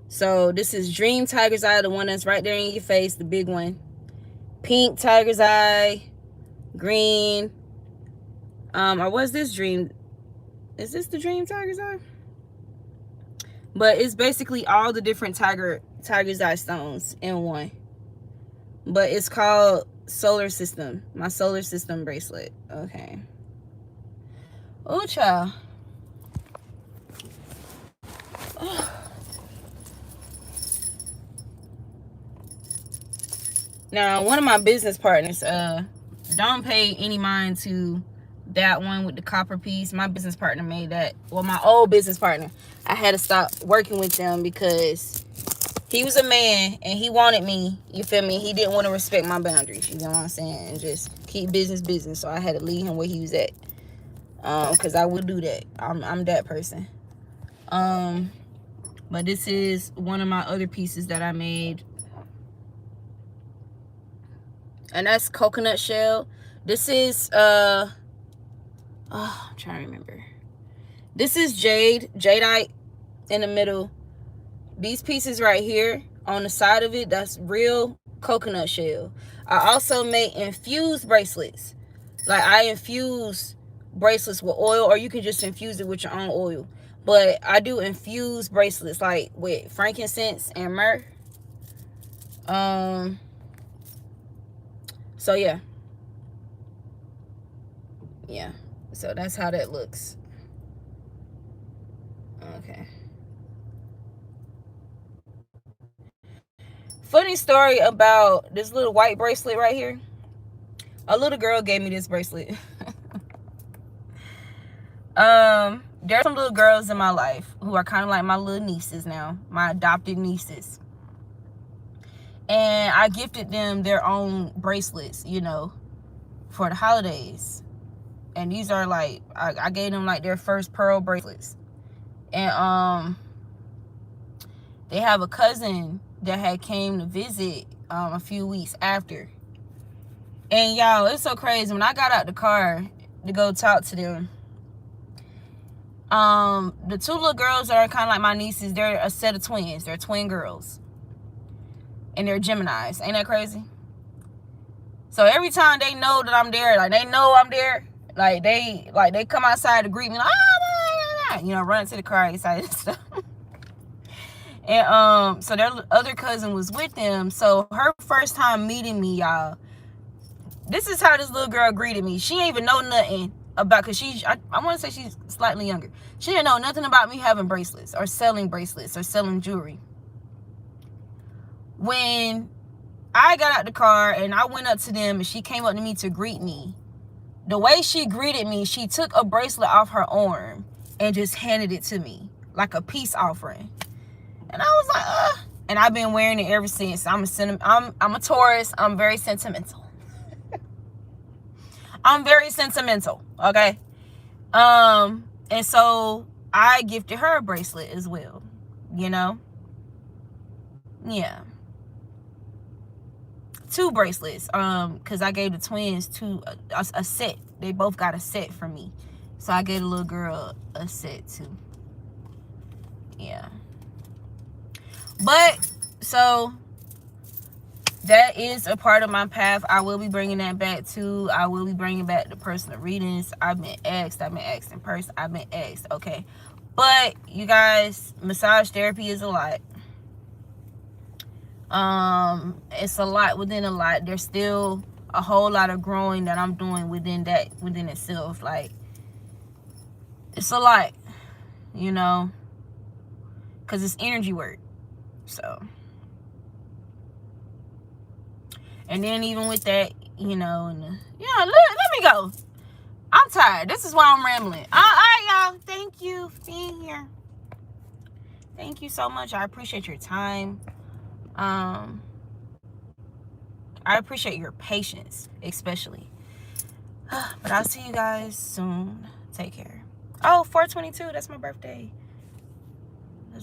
So this is dream tiger's eye, the one that's right there in your face, the big one. Pink tiger's eye, green. Or was this dream? Is this the dream tiger's eye? But it's basically all the different tiger's eye stones in one. But it's called solar system. My solar system bracelet. Okay. Oh, child. Now, one of my business partners, don't pay any mind to that one with the copper piece. My business partner made that. Well, my old business partner, I had to stop working with them because he was a man and he wanted me, you feel me? He didn't want to respect my boundaries, you know what I'm saying? And just keep business. So I had to leave him where he was at. Because I would do that. I'm that person. But this is one of my other pieces that I made. And that's coconut shell. This is I'm trying to remember. This is jadeite in the middle. These pieces right here on the side of it, that's real coconut shell. I also make infused bracelets. Like, I infuse bracelets with oil, or you can just infuse it with your own oil. But I do infused bracelets, like with frankincense and myrrh. So yeah. So that's how that looks. Okay. Funny story about this little white bracelet right here. A little girl gave me this bracelet. There's some little girls in my life who are kind of like my little nieces now, my adopted nieces. And I gifted them their own bracelets, you know, for the holidays. And these are like, I gave them like their first pearl bracelets. And they have a cousin that had came to visit a few weeks after. And y'all, it's so crazy. When I got out the car to go talk to them, the two little girls are kind of like my nieces. They're a set of twins. They're twin girls. And they're Geminis. Ain't that crazy? So every time they know that I'm there, like they know I'm there, like they come outside to greet me, like, ah, you know, run to the car excited and stuff. And so their other cousin was with them. So her first time meeting me, y'all, this is how this little girl greeted me. She ain't even know nothing about, because I want to say she's slightly younger. She didn't know nothing about me having bracelets or selling jewelry. When I got out the car and I went up to them and she came up to me to greet me, the way she greeted me, she took a bracelet off her arm and just handed it to me like a peace offering. And I was like, and I've been wearing it ever since. I'm a Taurus. I'm very sentimental. I'm very sentimental, okay? And so I gifted her a bracelet as well, you know? Yeah. 2 bracelets, because I gave the twins a set. They both got a set from me. So I gave the little girl a set too. Yeah. But, so, that is a part of my path. I will be bringing that back too. I will be bringing back the personal readings. I've been asked in person. I've been asked, okay. But, you guys, massage therapy is a lot. It's a lot within a lot. There's still a whole lot of growing that I'm doing within itself. Like, it's a lot, you know, because it's energy work. So, and then even with that, you know, let me go. I'm tired. This is why I'm rambling. All right, y'all. Thank you for being here. Thank you so much. I appreciate your time. I appreciate your patience, especially. But I'll see you guys soon. Take care. Oh, 4/22. That's my birthday.